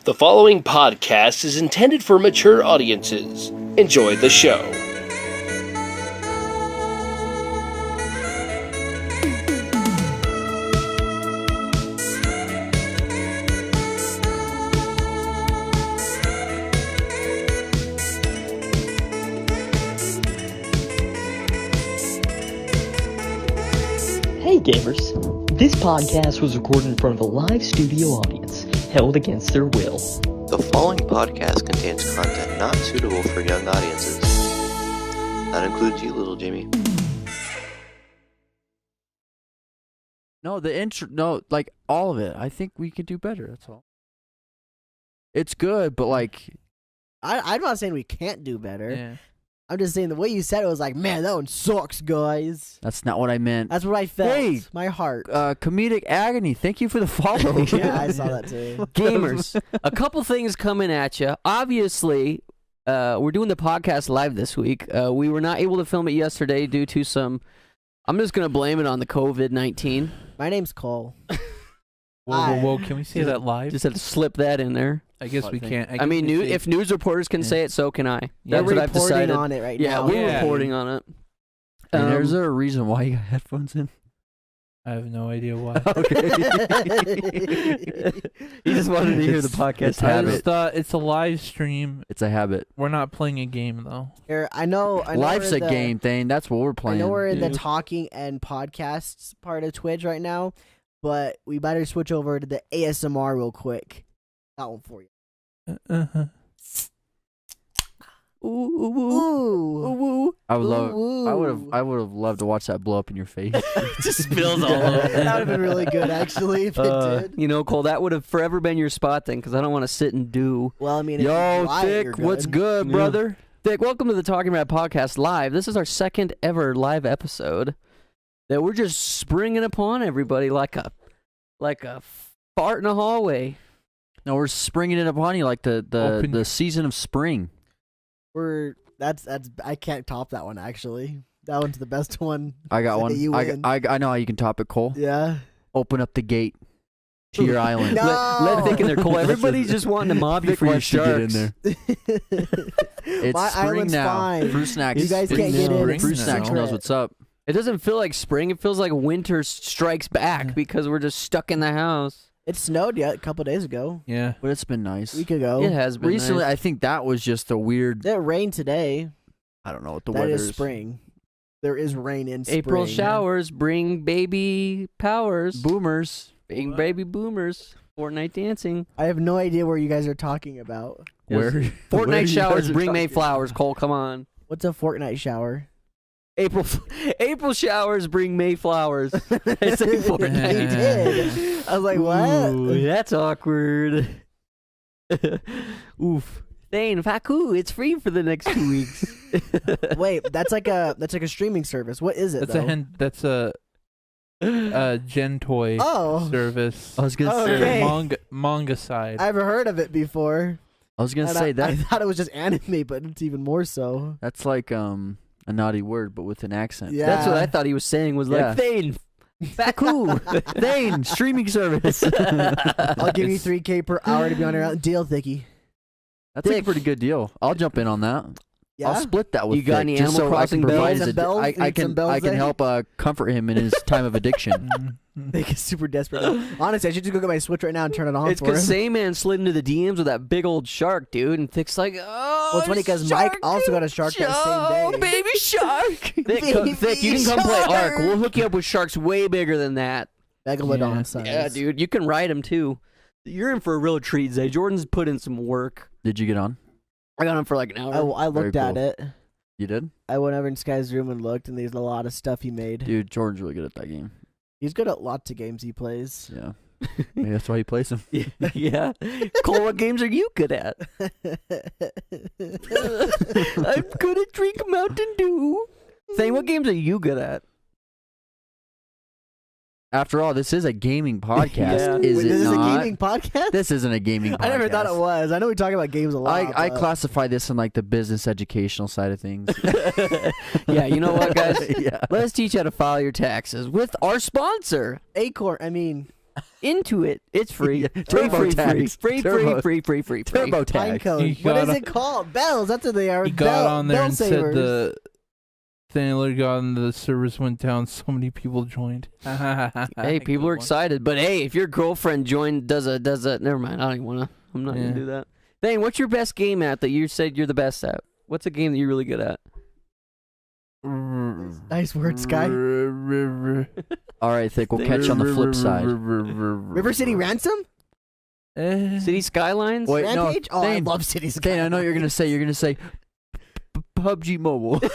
The following podcast is intended for mature audiences. Enjoy the show. Hey gamers, this podcast was recorded in front of a live studio audience, held against their will. The following podcast contains content not suitable for young audiences. That includes you, little Jimmy. No, the intro, no, like all of it. I think we could do better. That's all. It's good, but like, I'm not saying we can't do better. yeah. I'm just saying the way you said it was like, man, that one sucks, guys. That's not what I meant. That's what I felt. Hey, my heart. Comedic agony. Thank you for the follow. Yeah, I saw that too. Gamers, a couple things coming at you. Obviously, we're doing the podcast live this week. We were not able to film it yesterday due to some. I'm just gonna blame it on the COVID-19. My name's Cole. Whoa, can we say that live? Just had to slip that in there. I guess we can't. I mean, if news reporters can say it, so can I. They're That's what I've reporting decided. on it right Yeah, now. we're reporting on it. And there's a reason why you got headphones in. I have no idea why. Okay. He just wanted to hear the podcast. I habit. just thought it's a live stream. It's a habit. We're not playing a game though. Here, I know Life's we're a in the- game thing. That's what we're playing. I know we're in the dude. talking and podcasts part of Twitch right now, but we better switch over to the ASMR real quick. That one for you. Uh-huh. Ooh. I would love. Ooh. I would have loved to watch that blow up in your face. Just spills all over. That would have been really good, actually, if it did. You know, Cole, that would have forever been your spot then, because I don't want to sit and do. Well, I mean, if you Yo, lie, you're Thick, what's good, Yeah. brother? Thick, welcome to the Talking Rap Podcast Live. This is our second ever live episode that we're just springing upon everybody like a fart in a hallway. No, we're springing it upon you like the season of spring. That's I can't top that one, actually. That one's the best one. I got one. You win. I know how you can top it, Cole. Yeah. Open up the gate to your island. No. Let Thick in there, Cole. Everybody's just wanting to mob you Thick for your wants to get in sharks. there. It's My spring island's now. fine. Fruit snacks. You guys Spring can't get now. in. It's Fruit a snacks secret. knows what's up. It doesn't feel like spring. It feels like winter strikes back because we're just stuck in the house. It snowed a couple days ago. Yeah. But it's been nice. A week ago. It has been Recently, nice. I think that was just a weird. It rained today. I don't know what the That weather is spring. There is rain in spring. April showers bring baby powers. Boomers. Bring baby boomers. Fortnite dancing. I have no idea where you guys are talking about. Where? where Fortnite you showers guys are bring May talking flowers. Cole, come on. What's a Fortnite shower? April showers bring May flowers. I say You Fortnite. did. I was like, what? Ooh, that's awkward. Oof. Thane, Faku, it's free for the next 2 weeks. Wait, that's like a streaming service. What is it? That's a Gen Toy Oh. service. I was gonna Oh, say. okay. Manga side. I've heard of it before. I was gonna And say I that. thought it was just anime, but it's even more so. That's like a naughty word, but with an accent. Yeah. That's what I thought he was saying was Yeah. like, Thane, Faku. Thane, streaming service. I'll give you 3K per hour to be on your deal, Thicky. That's like a pretty good deal. I'll jump in on that. Yeah. I'll split that with You got Thick, any just Animal so I Crossing can provide bells? his Some bells? I Need some can bells there? help comfort him in his time of addiction. Thick is super desperate. Honestly, I should just go get my Switch right now and turn it on It's for him. because Sayman slid into the DMs with that big old shark, dude, and Thick's like, oh, Well, it's funny because Mike also got a shark that same day. baby shark. Thick, Baby Thick, you can come play shark. Ark. We'll hook you up with sharks way bigger than that. Megalodon size. Yeah, dude, you can ride them too. You're in for a real treat, Zay. Jordan's put in some work. Did you get on? I got him for like an hour. I looked Very at cool. it. You did? I went over in Sky's room and looked, and there's a lot of stuff he made. Dude, Jordan's really good at that game. He's good at lots of games he plays. Yeah. Maybe that's why he plays them. Yeah. Cole, what games are you good at? I'm good at drink Mountain Dew. Thane, what games are you good at? After all, this is a gaming podcast, Yeah. is Wait, it this is not? a gaming podcast? This isn't a gaming podcast. I never thought it was. I know we talk about games a lot. I but- classify this in like the business educational side of things. Yeah, you know what, guys? Yeah. Let's teach you how to file your taxes with our sponsor. Acorn. I mean, into it. It's free. Yeah, Free, turbo free, tags. free, Turbo- free. Turbo Time tag. code. He What got is on- it called? Bells. That's what they are. He got on there bell and savers. said the thing got on, the servers went down. So many people joined. Hey, people are excited. But hey, if your girlfriend does a never mind. I don't even wanna. I'm not gonna do that. Thane, what's your best game at that you said you're the best at? What's a game that you're really good at? Nice word, Sky. All right, Thick. We'll catch you on the flip side. River City Ransom? City Skylines? Wait, no. Rampage? Oh, I Thane, love City Thane, Skylines. I know what you're gonna say. You're gonna say PUBG Mobile. Did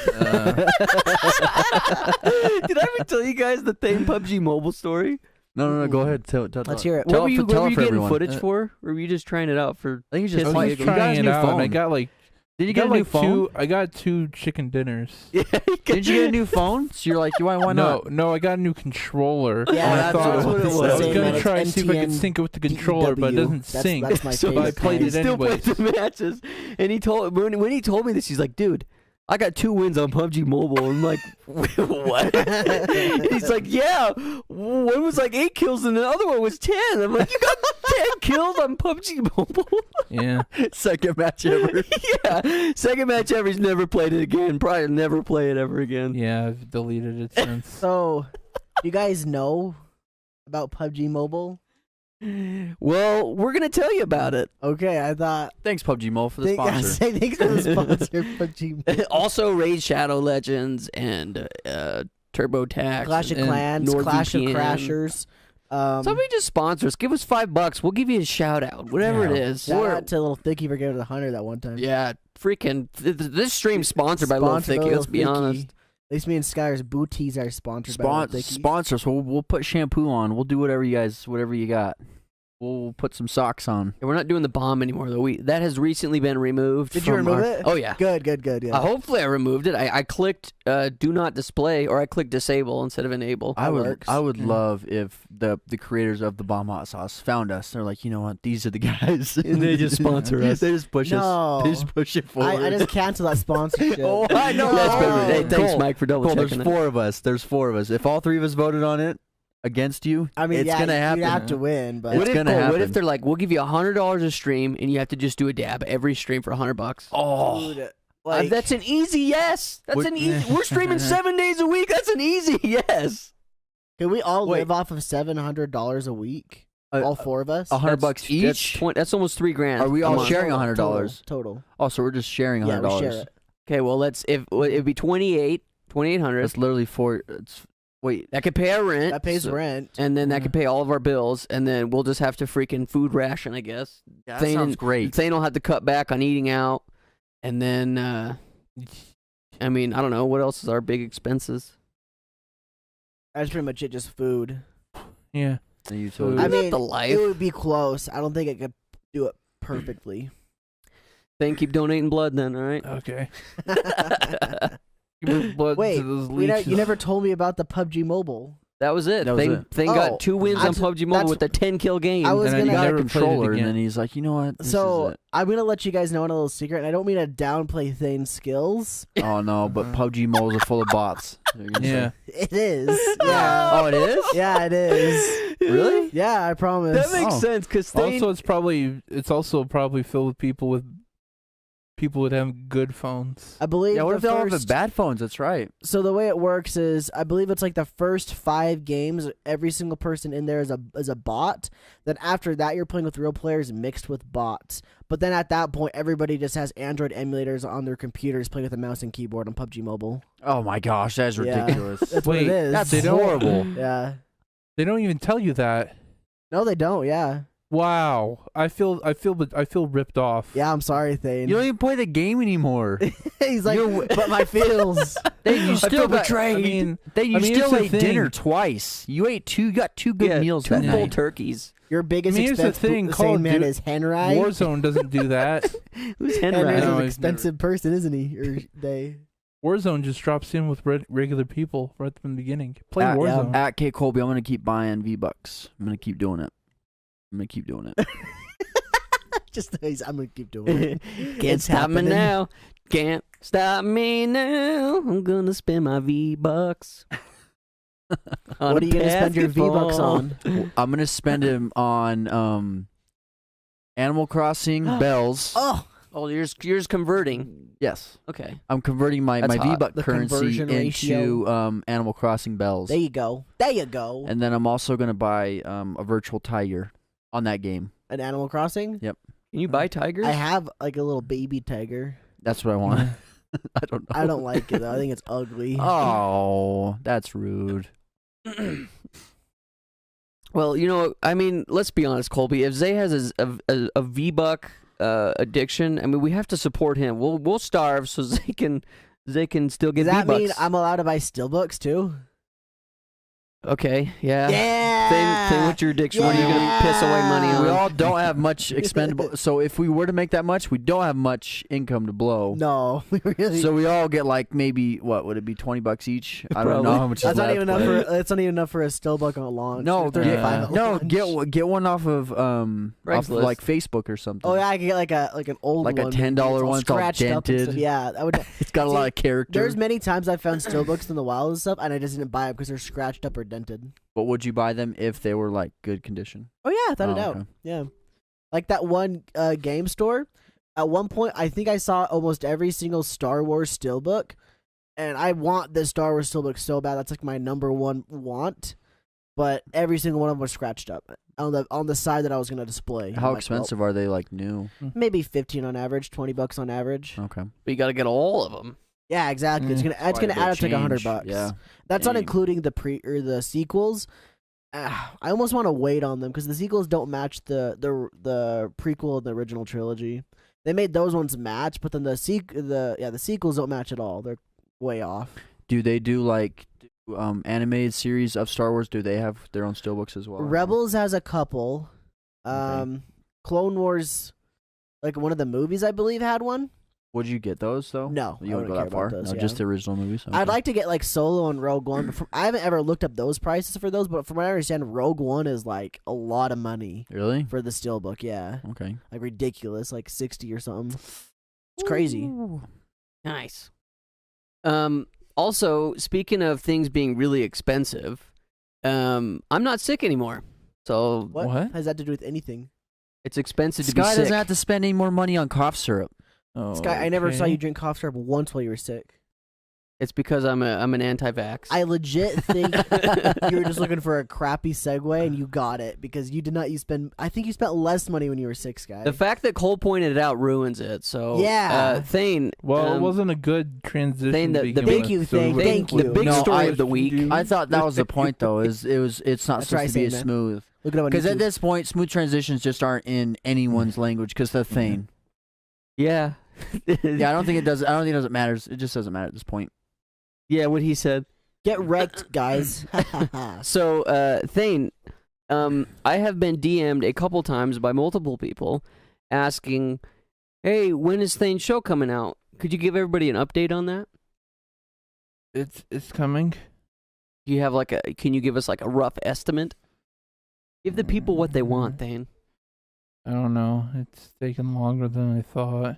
I ever tell you guys the Thane PUBG Mobile story? No. Go ahead. Tell Let's hear it. What were you tell it for getting everyone. footage for? Or were you just trying it out for? I think he's Kids just like like, it. you got trying his it new out, and phone. I got like. Did you get a new like phone? I got 2 chicken dinners. Yeah. Did you get a new phone? So you're like, why not? No, I got a new controller. Yeah, and I that's thought what it was. I was Same, gonna and try and it's see if I could NTN sync it with the controller, but it doesn't sync. That's my So favorite. I played kind. it Still played anyways. the matches, and he told when he told me this, he's like, "Dude, I got 2 wins on PUBG Mobile." I'm like, "What?" He's like, "Yeah, one was like 8 kills, and the other one was 10." I'm like, "You got 10 kills on PUBG Mobile?" Yeah. Second match ever. Yeah, second match ever. He's never played it again. Probably never play it ever again. Yeah, I've deleted it since. So, you guys know about PUBG Mobile? Well, we're gonna tell you about it. Okay, I thought. Thanks, PUBG Mobile, for the sponsor. Say thanks for the sponsor, PUBG Mobile. Also, Raid Shadow Legends and Turbo Tax, Clash of and Clans, Clash of NordVPN. Crashers. Somebody just sponsor us. Give us $5. We'll give you a shout out. Whatever it is. Shout We're- out to Little Thicky for giving it 100 that one time. yeah, freaking. This stream's sponsored by Little Sponsored by Thicky. Let's Lil be Thicky. honest. At least me and Skylar's booties are sponsored by Little Thicky. Sponsors. We'll put shampoo on. We'll do whatever you got. We'll put some socks on. Yeah, we're not doing the bomb anymore though. That has recently been removed. Did you from remove our- it? Oh yeah. Good. Yeah. Hopefully I removed it. I clicked do not display, or I clicked disable instead of enable. I would works. love if the creators of the Bomb Hot Sauce found us. They're like, you know what? These are the guys. And they just sponsor us. They just push us. No. They just push it forward. I just canceled that sponsorship. Oh, I know. That's better. Hey, thanks, Cole, Mike, for double Cole, checking there's that. 4 of us. There's 4 of us. If all 3 of us voted on it against you, I mean, it's yeah, gonna happen. you have to win, but It's What if, gonna Cole, what if happen. they're like, we'll give you $100 a stream, and you have to just do a dab every stream for $100? Oh, dude, like, That's an easy yes. That's What- an easy. We're streaming 7 days a week. That's an easy yes. can we all Wait. live off of $700 a week? Uh, All 4 of us? $100 each. That's almost $3,000. Are we a all month. sharing Total, $100? Total. Oh, so we're just sharing Yeah, $100. we share it. Okay, well it'd be 2,800. That's literally 4. Wait, That could pay our rent. That pays so- rent. And then that could pay all of our bills, and then we'll just have to freaking food ration, I guess. that Thane sounds and- great. Thane will have to cut back on eating out, and then I mean, I don't know what else is our big expenses. That's pretty much it, just food. Yeah. The utilities. I Isn't that mean, the life? it would be close. I don't think it could do it perfectly. Thane, keep donating blood then, all right? Okay. Give blood Wait, to those you leeches. never told me about the PUBG Mobile. That was it. That was Thane, it. Thane Oh, got 2 wins I on just- PUBG Mobile that's- with a 10-kill game. I was And then He gonna- you got a never played it controller, and again. then he's like, you know what? This So is it. I'm gonna let you guys know a little secret, and I don't mean to downplay Thane's skills. Oh no, but PUBG moles are full of bots. They're gonna say- Yeah. It is. Yeah. Oh, it is? Yeah, it is. Really? Yeah, I promise. That makes Oh. sense, because Thane... Also, it's also probably filled with people that have good phones. I believe. Yeah, what the if they all have the first- bad phones? That's right. So the way it works is, I believe it's like the first 5 games, every single person in there is a bot. Then after that, you're playing with real players mixed with bots. But then at that point, everybody just has Android emulators on their computers, playing with a mouse and keyboard on PUBG Mobile. Oh my gosh, that's Yeah. ridiculous. That's what it Wait, is. That's They don't- horrible. Yeah. They don't even tell you that. No, they don't. Yeah. Wow. I feel ripped off. Yeah. I'm sorry, Thane. You don't even play the game anymore. He's like, You're- but my feels. Then you I still feel got, betrayed. I mean, then you I mean, still here's ate the thing. dinner twice. You got 2 good meals 2 that full night. turkeys. Your biggest I mean, here's the expense, thing, the Call same of man Duty- is Henry. Warzone doesn't do that. Who's Henry's Henry? No, an I've expensive person, isn't he? Or they. Warzone just drops in with regular people right from the beginning. Play At, Warzone. at K Colby, I'm gonna keep buying V-Bucks. I'm gonna keep doing it. Just I'm gonna keep doing it. Can't It's stop me happening. now. Can't stop me now. I'm gonna spend my V-Bucks. What are you gonna spend your V-Bucks on? I'm gonna spend him on Animal Crossing bells. Oh, you're just converting. Yes, Okay. I'm converting my That's hot. V-Buck The currency conversion ratio. into Animal Crossing bells. There you go. There you go. And then I'm also gonna buy a virtual tiger on that game. An Animal Crossing? Yep. Can you buy tigers? I have like a little baby tiger. That's what I want. I don't know. I don't like it though. I think it's ugly. Oh, that's rude. Well, I mean, let's be honest, Colby. If Zay has a V-Buck addiction, I mean, we have to support him. We'll starve so Zay can still get Does that V-Bucks. mean I'm allowed to buy Steelbooks too? Okay, yeah. Yeah. Thing with your addiction. What are you going to piss away money on? We all don't have much expendable. So if we were to make that much, we don't have much income to blow. No, we really. So we all get like maybe what would it be, $20 each? I don't know Probably. how much. That's is not left, even enough but- for. It's not even enough for a Steelbook on launch. No, It's $35 no, launch. get one off of Craigslist. like Facebook or something. Oh yeah, I can get like an old Like a one, $10 maybe. It's all one, it's all scratched up and dented. stuff. Yeah, that would. It's got a lot of character. There's many times I've found Steelbooks in the wild and stuff, and I just didn't buy it because they're scratched up or dented. But would you buy them if they were like good condition? Oh yeah, without a doubt. Okay. Yeah, like that one game store. At one point, I think I saw almost every single Star Wars Steelbook, and I want this Star Wars Steelbook so bad. That's like my number one want. But every single one of them was scratched up on the side that I was gonna display. How I'm like, expensive are they? Like new? well, maybe $15 on average, $20 on average. Okay. But you got to get all of them. Yeah, exactly. It's Mm. gonna Quite a bit add up to like change. $100. Yeah. That's not Dang. including the sequels. I almost want to wait on them because the sequels don't match the prequel and the original trilogy. They made those ones match, but then the sequels don't match at all. They're way off. Do they do like animated series of Star Wars? Do they have their own steelbooks as well? Rebels has a couple. Okay. Clone Wars, like one of the movies, I believe, had one. Would you get those though? No, You I wouldn't wouldn't go care that far. about those, No, yeah. just the original movies. I'd Okay. like to get like Solo and Rogue One, but I haven't ever looked up those prices for those. But from what I understand, Rogue One is like a lot of money Really? for the steelbook. Yeah, Okay. like ridiculous, like 60 or something. It's crazy. Ooh. Nice. Also, speaking of things being really expensive, I'm not sick anymore. So What has that to do with anything? it's expensive to be Sky sick. doesn't have to spend any more money on cough syrup. Oh, Sky, I never saw okay. you drink cough syrup once while you were sick. It's because I'm an anti-vax. I legit think you were just looking for a crappy segue and you got it because you did not. I think you spent less money when you were sick, Sky. The fact that Cole pointed it out ruins it. So Yeah. Thane. Well, it wasn't a good transition. Thane, to the begin Thank with, you, so Thane, we- thank The you. big No, story I- of the week. I thought that was the point though. It's not That's supposed right, to be Zane, as man. smooth. Look it up on Because at YouTube. this point, smooth transitions just aren't in anyone's language. Because the thing. Yeah. Yeah, I don't think it does. I don't think it doesn't matter. It just doesn't matter at this point. Yeah, what he said. Get wrecked, guys. So, Thane, I have been DM'd a couple times by multiple people asking, hey, when is Thane's show coming out? Could you give everybody an update on that? It's coming. Do you have can you give us like a rough estimate? Give the people what they want, Thane. I don't know. It's taking longer than I thought.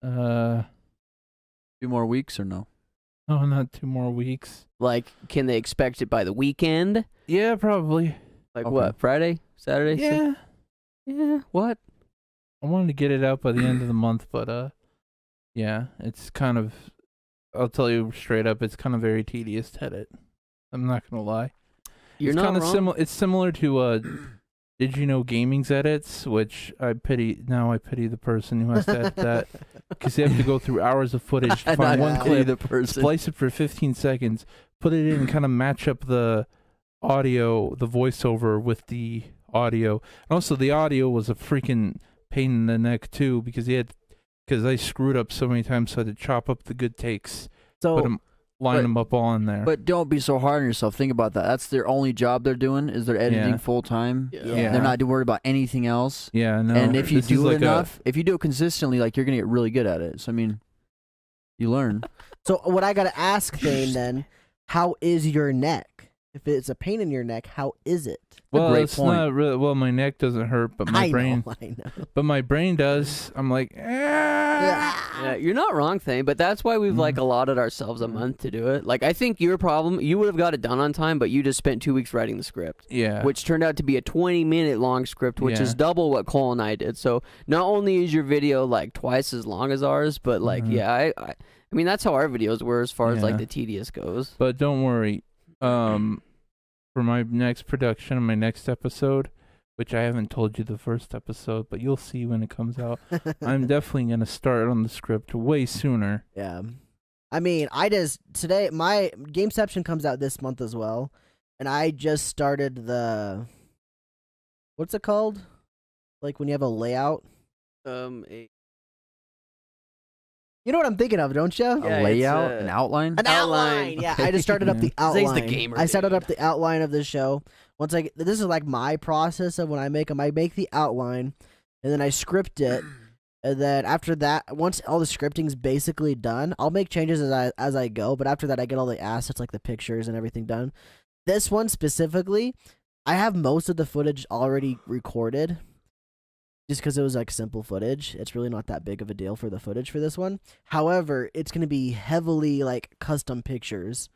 2 more weeks or no? Oh, not 2 more weeks. Like, can they expect it by the weekend? Yeah, probably. Like Okay. what? Friday? Saturday? Yeah. Yeah. What? I wanted to get it out by the end of the month, but yeah, it's kind of. I'll tell you straight up, it's kind of very tedious to edit. I'm not gonna lie. You're It's not kind of wrong. similar. It's similar to Did You Know Gaming's edits, which I pity. Now I pity the person who has to edit that because they have to go through hours of footage to And find I one pity clip, the person. splice it for 15 seconds, put it in, and kind of match up the audio, the voiceover with the audio. And also, the audio was a freaking pain in the neck too because I screwed up so many times, so I had to chop up the good takes, So line them up all in there. But don't be so hard on yourself. Think about that. That's their only job they're doing is they're editing Yeah. full time. Yeah. They're not worried about anything else. yeah, no. And if you this is do it like enough, if you do it consistently, like you're gonna get really good at it. So I mean, you learn. what I gotta ask Thane then? How is your neck? If it's a pain in your neck, how is it? Well, great it's point. not really. Well, my neck doesn't hurt, but my brain. I know. But my brain does. I'm like, Yeah, you're not wrong, Thane, but that's why we've like allotted ourselves a month to do it. Like, I think your problem, you would have got it done on time, but you just spent 2 weeks writing the script. Yeah. Which turned out to be a 20-minute long script, which is double what Cole and I did. So not only is your video like twice as long as ours, but like, I mean, that's how our videos were as far as like the tedious goes. But don't worry. For my next production, my next episode, which I haven't told you the first episode, but you'll see when it comes out. I'm definitely gonna start on the script way sooner. Yeah. I mean, today my Gameception comes out this month as well, and I just started the, what's it called? Like when you have a layout. You know what I'm thinking of, don't you? A layout, an outline. An outline. Yeah, I just started up the outline. Zay's the gamer, I started dude. up the outline of the show. This is like my process of when I make them. I make the outline, and then I script it, and then after that, once all the scripting's basically done, I'll make changes as I go. But after that, I get all the assets, like the pictures and everything done. This one specifically, I have most of the footage already recorded. Just because it was like simple footage, it's really not that big of a deal for the footage for this one. However, it's gonna be heavily like custom pictures,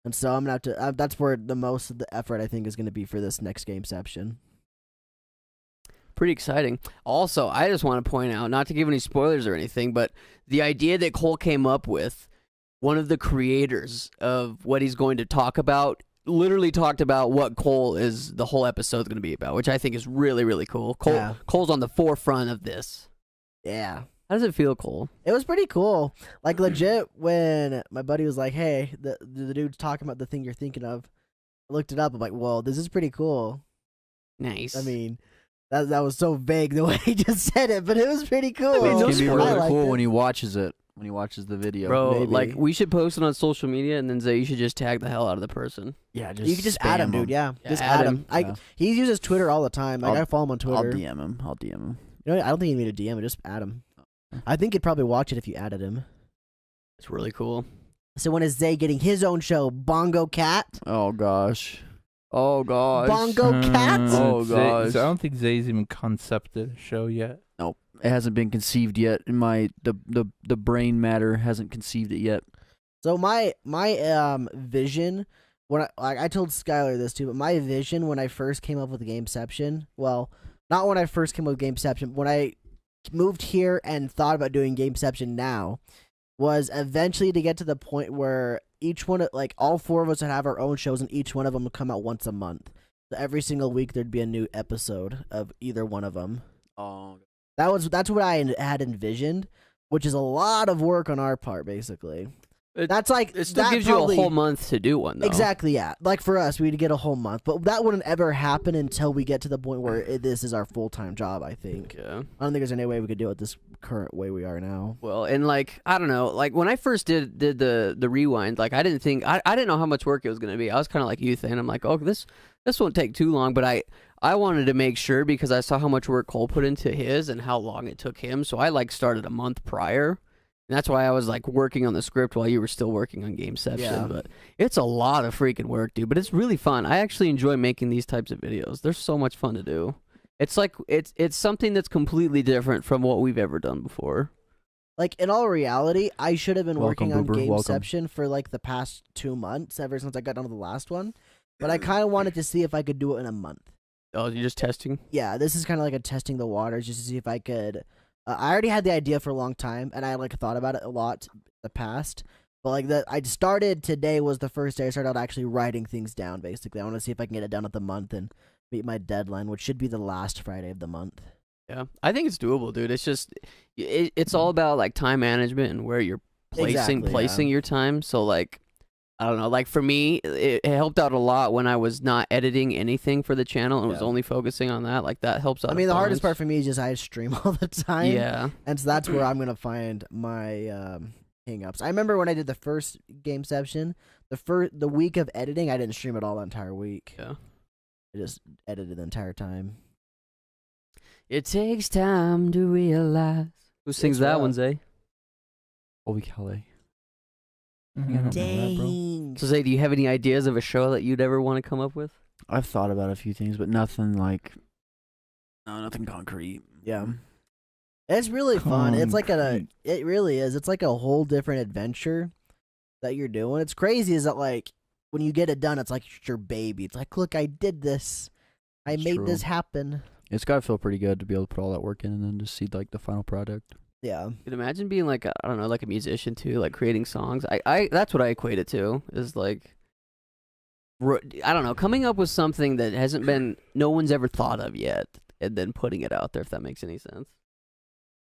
and so I'm gonna have to. That's where the most of the effort I think is gonna be for this next Gameception. Pretty exciting. Also, I just want to point out, not to give any spoilers or anything, but the idea that Cole came up with, one of the creators of what he's going to talk about, literally talked about what Cole is the whole episode's going to be about, which I think is really, really cool. Cole's on the forefront of this. Yeah. How does it feel, Cole? It was pretty cool. Like legit, when my buddy was like, "Hey, the dude's talking about the thing you're thinking of," I looked it up. I'm like, "Whoa, this is pretty cool." Nice. I mean, that was so vague the way he just said it, but it was pretty cool. It's gonna be really I cool liked when he watches it. When he watches the video, Bro, maybe. like, we should post it on social media, and then Zay, you should just tag the hell out of the person. yeah, You can just add him, dude. Yeah, just add add him. him. Yeah. He uses Twitter all the time. Like I follow him on Twitter. I'll DM him. You know, I don't think you need to DM him. Just add him. I think he'd probably watch it if you added him. It's really cool. So when is Zay getting his own show, Bongo Cat? Oh gosh. Oh gosh. Bongo Cat? Oh, gosh. I don't think Zay's even concepted a show yet. Nope. It hasn't been conceived yet. In the brain matter hasn't conceived it yet. So my vision, when I told Skylar this too, but my vision when I first came up with Gameception, well, not when I first came up with Gameception, when I moved here and thought about doing Gameception now, was eventually to get to the point where each one, like all four of us would have our own shows, and each one of them would come out once a month. So every single week there'd be a new episode of either one of them. Oh. That's what I had envisioned, which is a lot of work on our part, basically. That's like It still that gives probably, you a whole month to do one, though. Exactly, yeah. Like for us, we'd get a whole month, but that wouldn't ever happen until we get to the point where this is our full-time job, I think. Yeah. I don't think there's any way we could do it this current way we are now. Well, and like, I don't know, like when I first did the rewind, like I didn't think, I didn't know how much work it was going to be. I was kind of like you, Thane. I'm like, oh, this won't take too long, but I wanted to make sure because I saw how much work Cole put into his and how long it took him. So I like started a month prior. And that's why I was like working on the script while you were still working on Gameception. Yeah. But it's a lot of freaking work, dude. But it's really fun. I actually enjoy making these types of videos. They're so much fun to do. It's like it's something that's completely different from what we've ever done before. Like in all reality, I should have been Welcome, working on Boober, welcome. Gameception for like the past 2 months, ever since I got done with the last one. But I kind of wanted to see if I could do it in a month. Oh, you're just testing? Yeah, this is kind of like a testing the waters, just to see if I could. I already had the idea for a long time, and I like thought about it a lot in the past. But like that, I started today was the first day I started out actually writing things down. Basically, I want to see if I can get it done at the month and meet my deadline, which should be the last Friday of the month. Yeah, I think it's doable, dude. It's just it's all about like time management and where you're placing your time. So like, I don't know. Like for me, it helped out a lot when I was not editing anything for the channel and was only focusing on that. Like that helps out. I mean, the hardest part for me is just I stream all the time. Yeah, and so that's where I'm gonna find my hang-ups. I remember when I did the first Gameception, the week of editing, I didn't stream it all the entire week. Yeah, I just edited the entire time. It takes time to realize. Who sings that one, Zay? Holy Calais. I don't know that, bro. Dang. So, Zay, do you have any ideas of a show that you'd ever want to come up with? I've thought about a few things, but nothing like, no, nothing concrete. Yeah. It's really fun. It's like it really is. It's like a whole different adventure that you're doing. It's crazy is that like when you get it done, it's like it's your baby. It's like, look, I did this. I It's made true. this happen. It's gotta feel pretty good to be able to put all that work in and then just see like the final product. Yeah. Could imagine being like I don't know, like a musician too, like creating songs. I that's what I equate it to. Is like I don't know, coming up with something that hasn't been no one's ever thought of yet, and then putting it out there. If that makes any sense.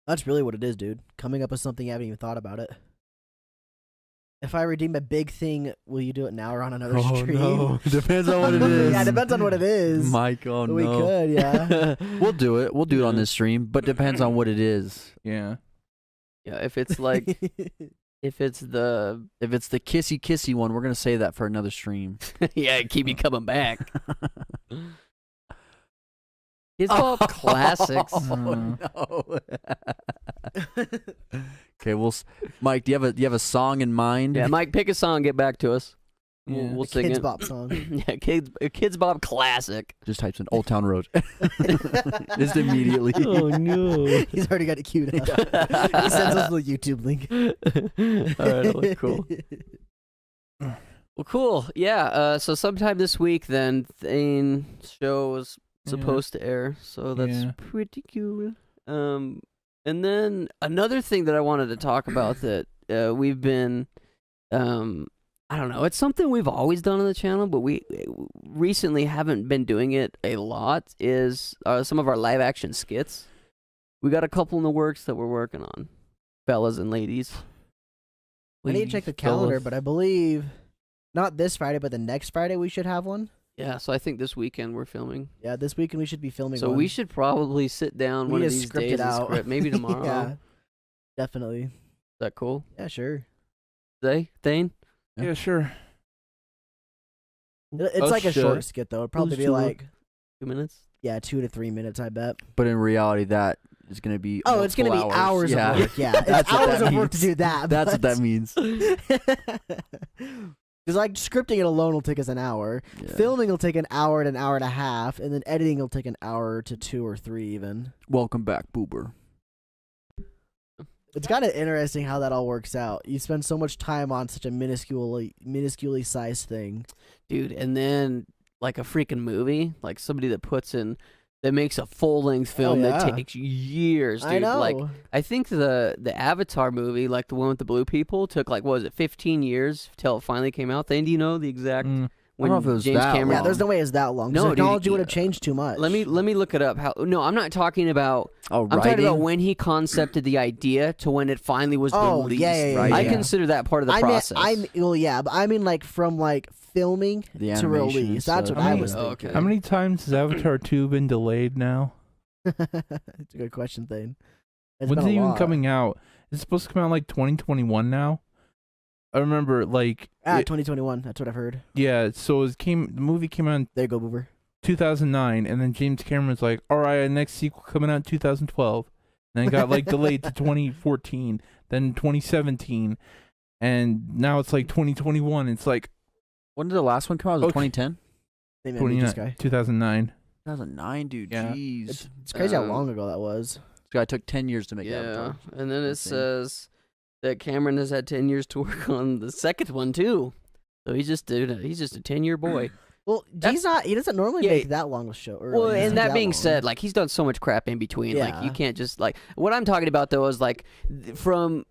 That's really what it is, dude. Coming up with something you haven't even thought about it. If I redeem a big thing, will you do it now or on another stream? No. Depends on what it is. Yeah, it depends on what it is. Mike, oh no. We could, yeah. We'll do it. We'll do it on this stream, but depends on what it is. Yeah. Yeah, if it's like if it's the kissy one, we're gonna say that for another stream. yeah, keep you coming back. It's all classics. Oh, no. Okay, Mike, do you have a song in mind? Yeah, Mike, pick a song, get back to us. We'll sing Kids it. Bop song. Yeah, Kids Bop classic. Just types in Old Town Road. Just immediately. Oh no. He's already got it queued up. He sends us the YouTube link. All right, cool. Well, cool. Yeah. So sometime this week, then Thane show is supposed to air, so that's pretty cool. And then another thing that I wanted to talk about that we've been, I don't know, it's something we've always done on the channel, but we recently haven't been doing it a lot, is some of our live action skits. We got a couple in the works that we're working on, fellas and ladies. I need to check the calendar, but I believe not this Friday, but the next Friday we should have one. Yeah, so I think this weekend we're filming. Yeah, this weekend we should be filming So one. we should probably sit down We one of just these script days it and out. script. Maybe tomorrow. Yeah, definitely. Is that cool? Yeah, sure. Thane? Yeah, sure. It's like a short skit, though. It'll probably be like 2 minutes? 2 to 3 minutes, I bet. But in reality, that is going to be It's going to be hours of work. Yeah, That's it's what hours that of work to means. do that. That's what that means. Because like scripting it alone will take us an hour. Yeah. Filming will take an hour and an hour and a half, and then editing will take an hour to 2 or 3 even. Welcome back, Boober. It's kind of interesting how that all works out. You spend so much time on such a minusculely sized thing. Dude, and then like a freaking movie, like somebody that makes a full-length film yeah. that takes years, dude. I know. Like I think the Avatar movie, like the one with the blue people, took like what was it, 15 years till it finally came out. Then do you know the exact I don't know if it was James that Cameron? Yeah, there's no way it's that long. No, dude, technology would have changed too much. Let me look it up. No, I'm not talking about. Oh, I'm talking about when he concepted the idea to when it finally was released. Yeah, I consider that part of the process. But I mean like from like filming The to animation and release. That's stuff. what I was Oh, thinking. okay. How many times has Avatar 2 been delayed now? It's a good question, Thane. When's it even coming out? It's supposed to come out like 2021 now. I remember like 2021. That's what I've heard. yeah. So the movie came out in There you go, Boober. 2009, and then James Cameron was like, "All right, next sequel coming out in 2012." Then it got like delayed to 2014, then 2017, and now it's like 2021. It's like When did the last one come out? Was it Okay. 2010? They made this guy. 2009. 2009, dude. Yeah. Jeez. It's crazy how long ago that was. This guy took 10 years to make yeah, Avatar. and then it Insane. says that Cameron has had 10 years to work on the second one too. So he's just a 10-year boy. Well, he doesn't normally make that long a show. Well, and that being said, like he's done so much crap in between. Yeah. Like you can't just like what I'm talking about though is like from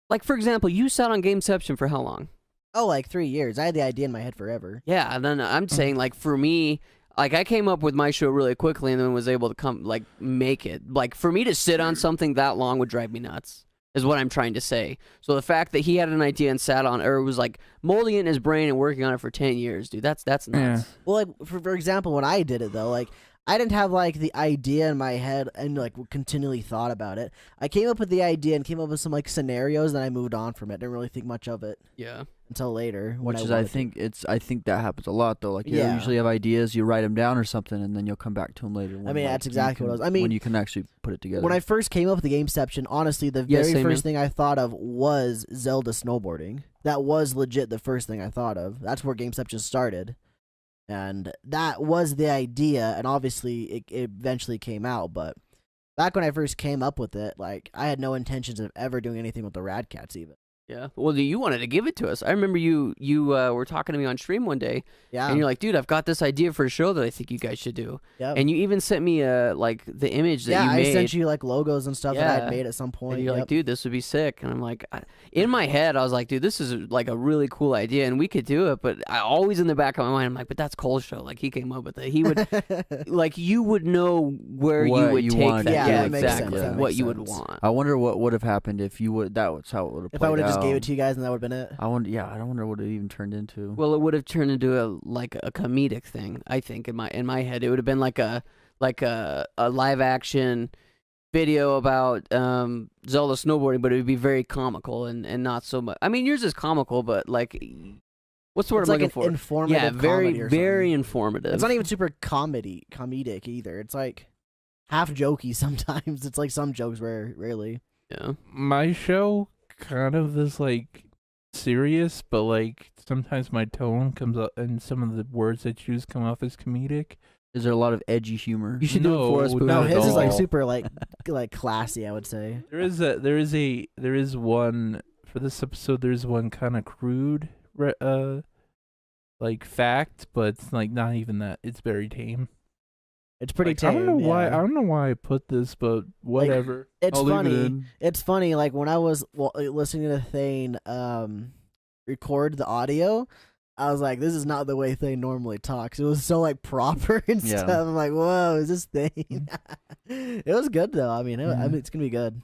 like for example, you sat on Gameception for how long? oh, like 3 years. I had the idea in my head forever. Yeah, and then I'm saying like for me, like I came up with my show really quickly and then was able to make it. Like for me to sit on something that long would drive me nuts. Is what I'm trying to say. So the fact that he had an idea and sat on, or was like molding it in his brain and working on it for 10 years, dude, that's nuts. Yeah. Well, like for example, when I did it though, like I didn't have like the idea in my head and like continually thought about it. I came up with the idea and came up with some like scenarios, and I moved on from it. Didn't really think much of it Yeah. until later. when Which is, wanted I to. think that happens a lot though. Like you Yeah. usually have ideas, you write them down or something, and then you'll come back to them later. When, mean, like, that's you exactly what I can- was- I mean, when you can actually put it together. When I first came up with the Gameception, honestly, the Yeah, very same, first man. thing I thought of was Zelda snowboarding. That was legit the first thing I thought of. That's where Gameception started. And that was the idea, and obviously it eventually came out, but back when I first came up with it, like, I had no intentions of ever doing anything with the radkatz even. Yeah. Well, you wanted to give it to us. I remember you were talking to me on stream one day, Yeah. and you're like, dude, I've got this idea for a show that I think you guys should do. Yep. And you even sent me like the image that you I made. sent you like logos and stuff that I Yeah. had made at some point. And you're Yep. like, dude, this would be sick. And I'm like, in my head, I was like, dude, this is like a really cool idea, and we could do it. But I always in the back of my mind, I'm like, but that's Cole's show. Like, he came up with it. He would, like, you would know where you What would you take wanted that. to Yeah, do, that makes exactly. sense. That What makes you would sense. want. I wonder what would have happened if you would. That was how it would have. If I would have just gave it to you guys and that would have been it. I wonder. Yeah, I don't wonder what it even turned into. Well, it would have turned into a comedic thing. I think in my head, it would have been like a live action video about Zelda snowboarding, but it would be very comical and not so much. I mean, yours is comical, but like, what's the word It's I'm like looking an for? informative Yeah, very comedy or very something. informative. It's not even super comedic either. It's like half jokey sometimes. It's like some jokes rarely. Yeah. My show kind of is like serious, but like sometimes my tone comes up and some of the words I choose come off as comedic. Is there a lot of edgy humor? You should do it for us, Boo. No, not his at is like all. super like classy, I would say. There is one for this episode. There's one kind of crude, like fact, but it's like not even that. It's very tame. It's pretty Like, tame. I don't know why. yeah. I don't know why I put this, but whatever. It's I'll leave it funny. in. It's funny. Like when I was listening to Thane record the audio, I was like, "This is not the way Thane normally talks." It was so like proper and Yeah. stuff. I'm like, "Whoa, is this Thane?" It was good though. I mean, it's gonna be good.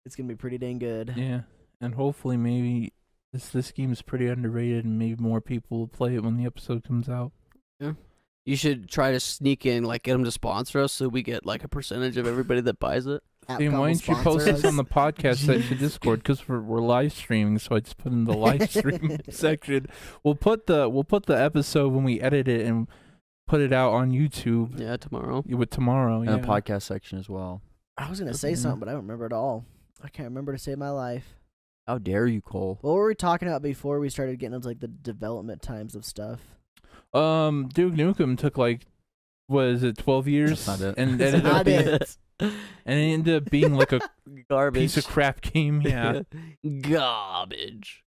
It's gonna be pretty dang good. Yeah, and hopefully maybe this game is pretty underrated, and maybe more people will play it when the episode comes out. You should try to sneak in, like, get them to sponsor us, so we get like a percentage of everybody that buys it. Hey, why don't you post this on the podcast section Discord, because we're live streaming, so I just put in the live stream section. We'll put the episode when we edit it and put it out on YouTube. Yeah, tomorrow. With tomorrow, And yeah. a podcast section as well. I was gonna say Mhm. something, but I don't remember at all. I can't remember to save my life. How dare you, Cole? What were we talking about before we started getting into like the development times of stuff? Duke Nukem took like, what is it, 12 years, That's not it. and That's ended not up being, it. and it ended up being like a Garbage. piece of crap game. Yeah. Garbage.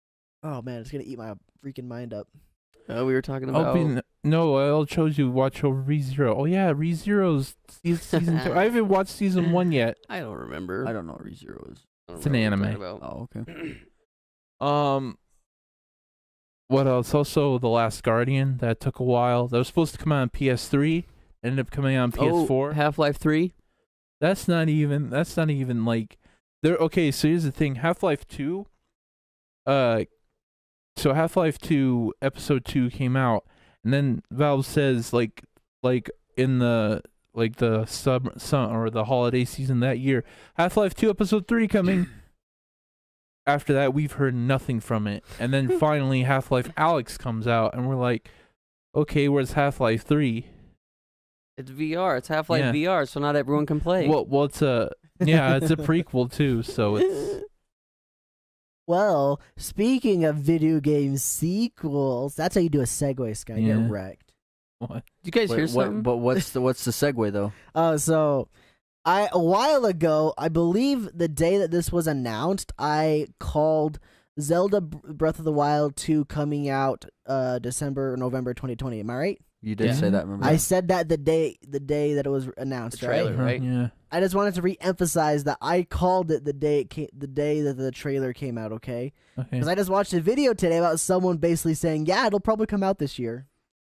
Oh man, it's gonna eat my freaking mind up. We were talking about. No, I chose you watch over ReZero. Oh yeah, ReZero's season 2. I haven't watched season 1 yet. I don't remember. I don't know what ReZero is. I don't It's an remember anime. what we're talking Oh, okay. What else? Also, The Last Guardian. That took a while. That was supposed to come out on PS3. Ended up coming out on PS4. Oh, Half-Life 3? That's not even like there. Okay, so here's the thing. Half-Life 2. So Half-Life 2 Episode 2 came out, and then Valve says like in the summer or the holiday season that year, Half-Life 2 Episode 3 coming. After that, we've heard nothing from it, and then finally Half-Life Alyx comes out, and we're like, okay, where's Half-Life 3? It's VR. It's Half-Life Yeah. VR, so not everyone can play. Well, it's a prequel too, so it's. Well, speaking of video game sequels, that's how you do a segue, Sky. Yeah. Get wrecked. What? Did you guys hear Wait, something? but what's the segue though? So a while ago, I believe the day that this was announced, I called Zelda Breath of the Wild 2 coming out December or November 2020. Am I right? You did Yeah. say that, remember? I said that the day that it was announced, The trailer. right? Right. Yeah. I just wanted to re-emphasize that I called it the day that the trailer came out, okay? Okay. Because I just watched a video today about someone basically saying, yeah, it'll probably come out this year.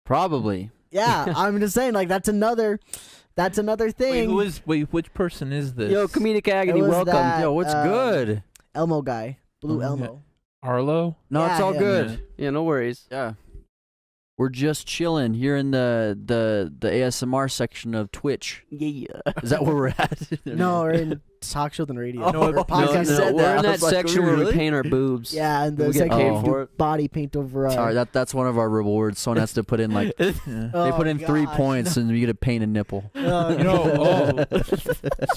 Probably. Yeah, I'm just saying, like, that's another thing. Wait, which person is this? Yo, Comedic Agony, It was welcome. that- Yo, what's good? Elmo guy. Blue Oh, Elmo. Arlo? No, it's yeah, all yeah. good. Yeah, no worries. Yeah. We're just chilling here in the ASMR section of Twitch. Yeah. Is that where we're at? No, we're in talk show and radio. No, Or podcast. said We're that. in I that was like, section are we where we really? paint our boobs. Yeah, and the We get section paid where for we it. do body paint over. Sorry, that's one of our rewards. Someone has to put in like they put in 3 points and you get to paint a nipple.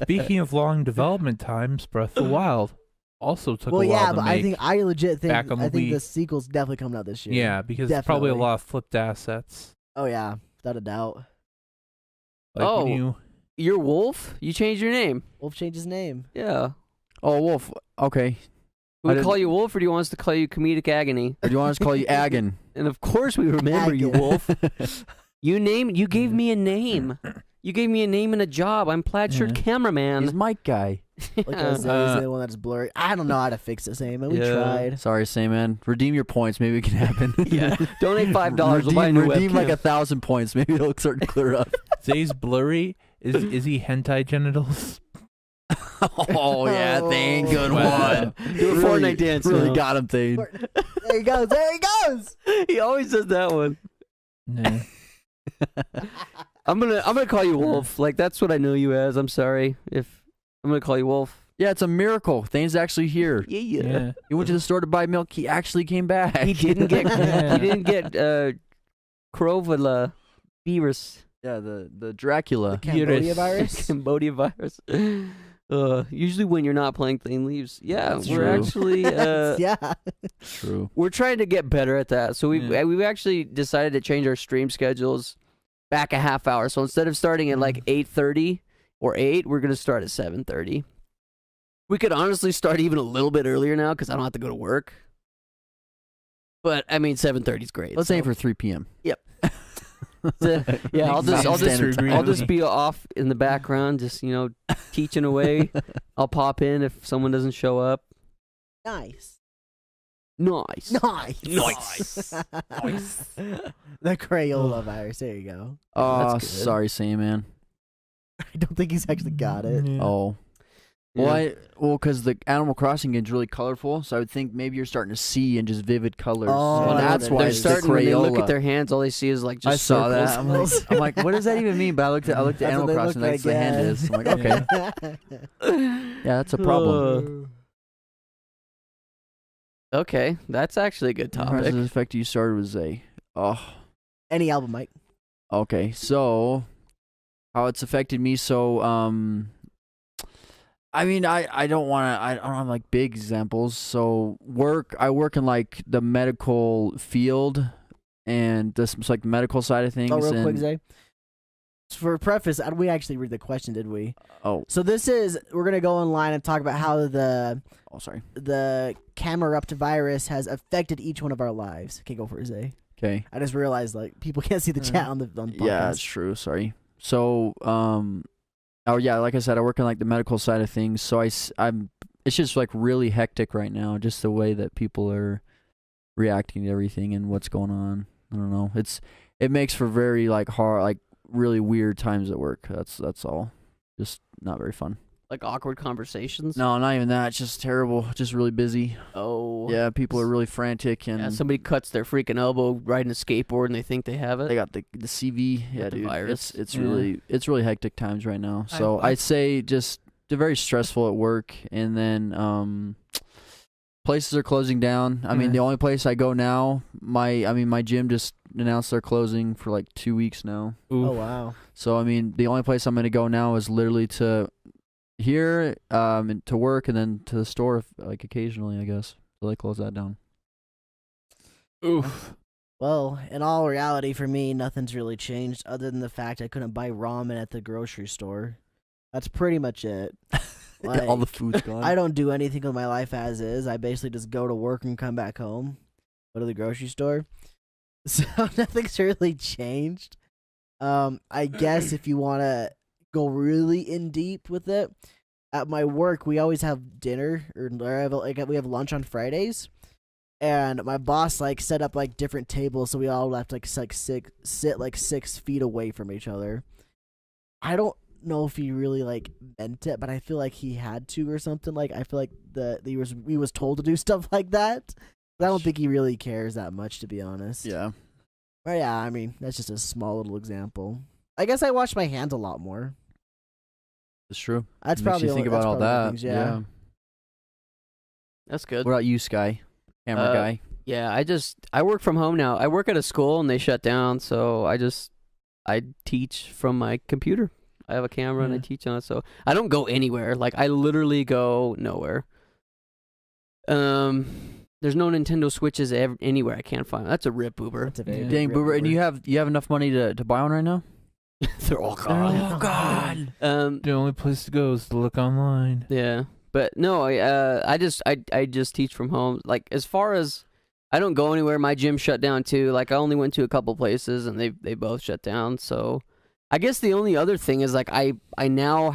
Speaking of long development times, Breath of the Wild also took a while yeah, to but make. I legit think back on the I think Wii. the sequel's definitely coming out this year. Yeah, because it's probably a Definitely. lot of flipped assets. Oh yeah, without a doubt. Like Oh. when you You're Wolf? You changed your name. Wolf changed his name. Yeah. Oh, Wolf. Okay. Do we I call didn't- you Wolf, or do you want us to call you Comedic Agony? Or do you want us to call you Agon? And of course we remember you, Agony. Wolf. You gave me a name. You gave me a name and a job. I'm plaid shirt Yeah. cameraman. He's Mike guy. Like I was the one that's blurry. I don't know how to fix this name, and we Yeah. tried. Sorry, say man. Redeem your points. Maybe it can happen. Yeah. Donate $5. We'll buy a new redeem webcam. like 1,000 points. Maybe it'll start to clear up. Zay's blurry, is he hentai genitals? Oh yeah, Thane, good Wow. one. Do a Fortnite dance Really now. got him, Thane. There he goes. There he goes. He always does that one. Nah. I'm gonna call you Wolf. Like that's what I know you as. I'm sorry if I'm gonna call you Wolf. Yeah, it's a miracle. Thane's actually here. Yeah. He went to the store to buy milk. He actually came back. He didn't get Yeah. he didn't get Coronavirus. Yeah, the Dracula. Cambodia Uterus. virus. Cambodia virus. Usually when you're not playing, Thane leaves. Yeah, That's we're true. actually Yeah. True. we're trying to get better at that. So Yeah. we've actually decided to change our stream schedules back a half hour. So instead of starting at like 8:30 or 8, we're gonna start at 7:30. We could honestly start even a little bit earlier now because I don't have to go to work. But I mean, 7:30 is great. Let's so- aim for 3 p.m. Yeah, I'll Standard time. just be off in the background, just teaching away. I'll pop in if someone doesn't show up. Nice. Nice. Nice. Nice. The Crayola virus. There you go. Oh, That's good. sorry, Sam, man. I don't think he's actually got it. Yeah. Oh. Yeah. Because the Animal Crossing game's really colorful, so I would think maybe you're starting to see in just vivid colors. Oh, and I know that's what it why They're it's is. the starting when they look Crayola. at their hands, all they see is like just I saw that. circles. I'm like, what does that even mean? But I looked at That's Animal what they Crossing. look That's the like, hand yeah. is. I'm like, okay, yeah, that's a problem. Okay, that's actually a good How topic. does it affect you? Started with a Any album, Mike. Okay, so how it's affected me? So, I mean, I don't want to. I don't have like big examples. So I work in like the medical field, and this is like the medical side of things. Oh, real quick, and- Zay. For preface, we actually read the question, did we? Oh, So we're gonna go online and talk about how the sorry. Camerupt virus has affected each one of our lives. Okay, go for it, Zay. Okay. I just realized like people can't see the chat on the podcast. Yeah, it's true. Sorry. So, oh yeah, like I said, I work in like the medical side of things. So I'm. It's just like really hectic right now. Just the way that people are reacting to everything and what's going on. I don't know. It makes for very like hard, like really weird times at work. That's all. Just not very fun. Like awkward conversations. No, not even that. It's just terrible. Just really busy. Oh. Yeah, people are really frantic and Yeah, somebody cuts their freaking elbow riding a skateboard and they think they have it. they got the CV. Yeah, the dude. virus. It's Yeah. really hectic times right now. So I'd say just they're very stressful at work, and then places are closing down. I mean, Yeah. the only place I go now, my gym just announced they're closing for like 2 weeks now. Oh wow. So I mean, the only place I'm gonna go now is literally to here, and to work, and then to the store, like occasionally, I guess. So they close that down. Oof. Well, in all reality, for me, nothing's really changed other than the fact I couldn't buy ramen at the grocery store. That's pretty much it. All the Like, food's gone. I don't do anything with my life as is. I basically just go to work and come back home, go to the grocery store. So nothing's really changed. I guess if you want to go really in deep with it, at my work we always have dinner or we have lunch on Fridays, and my boss like set up like different tables so we all have to sit like 6 feet away from each other. I don't know if he really like meant it, but I feel like he had to or something. Like I feel like he was told to do stuff like that. I don't think he really cares that much, to be honest. Yeah. Well, yeah, I mean, that's just a small little example. I guess I wash my hands a lot more. It's true. That's Makes probably you think that's about all probably that. things, yeah. That's good. What about you, Sky? Camera guy. Yeah, I work from home now. I work at a school and they shut down, so I teach from my computer. I have a camera and I teach on it, so I don't go anywhere. Like I literally go nowhere. There's no Nintendo Switches anywhere I can't find. That's a rip, Boober. That's a very big Dang, rip, Boober, and you have enough money to buy one right now? They're all gone. Oh God. The only place to go is to look online. Yeah, but no, I just teach from home. Like as far as I don't go anywhere. My gym shut down too. Like I only went to a couple places and they both shut down. So I guess the only other thing is like I now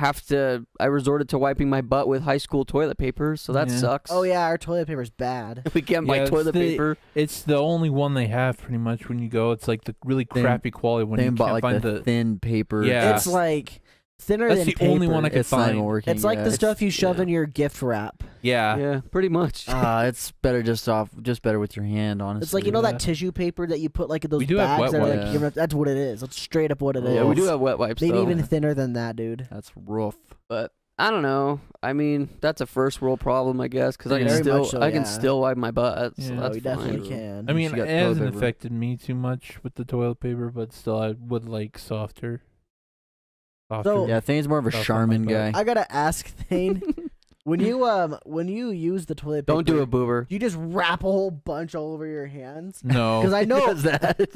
I resorted to wiping my butt with high school toilet paper, so that sucks. Oh yeah, our toilet paper's bad. We can't buy toilet paper. It's the only one they have pretty much when you go. It's like the really crappy quality when you can't bought, like, find the thin paper. Yeah. It's like thinner That's than the paper. only one I could It's not find. even working. It's like the stuff you shove in your gift wrap. Yeah. Yeah, pretty much. It's better just better with your hand, honestly. It's like, you know that tissue paper that you put like in those We do have bags wet that are wipes. like, that's what it is. That's straight up what it is. Yeah, we do have wet wipes. Maybe though. even thinner than that, dude. That's rough. But I don't know. I mean, that's a first world problem, I guess, because I can Very still much so, I can yeah. still wipe my butt. So Yeah. that's we fine. definitely can. I mean, She got it hasn't toilet paper. affected me too much with the toilet paper, but still, I would like softer. So- Yeah, Thane's more of a Stuff on my Charmin guy. I gotta ask Thane, when you use the toilet paper, Don't do it, Boober. you just wrap a whole bunch all over your hands? No, Because I know He does that.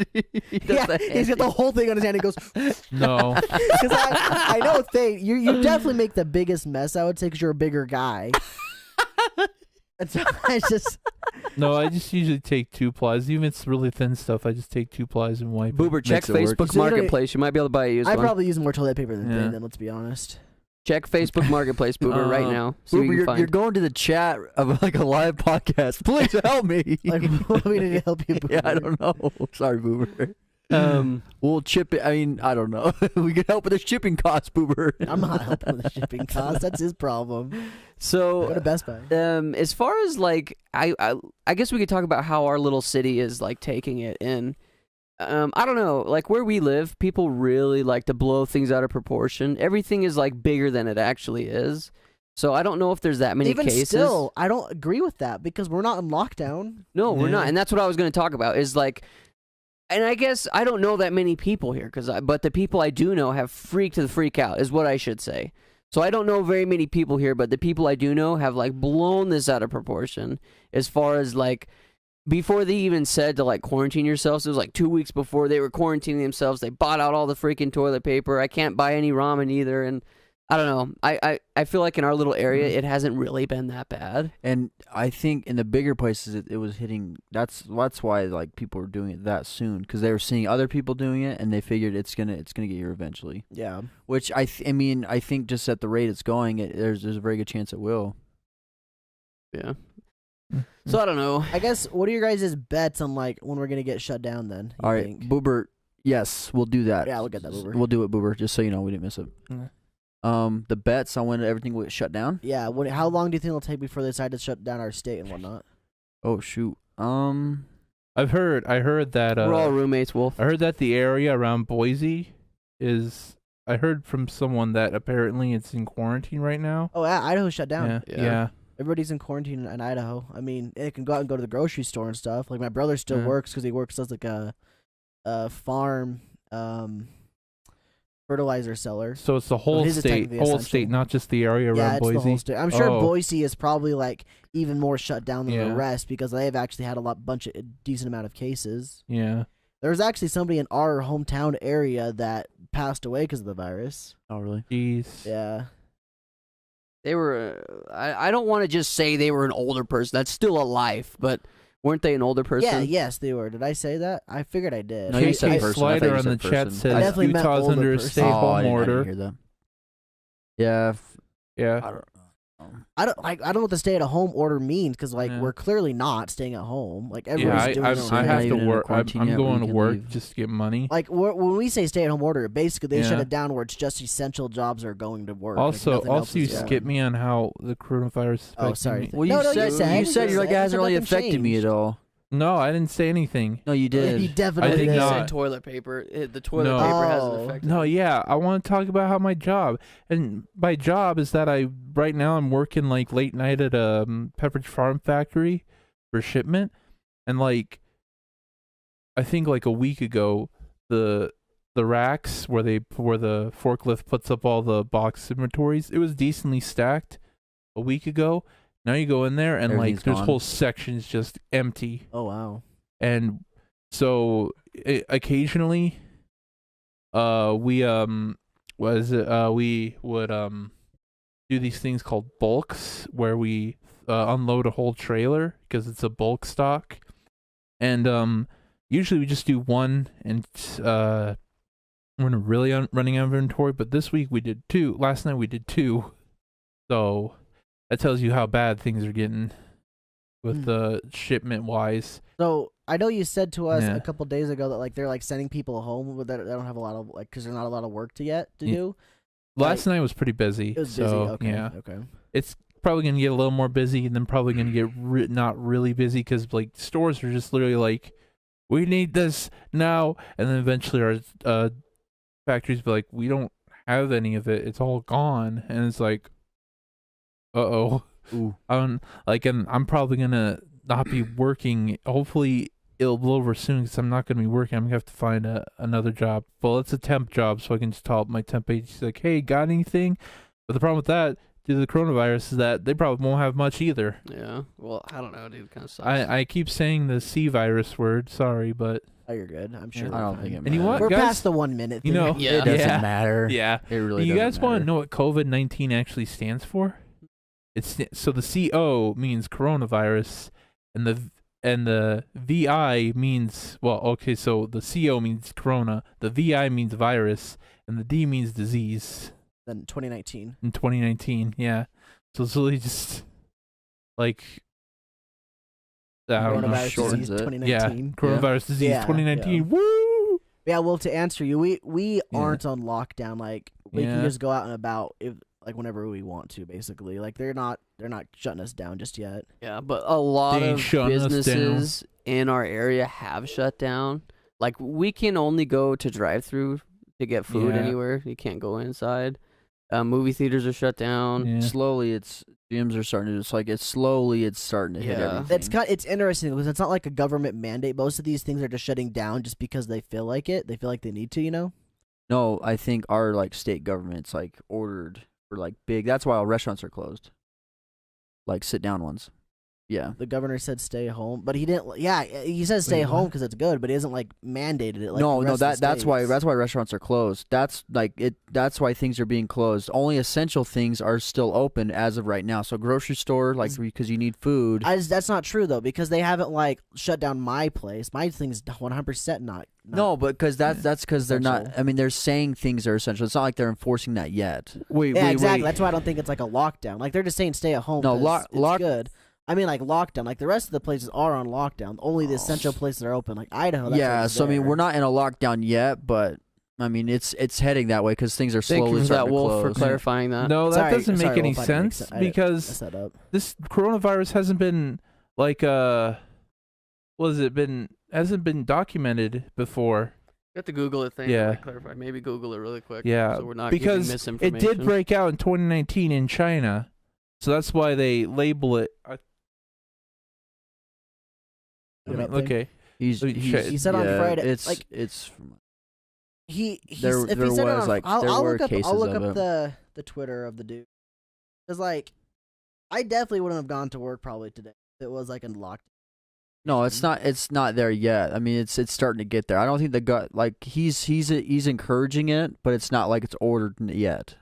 He does yeah, that he's got the whole thing on his hand. He goes, no. because I know Thane, you definitely make the biggest mess. I would say because you're a bigger guy. And so I just No, I just usually take 2 plies. Even if it's really thin stuff, I just take 2 plies and wipe it. Boober, check Makes it work. Facebook So you don't- Marketplace. You might be able to buy a used I one. probably use more toilet paper than Yeah. Thane. Then let's be honest. Check Facebook Marketplace, Boober, right now. See what Boober, you can find. you're going to the chat of like a live podcast. Please help me. Like, what do we need to help you? yeah, I Boober? don't know. Sorry, Boober. um, We'll chip it. I mean, I don't know. We can help with the shipping costs, Boober. I'm not helping with the shipping costs. That's his problem. Go to so, Best Buy. as far as like, I guess we could talk about how our little city is like taking it in. I don't know, like where we live, people really like to blow things out of proportion. Everything is like bigger than it actually is. So I don't know if there's that many Even cases. still, I don't agree with that because we're not in lockdown. No, we're Yeah. not, and that's what I was going to talk about. Is like, and I guess I don't know that many people here, but the people I do know have freaked the freak out, is what I should say. So I don't know very many people here, but the people I do know have like blown this out of proportion. As far as like, before they even said to like quarantine yourselves, it was like 2 weeks before they were quarantining themselves. They bought out all the freaking toilet paper. I can't buy any ramen either, and I don't know. I feel like in our little area, it hasn't really been that bad. And I think in the bigger places, it was hitting. That's why like people were doing it that soon, because they were seeing other people doing it, and they figured it's gonna get here eventually. Yeah. Which I think just at the rate it's going, there's a very good chance it will. Yeah. So I don't know. I guess, what are your guys' bets on like when we're gonna get shut down then? You All right, think? Boober. Yes, we'll do that. Yeah, we'll get that, Boober. We'll do it, Boober. Just so you know, we didn't miss it. Yeah. The bets on when everything will get shut down. Yeah. How long do you think it'll take before they decide to shut down our state and whatnot? Oh shoot. I heard that We're all roommates, Wolf. I heard that the area around Boise is. I heard from someone that apparently it's in quarantine right now. Oh, yeah, Idaho shut down. Yeah. Everybody's in quarantine in Idaho. I mean, they can go out and go to the grocery store and stuff. Like my brother still works because he works as like a farm fertilizer seller. So it's the whole his is state, technically essential. not just the area Yeah, around it's Boise. the whole state. I'm sure Oh. Boise is probably like even more shut down than the Yeah. rest because they've actually had a decent amount of cases. Yeah. There was actually somebody in our hometown area that passed away because of the virus. Oh really? Jeez. Yeah. They were. I don't want to just say they were an older person. That's still a life, but weren't they an older person? Yeah, yes, they were. Did I say that? I figured I did. No, you Chase said person. I thought Slider you on said the chat person. says I definitely meant Utah's older under a person. stay-home I didn't order. hear that. Yeah. Yeah. I don't know. I don't know what the stay at home order means because like Yeah. we're clearly not staying at home. Like Yeah, everybody's doing their own I thing. have to even in work. I'm quarantine yet, going we to can work leave. just to get money. Like when we say stay at home order, basically they shut Yeah. it down where it's just essential jobs are going to work. Like, Also, nothing else you is going. skip me on how the coronavirus. Oh, affected sorry. me. Well, No, you no, said you said you're like it hasn't really nothing affected me changed. at all. No, I didn't say anything. No, you did. He I definitely think did. not. Said toilet paper. The toilet No. paper has an Oh. effect. No, yeah, I want to talk about how my job, and my job is that right now I'm working like late night at a Pepperidge Farm factory for shipment, and like I think like a week ago the racks where the forklift puts up all the box inventories, it was decently stacked a week ago. Now you go in there and Everything's like there's gone. whole sections just empty. Oh wow. And so occasionally we would do these things called bulks where we unload a whole trailer because it's a bulk stock, and usually we just do one, and we're really running out of inventory, but this week we did two. Last night we did two, so that tells you how bad things are getting with the shipment wise. So I know you said to us Yeah. a couple days ago that like they're like sending people home with that they don't have a lot of like because there's not a lot of work to do. Last night was pretty busy. It was so, busy. Okay. Yeah. Okay. It's probably gonna get a little more busy, and then probably gonna get not really busy because like stores are just literally like, we need this now, and then eventually our factories be like, we don't have any of it. It's all gone, and it's like, Ooh. and I'm probably gonna not be working. Hopefully it'll blow over soon because I'm not gonna be working. I'm gonna have to find another job. Well, it's a temp job, so I can just tell my temp agency like, hey, got anything? But the problem with that, due to the coronavirus, is that they probably won't have much either. Yeah. Well, I don't know, dude. It kind of sucks. I keep saying the C virus word. Sorry, but Oh, you're good. I'm sure. Yeah. we're I don't fine. think it And you know what, We're guys? past the 1 minute. You know, thing. Yeah. It doesn't Yeah. matter. yeah. It really You doesn't guys want matter. to know what COVID-19 actually stands for? So the CO means coronavirus, and the VI means, well, okay, so the CO means corona, the VI means virus, and the D means disease Then 2019. in 2019. Yeah. So it's really just like, I don't know. Coronavirus shortens disease it. 2019. Coronavirus disease Yeah, 2019. yeah. Woo! Yeah. Well, to answer you, we Yeah. aren't on lockdown. Like we can Yeah. just go out and about if like whenever we want to. Basically, like they're not shutting us down just yet. Yeah, but a lot They of shutting us down. businesses in our area have shut down. Like we can only go to drive-through to get food Yeah. anywhere. You can't go inside. Movie theaters are shut down. Yeah. Slowly, gyms are starting to. It's starting to hit Yeah. everything. It's interesting because it's not like a government mandate. Most of these things are just shutting down just because they feel like it. They feel like they need to. No, I think our like state government's like ordered for like big. That's why all restaurants are closed. Like sit down ones. Yeah. The governor said stay home, but he didn't. Yeah, he says stay Wait, home what? because it's good, but he hasn't like mandated it. Like no, the no, rest of the that's why states. restaurants are closed. That's like it. That's why things are being closed. Only essential things are still open as of right now. So grocery store, like because you need food. That's not true though because they haven't like shut down my place. My thing's 100% not. No, but because that's because they're not. essential. I mean, they're saying things are essential. It's not like they're enforcing that yet. Wait, Yeah, wait, exactly. wait. That's why I don't think it's like a lockdown. Like they're just saying stay at home. No, 'cause it's lock- good. I mean, like lockdown. Like the rest of the places are on lockdown. Only the essential places are open. Like Idaho. That's Yeah. already So I mean, there. we're not in a lockdown yet, but I mean, it's heading that way because things are Thank slowly you for that, starting to Wolf, for close. clarifying that. No, that Sorry- doesn't make sorry, any Wolf, I didn't make sense I because messed that up. this coronavirus hasn't been like hasn't been documented before. You have to Google it. Thing. Yeah. Like, clarify. Maybe Google it really quick. Yeah, So we're not because giving misinformation. it did break out in 2019 in China, so that's why they label it. Look it up, thing. Okay, He's, He He said on yeah, Friday, It's like- it's He There- if there he said it was, on, like, there I'll were look up cases I'll look of up it. the Twitter of the dude. Cause like, I definitely wouldn't have gone to work probably today. If it was like in lockdown. no, it's not. It's not there yet. I mean, it's starting to get there. I don't think the gut like he's encouraging it, but it's not like it's ordered yet.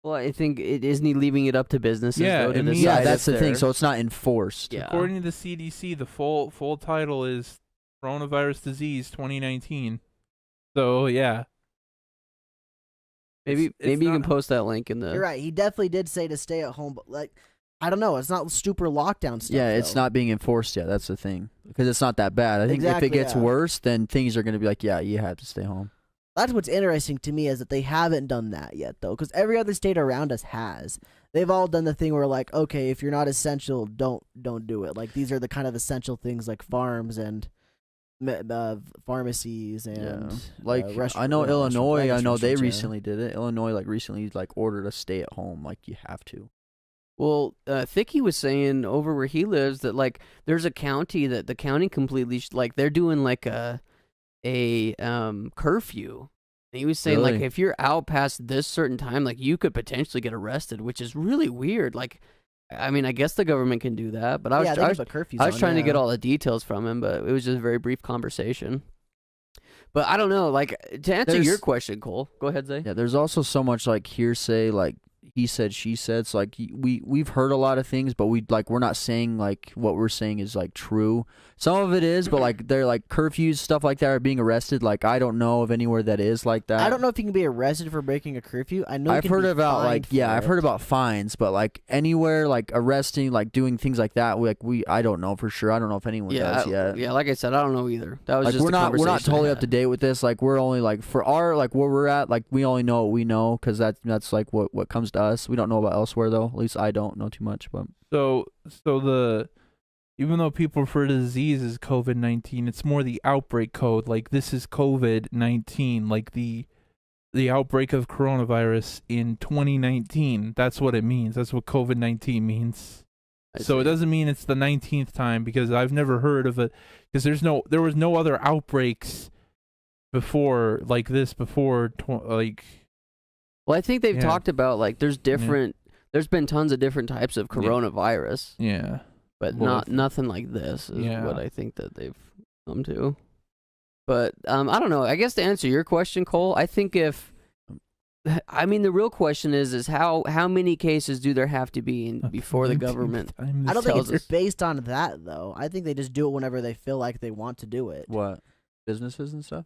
Well, I think isn't he leaving it up to businesses Yeah, though to it means- decide Yeah, if that's the thing. they're- So it's not enforced. yeah. according to the CDC, the full title is Coronavirus Disease 2019. So yeah, Maybe it's maybe you can not- post that link in the. You're right. He definitely did say to stay at home, but like, I don't know. It's not super lockdown stuff. Yeah, it's though. not being enforced yet. That's the thing because it's not that bad. I think Exactly, if it gets yeah. worse, then things are going to be like, yeah, you have to stay home. That's what's interesting to me is that they haven't done that yet, though, because every other state around us has. they've all done the thing where like, okay, if you're not essential, don't do it. Like these are the kind of essential things like farms and pharmacies and like I know Illinois. I know they recently did it. Illinois like recently like ordered a stay at home. Like you have to. Well, Thicky was saying over where he lives that like there's a county that the county completely like they're doing like a curfew. And he was saying like if you're out past this certain time, like you could potentially get arrested, which is really weird. Like, I mean, I guess the government can do that, but I was trying to get all the details from him, but it was just a very brief conversation. But I don't know, like to answer your question, Cole. Go ahead, Zay. Yeah, there's also so much like hearsay, like he said, she said. So like we've heard a lot of things, but we're not saying like what we're saying is like true. Some of it is, but like they're like curfews, stuff like that are being arrested. Like I don't know of anywhere that is like that. I don't know if you can be arrested for breaking a curfew. I know I've heard about like I've heard about fines, but like anywhere like arresting, like doing things like that, like I don't know for sure. I don't know if anyone does yet. Yeah, like I said, I don't know either. That was like just we're not totally up to date with this. Like we're only like for our like where we're at, like we only know what we know because that's like what comes to us. We don't know about elsewhere though. At least I don't know too much. But even though people refer to the disease as COVID-19, it's more the outbreak code. Like this is COVID-19, like the outbreak of coronavirus in 2019. That's what it means. That's what COVID-19 means. So it doesn't mean it's the 19th time because I've never heard of it because there was no other outbreaks before like this before like. Well, I think they've talked about like there's different. There's been tons of different types of coronavirus. Yeah. But nothing like this is what I think that they've come to. But I don't know. I guess to answer your question, Cole, I think the real question is how many cases do there have to be before the government? I don't think it's based on that though. I think they just do it whenever they feel like they want to do it. What? Businesses and stuff?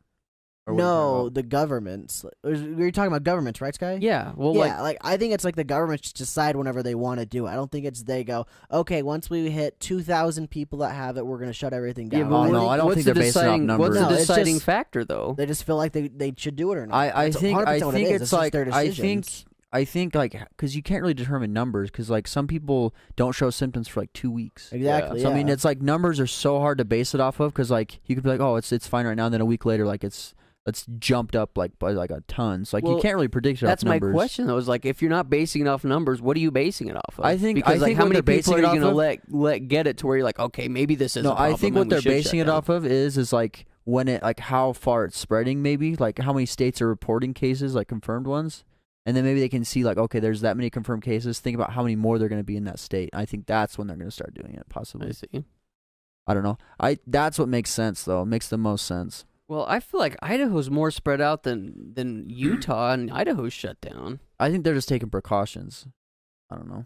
No, the governments. You're talking about governments, right, Sky? Yeah. Well, like I think it's like the governments decide whenever they want to do it. I don't think it's they go, okay, once we hit 2,000 people that have it, we're going to shut everything down. Yeah, no, I don't think they're basing off numbers. What's the deciding factor, though? They just feel like they should do it or not. I think it's like their decisions. I think like because you can't really determine numbers because like some people don't show symptoms for like 2 weeks. Exactly. So I mean, it's like numbers are so hard to base it off of because like you could be like, oh, it's fine right now, and then a week later, like it's jumped up like by like a ton. So like you can't really predict it off numbers. That's my question though. Is like if you're not basing it off numbers, what are you basing it off of? I think because like how many people are you gonna let get it to where you're like, okay, maybe this is. No, I think what they're basing it off of is like when it like how far it's spreading. Maybe like how many states are reporting cases, like confirmed ones, and then maybe they can see like okay, there's that many confirmed cases. Think about how many more they're going to be in that state. I think that's when they're going to start doing it. Possibly. I see. I don't know. That's what makes sense though. It makes the most sense. Well, I feel like Idaho's more spread out than Utah, and Idaho's shut down. I think they're just taking precautions. I don't know.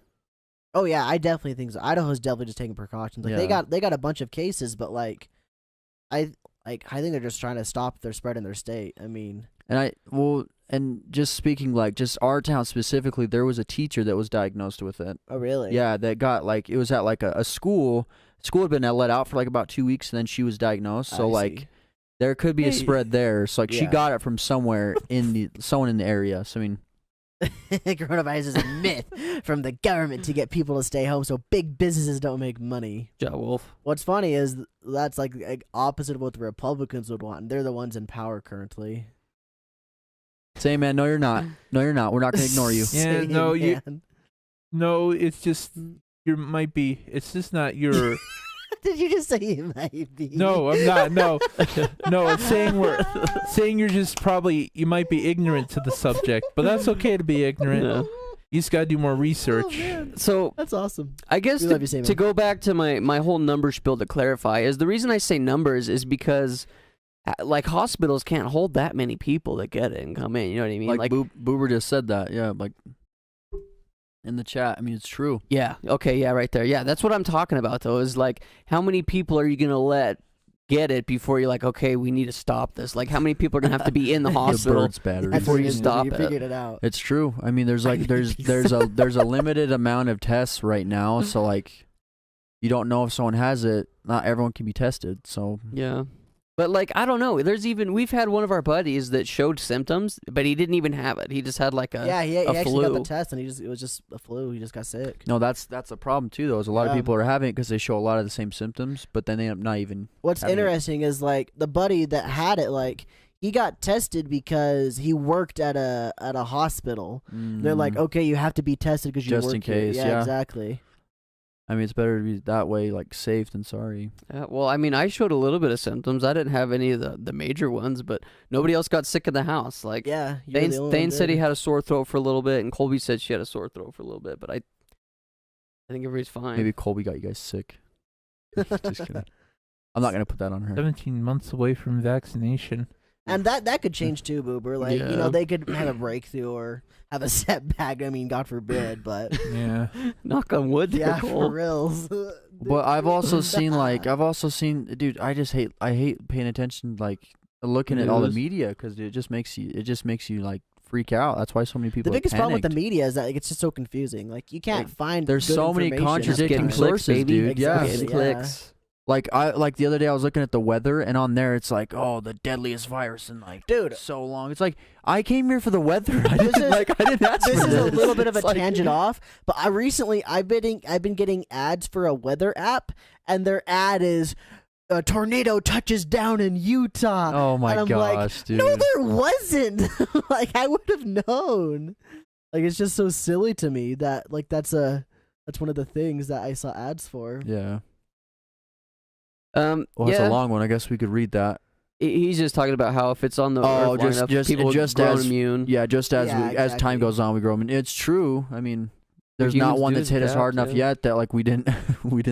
Oh yeah, I definitely think so. Idaho's definitely just taking precautions. Like they got a bunch of cases, but like I think they're just trying to stop their spread in their state. I mean, and just speaking like just our town specifically, there was a teacher that was diagnosed with it. Oh really? Yeah, that got like it was at like a school. School had been let out for like about 2 weeks, and then she was diagnosed. So like. There could be a spread there. So like she got it from somewhere someone in the area. So I mean coronavirus is a myth from the government to get people to stay home so big businesses don't make money. Ja Wolf. What's funny is that's like opposite of what the Republicans would want, and they're the ones in power currently. Say man, no you're not. No you're not. We're not gonna ignore you. Yeah, no, it's just you might be. It's just not your Did you just say you might be? No, I'm not. No, no. It's saying you're just you might be ignorant to the subject, but that's okay to be ignorant. Yeah. You just gotta do more research. Oh, so that's awesome. I guess to go back to my whole number spiel to clarify is the reason I say numbers is because like hospitals can't hold that many people that get it and come in. You know what I mean? Like Boober just said that. Yeah, like. In the chat, I mean, it's true. Yeah. Okay. Yeah. Right there. Yeah. That's what I'm talking about, though. Is like, how many people are you gonna let get it before you're like, okay, we need to stop this? Like, how many people are gonna have to be in the hospital before you stop it? Figured it out. It's true. I mean, there's a limited amount of tests right now, so like, you don't know if someone has it. Not everyone can be tested. So yeah. But like, I don't know. We've had one of our buddies that showed symptoms, but he didn't even have it. He just had like he a actually flu. got the test, and it was just a flu. He just got sick. No, that's a problem too. Though, is a lot of people are having it because they show a lot of the same symptoms, but then they end up not even. What's interesting is like the buddy that had it, like he got tested because he worked at a hospital. They're like, okay, you have to be tested because you just work in case. here. Yeah, exactly. I mean, it's better to be that way, like safe than sorry. Well, I mean, I showed a little bit of symptoms. I didn't have any of the major ones, but nobody else got sick in the house. Like, yeah, Thane said he had a sore throat for a little bit, and Colby said she had a sore throat for a little bit. But I think everybody's fine. Maybe Colby got you guys sick. Just kidding. I'm not gonna put that on her. 17 months away from vaccination. And that could change too, Boober. Like, you know, they could have a breakthrough or have a setback. I mean, God forbid, but Yeah. knock on wood. yeah, Cole. for reals. But I've also seen dude, I hate paying attention, like looking at all the News. media because it just makes you like freak out. That's why so many people. The biggest are problem with the panicked. media is that it's just so confusing. Like, you can't find. There's good so many information. contradicting Just getting sources, clicks, baby. dude. Yeah. Exactly. Clicks. Like the other day I was looking at the weather and on there it's like, oh, the deadliest virus in like Dude, so long. It's like I came here for the weather. I didn't ask This for is a this. little bit of a It's like- tangent off, but I've been getting ads for a weather app, and their ad is a tornado touches down in Utah. Oh my and I'm gosh, like, dude. no, there wasn't. Like, I would have known. Like, it's just so silly to me that like that's one of the things that I saw ads for. Yeah. Well, it's a long one. I guess we could read that. He's just talking about how if it's on the Oh, earth long just- enough, just- people just grow as- immune. Yeah, just as Yeah, as time exactly. goes on, we grow. I mean, it's true. I mean, there's not humans one do that's hit us hard adapt, enough yeah. yet that like we didn't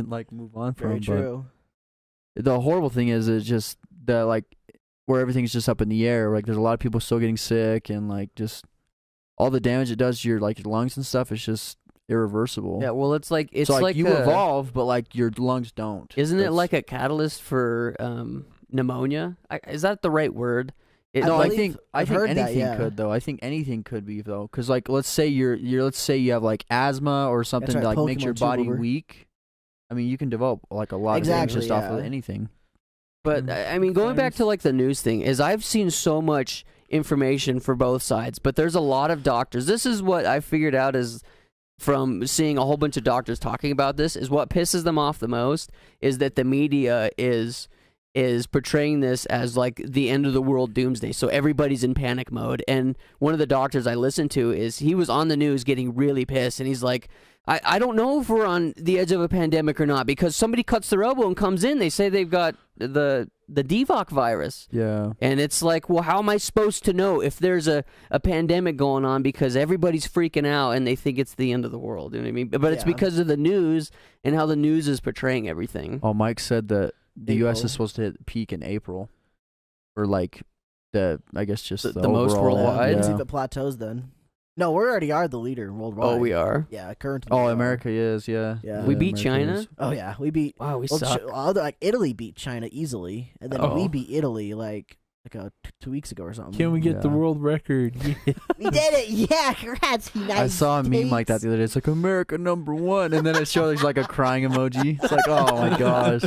like move on from. Very true. But the horrible thing is just that like where everything's just up in the air. Like there's a lot of people still getting sick and like just all the damage it does to your like your lungs and stuff is just irreversible. Yeah, well, it's like so like you evolve, but like your lungs don't. Isn't it That's- like a catalyst for pneumia? Is that the right word? No, I believe think I've heard that, anything yeah. could though. I think anything could be though, because like let's say let's say you have like asthma or something right, that like makes Pokemon your too, body Boober. weak. I mean, you can develop like a lot of things Exactly, just off of yeah. anything. But I mean, going back to like the news thing, is I've seen so much information for both sides, but there's a lot of doctors. This is what I figured out is from seeing a whole bunch of doctors talking about this is what pisses them off the most is that the media is portraying this as like the end of the world doomsday. So everybody's in panic mode. And one of the doctors I listened to he was on the news getting really pissed, and he's like, I don't know if we're on the edge of a pandemic or not, because somebody cuts their elbow and comes in, they say they've got the DVOC virus. Yeah. And it's like, well, how am I supposed to know if there's a pandemic going on because everybody's freaking out and they think it's the end of the world? You know what I mean? But it's Yeah. because of the news and how the news is portraying everything. Oh, Mike said that the U.S. April. is supposed to hit peak in April, or like I guess just The most overall- worldwide? Let's see Yeah. if it plateaus then. No, we already are the leader worldwide. Oh, we are? Yeah, currently. Oh, we are. America is, yeah. Yeah. We beat America China? is. Oh yeah, we beat. Wow, we Well, suck. like Italy beat China easily, and then we Oh. beat Italy like 2 weeks ago or something. Can we get the Yeah. world record? Yeah. We did it! Yeah, congrats, United I saw a meme like that States. the other day. It's like America #1, and then it shows like a crying emoji. It's like, oh my gosh.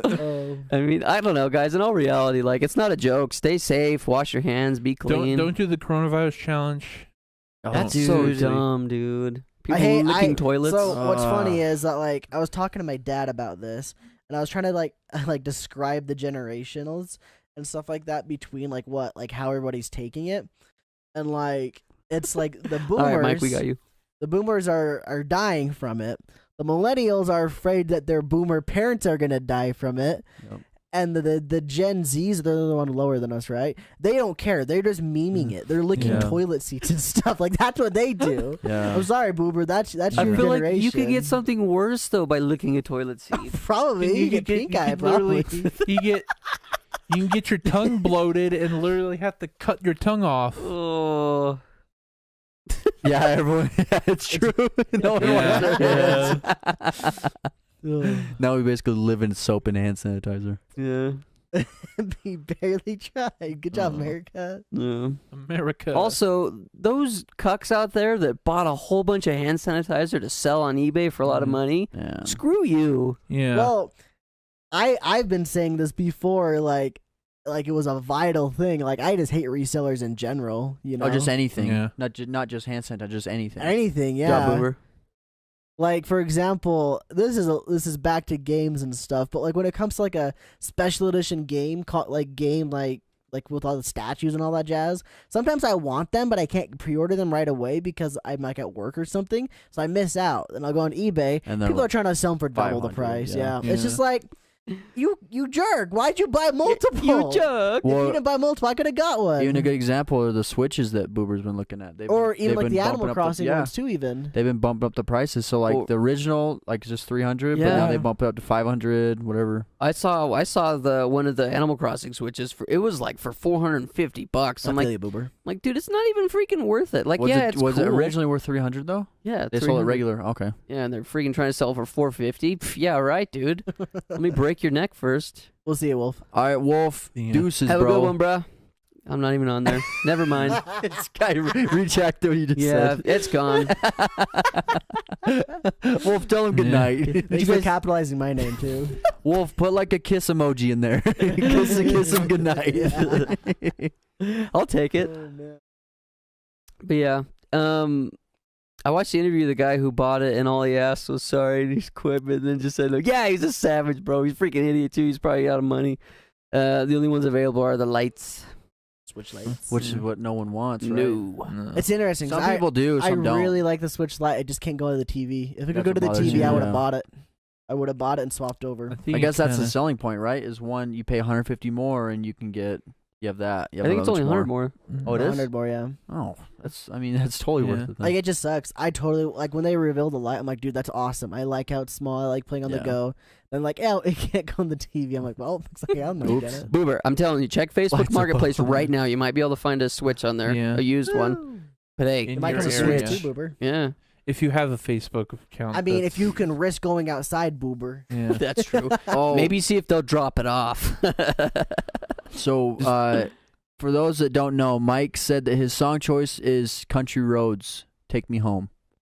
Oh. I mean, I don't know, guys. In all reality, like, it's not a joke. Stay safe, wash your hands, be clean. Don't do the coronavirus challenge. That's Dude, so seriously. dumb, dude. People I hate licking toilets. So what's funny Ah. is that like I was talking to my dad about this, and I was trying to like describe the generationals and stuff like that between like how everybody's taking it, and like it's like the boomers. all right, Mike, we got you. The boomers are dying from it. The millennials are afraid that their boomer parents are gonna die from it. Yep. And the Gen Zs, they're the one lower than us, right? They don't care. They're just memeing it. They're licking Yeah. toilet seats and stuff. Like, that's what they do. Yeah. I'm sorry, Boober. That's I your feel generation. like you could get something worse though by licking a toilet seat. Probably. You get pink eye, could literally- probably. You can get your tongue bloated and literally have to cut your tongue off. Oh. Yeah, everyone. Yeah, it's true. No one wants Yeah. to. Now we basically live in soap and hand sanitizer. Yeah. He barely tried. Good job, America. Yeah. America. Also, those cucks out there that bought a whole bunch of hand sanitizer to sell on eBay for a lot of money, Yeah. screw you. yeah. Well, I've been saying this before, like, like it was a vital thing. Like I just hate resellers in general. You know, Oh, just anything. Yeah. Not just hand sanitizer, just anything. anything. Yeah, Yeah. Boomer. Like for example, this is back to games and stuff. But like when it comes to like a special edition game, like with all the statues and all that jazz, sometimes I want them, but I can't pre-order them right away because I'm like at work or something, so I miss out. And I'll go on eBay. And they're People are like trying to sell them for double the 500, price. yeah. Yeah. It's just like, you jerk. Why'd you buy multiple? You jerk. If you Well, didn't buy multiple, I could have got one. even a good example are the Switches that Boober's been looking at. or even they've like been the bumping Animal up Crossing yeah. ones too. Even They've been bumping up the prices. So like Well- the original, like just 300, but now Yeah. they bump it up to 500, whatever. I saw the one of the Animal Crossing Switches it was like for $450. I'm I feel you, Boober. like, dude, it's not even freaking worth it. Like, Was yeah, it it's was cool. it originally worth 300 though? Yeah, They sold it 300. regular. Okay. Yeah, and they're freaking trying to sell it for $450. Pff, yeah, right, dude. Let me break your neck first. We'll see it, Wolf. All right, Wolf. Yeah. Deuces, Have bro. a good one, bruh. I'm not even on there. Never mind. This guy retracted what he just Yeah, said. it's gone. Wolf, tell him good Yeah. night. Thanks for capitalizing my name too. Wolf, put like a kiss emoji in there. kiss him good night. I'll take it. But yeah, I watched the interview of the guy who bought it, and all he asked was sorry, and he's quit, and then just said, like, yeah, he's a savage, bro. He's a freaking idiot, too. He's probably out of money. The only ones available are the lights. Switch lights. Which is what no one wants, right? No. It's interesting. 'cause Some people do, I some don't. really like the Switch Lite. I just can't go to the TV. If I could That's go to the what bothers TV, you, I would have yeah. bought it. I would have bought it and swapped over. I guess that's the selling point, right? Is one, you pay 150 more, and you have that. You I have think it's only 100 more. Oh, it is? 100 more, yeah. Oh, that's totally Yeah. worth it. Then. Like, it just sucks. I totally, like, when they revealed the light, I'm like, dude, that's awesome. I like how it's small. I like playing on the Yeah. go. Then, like, oh, it can't go on the TV. I'm like, well, looks like I'm going to get it. Boober, I'm telling you, check Facebook Lights Marketplace above. right now. You might be able to find a Switch on there, Yeah. a used one. But hey, In It might your come to area. Switch too, Boober. yeah, If you have a Facebook account. I mean, if that's- you can risk going outside, Boober. Yeah. that's true. Oh, Maybe see if they'll drop it off. So, for those that don't know, Mike said that his song choice is "Country Roads, Take Me Home"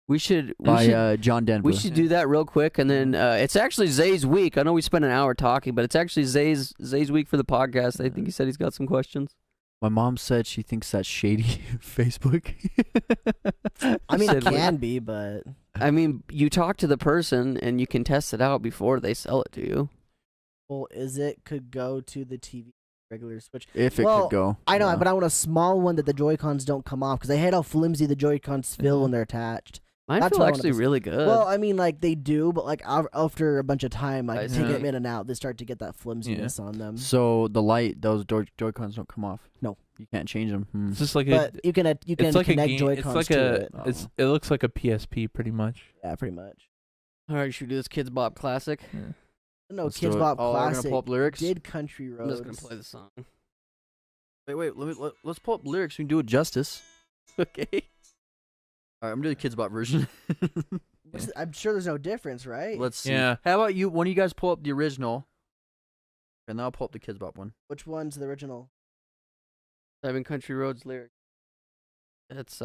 we should by John Denver. we should do that real quick, and then it's actually Zay's week. I know we spent an hour talking, but it's actually Zay's week for the podcast. I think he said he's got some questions. My mom said she thinks that's shady. Facebook. I mean, it Said- can be, but I mean, you talk to the person, and you can test it out before they sell it to you. well, could go to the TV regular Switch. If it Well, could go. I know, Yeah. but I want a small one that the Joy-Cons don't come off because I hate how flimsy the Joy-Cons feel when they're attached. Mine That's feel what I wanna actually be- really good. Well, I mean, like they do, but like after a bunch of time, I like see. take them in and out, they start to get that flimsiness on them. So the light, those Joy-Cons don't come off. No. You can't change them. Hmm. It's just like But a. you can It's like a connect game. Joy-Cons It's like to a. it. It's. It looks like a PSP pretty much. Yeah, pretty much. All right, should we do this Kids Bop Classic? No, Let's Kids do it. Bop Oh, we're Classic gonna pull up lyrics. did Country I'm Roads. just gonna play the song. Wait. Let's pull up lyrics. We can do it justice. Okay. All right, I'm doing the Kids Bop version. I'm sure there's no difference, right? Let's see. Yeah. How about you? One of you guys pull up the original, and then I'll pull up the Kids Bop one. Which one's the original? Type in Country Roads lyric. It's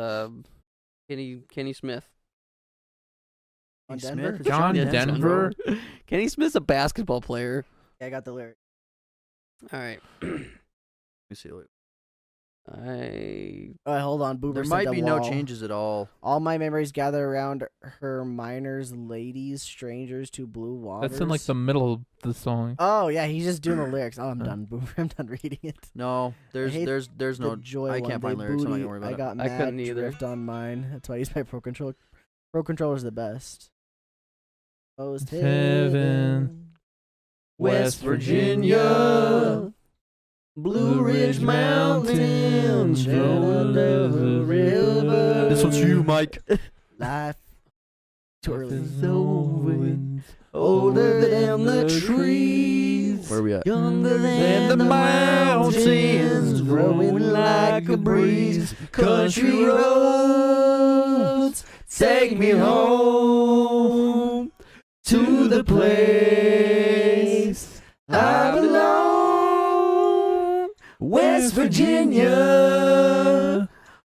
Kenny Smith. On Kenny Denver? Smith? John Denver. Denver. Kenny Smith's a basketball player. Yeah, I got the lyric. All right. Let me see. All right, hold on. Boober There sent might a be no wall. changes at all. All my memories gather around her, minors, ladies, strangers to blue waters. That's in like the middle of the song. Oh yeah, he's just doing the lyrics. Oh, I'm done, Boober. I'm done reading it. No, there's hate no. The joy I one. can't They find lyrics. I'm not booty- gonna worry about I it. got I mad couldn't either. drift on mine. That's why I use my Pro Controller. Pro Controller's the best. Most Heaven, heaven, West Virginia, Blue Ridge Mountains, Shenandoah River. This one's for you, Mike. Life too early. Older than the trees, Where are we at? younger Than the mountains, growing like a breeze. Country roads, take me home to the place I belong. West Virginia,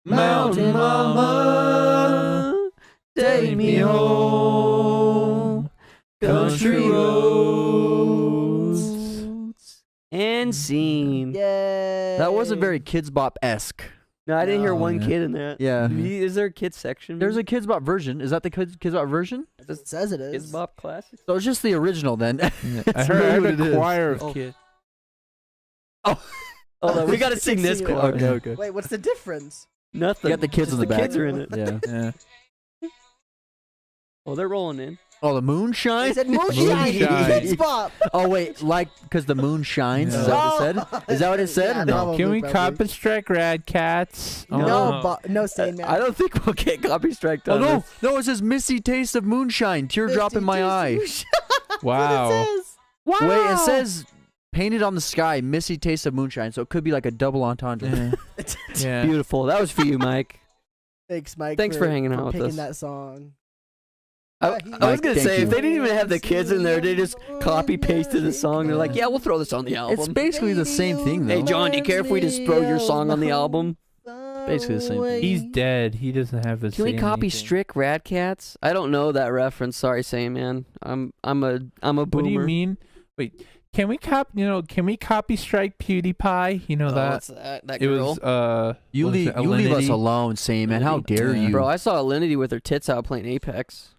Mountain Mama, take me home. Country roads and scene. Yeah. That wasn't very Kids Bop-esque. No, I didn't hear one yeah. kid in that. Yeah. Is there a kids section? There's a Kids Bop version. Is that the Kids Bop version? It says it is. Kids Bop Classic. So it's just the original then. Yeah, I That's heard really what it a is. choir of Oh. kids. Oh, we gotta sing this chorus. Okay, okay. Wait, what's the difference? Nothing. You got the kids Just in the back. kids are in it. Yeah. Yeah. Oh, they're rolling in. Oh, the moon I shines? said moonshine. Moonshine. Kids Bop. Oh, wait, like, because the moon shines? Is that what it said? Is that what it said Yeah, or no? probably, Can we probably. copy strike Radkatz? No Sandman. I don't think we'll get copy striked Oh, on no. this. No, it says misty taste of moonshine. Teardrop in my eye. Wow. Wow. Wait, it says painted on the sky, misty taste of moonshine. So it could be like a double entendre. Yeah. Yeah. Beautiful. That was for you, Mike. Thanks, Mike. Thanks for hanging out with picking us. that song. I was Mike, gonna thank say you. if they didn't even have the kids in there, they just copy pasted the song. They're like, yeah, we'll throw this on the album. It's basically the same thing, though. Hey, John, do you care if we just throw your song on the album? Basically the same thing. He's dead. He doesn't have his. Can we copy Strick Radkatz? I don't know that reference. Sorry, Sandman. I'm a boomer. What do you mean? Wait, can we copy strike PewDiePie? You know Oh, that what's that it girl? was You what was leave it, you leave us Alinity? alone, Sandman. How dare Yeah. you? Bro, I saw Alinity with her tits out playing Apex.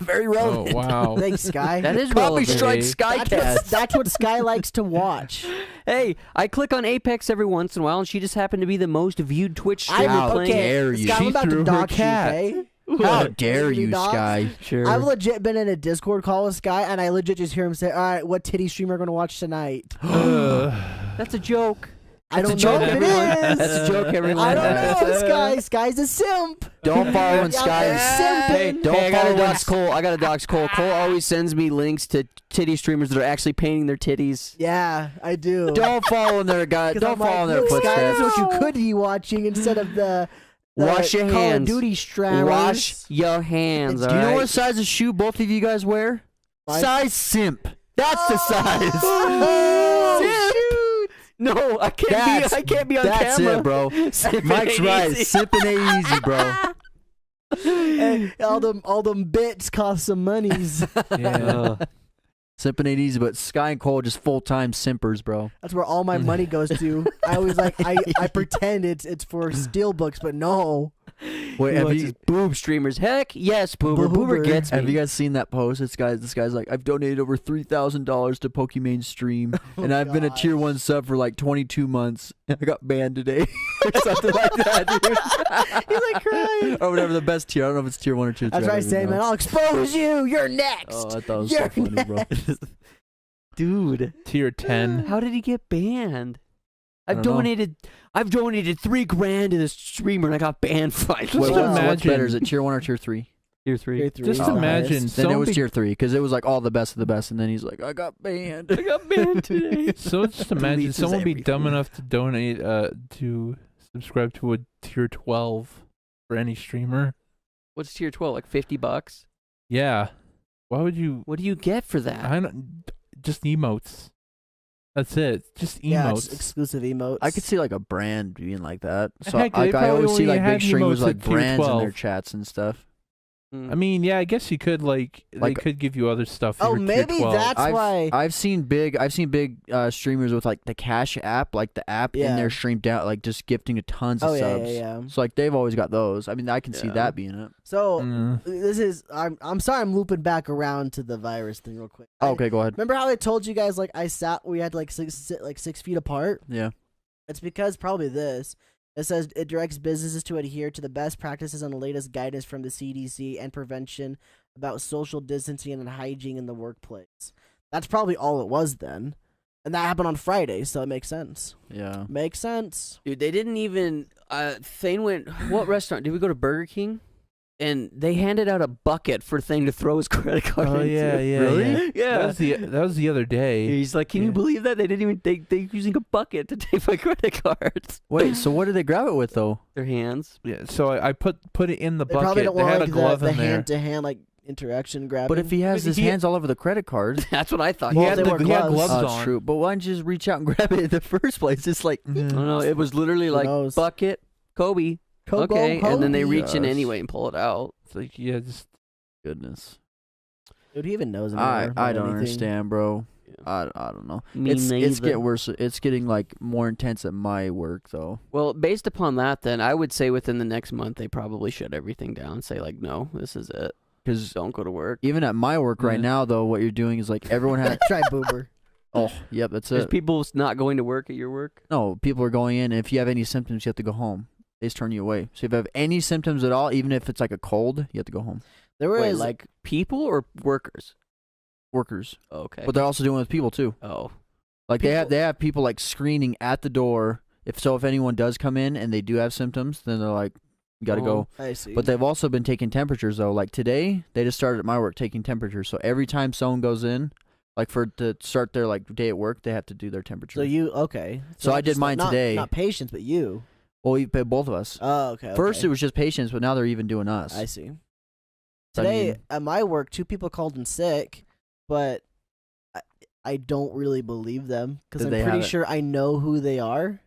Very Oh relevant. wow. Thanks, Sky. That is Copy relevant. strike That's Skycast. that's what Sky likes to watch. Hey, I click on Apex every once in a while, and she just happened to be the most viewed Twitch streamer How playing. dare you. Sky, I'm She about threw to her dox you, cat. okay? How dare You you, dogs? Sky? Sure. I've legit been in a Discord call with Sky, and I legit just hear him say, "All right, what titty streamer are going to watch tonight?" That's a joke. I don't That's a know joke, if it everyone. is. That's a joke, everyone. I don't know, Sky. Sky's a simp. Don't follow in Yeah, Sky. Hey, simping. Don't I gotta follow dox Cole. I gotta dox Cole. Cole always sends me links to titty streamers that are actually painting their titties. Yeah, I do. Don't follow in their guy. 'Cause Don't I'm like, follow in their "Look, Sky, this is footsteps. what you could be watching instead of the Wash your Call of hands. Duty strammers. Wash your hands. Do Do you know alright? what size of shoe both of you guys wear? My- Size simp. That's the size. Oh, Simp. shoot. No, I can't be on That's camera. it, bro. Sipping Mike's ain't right. easy. Sipping ain't easy, bro. Hey, all them bits cost some monies. Yeah. Sipping ain't easy, but Sky and Cole just full time simpers, bro. That's where all my money goes to. I always I pretend it's for steelbooks, but no. Wait, He have watches you boob streamers. Heck, yes, Boober. Boober. Boober gets me. have you guys seen that post? This guy's like, I've donated over $3,000 to Pokimane Stream, and I've been a gosh. tier 1 sub for like 22 months, and I got banned today, or something like that, dude. He's like crying. Or whatever the best tier. I don't know if it's tier 1 or tier 3. That's I right, don't even Sam, man. know. I'll expose you. You're next. Oh, I thought it was You're so funny, bro. Dude, Tier 10. how did he get banned? I I've don't know. donated $3,000 to this streamer and I got banned finally. Just Wait, what's imagine- better? Is it tier 1 or tier 3? Tier 3. Tier 3 Just is the imagine highest. Then it was Somebody- tier 3 because it was like all the best of the best, and then he's like, I got banned. I got banned today. So just imagine Deletes someone be dumb everything. enough to donate to subscribe to a tier 12 for any streamer. What's tier 12? Like $50? Yeah. Why would you? What do you get for that? I don't. Just emotes. That's it. Just Yeah, it's emotes. exclusive emotes. I could see like a brand being like that. So Heck, they like, I probably always see only like big had streamers emotes like at tier brands in their 12. chats and stuff. Mm. I mean, yeah, I guess you could like they Like- could give you other stuff. Oh, for tier maybe 12. that's why. I've seen big streamers with like the Cash app, like the app in Yeah. their streamed out, like just gifting to tons Oh of yeah, subs. yeah. So like they've always got those. I mean, I can see Yeah. that being it. So Mm. this is. I'm sorry. I'm looping back around to the virus thing real quick. Okay, go ahead. Remember how I told you guys like we had like sit like 6 feet apart? Yeah. It's because probably this. It says it directs businesses to adhere to the best practices and the latest guidance from the CDC and prevention about social distancing and hygiene in the workplace. That's probably all it was then. And that happened on Friday, so it makes sense. Yeah. Makes sense. Dude, they didn't even. Thane went. What restaurant? Did we go to Burger King? And they handed out a bucket for Thane to throw his credit card Oh into. yeah, yeah. Really? Yeah. That was the other day. He's like, can you Yeah. believe that? They didn't even. They're using a bucket to take my credit cards. Wait, so what did they grab it with though? Their hands. Yeah. So I put it in the They probably bucket. don't They want had like a glove the in there. hand to hand like interaction grabbing. But if he has But his he- hands all over the credit card, That's what I thought. He Well, had they the- were he had gloves. gloves oh, it's on. true. But why don't you just reach out and grab it in the first place? It's like, I don't know. It was literally Who like knows? bucket, Kobe. Kobe, Okay, and then they Kobe. reach in Gosh. anyway and pull it out. It's like yeah, just goodness. Dude, he even knows anymore. I about don't anything. understand, bro. I don't know. Me It's neither. getting worse. It's getting like more intense at my work though. Well, based upon that, then I would say within the next month they probably shut everything down and say like, no, this is it. Because Don't go to work. even at my work right Yeah. now though, what you're doing is like everyone has. Try boober. Oh, yep, that's There's it. people not going to work at your work. No, people are going in. And if you have any symptoms, you have to go home. They just turn you away. So if you have any symptoms at all, even if it's like a cold, you have to go home. There was Wait, like people or workers? Workers, Okay. but they're also doing it with people too. Oh. Like they have people like screening at the door. If anyone does come in and they do have symptoms, then they're like, you got to go. I see. But they've also been taking temperatures though. Like today, they just started at my work taking temperatures. So every time someone goes in, like to start their like day at work, they have to do their temperature. So you okay? So I not did just- mine not- today. Not patients, but you. Well, both of us. Oh, okay. First, okay. it was just patients, but now they're even doing us. I see. So, I Today mean- at my work, 2 people called in sick, but I don't really believe them because Did I'm they pretty have it? sure I know who they are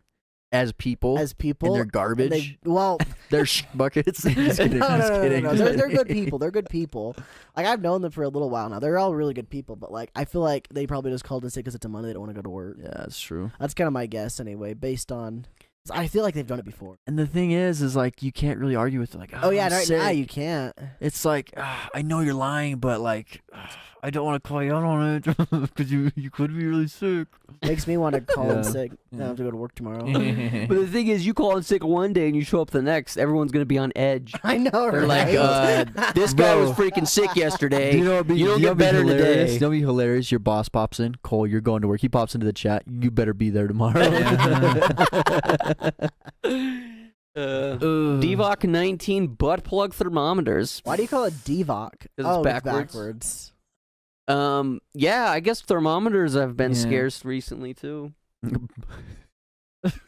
as people, as people. and they're and garbage. well, They're buckets. Just kidding, no, just kidding. They're good people. They're good people. Like I've known them for a little while now. They're all really good people, but like I feel like they probably just called in sick because it's a Monday. They don't want to go to work. Yeah, that's true. That's kind of my guess anyway, based on. I feel like they've done it before. And the thing is like you can't really argue with it. Like, Oh yeah, I'm right sick. now you can't. It's like I know you're lying, but like I don't want to call you out on it because you could be really sick. Makes me want to call in Yeah. sick. Yeah. I have to go to work tomorrow. But the thing is, you call in sick one day and you show up the next, everyone's going to be on edge. I know, They're right? like, this guy was Bro. freaking sick yesterday. You know what'd be, you don't know get what'd be better hilarious? today. You know what'd be hilarious? Your boss pops in. Cole, you're going to work. He pops into the chat. You better be there tomorrow. Devoc 19 butt plug thermometers. Why do you call it DVOC? it's Oh, backwards. Yeah, I guess thermometers have been Yeah. scarce recently too.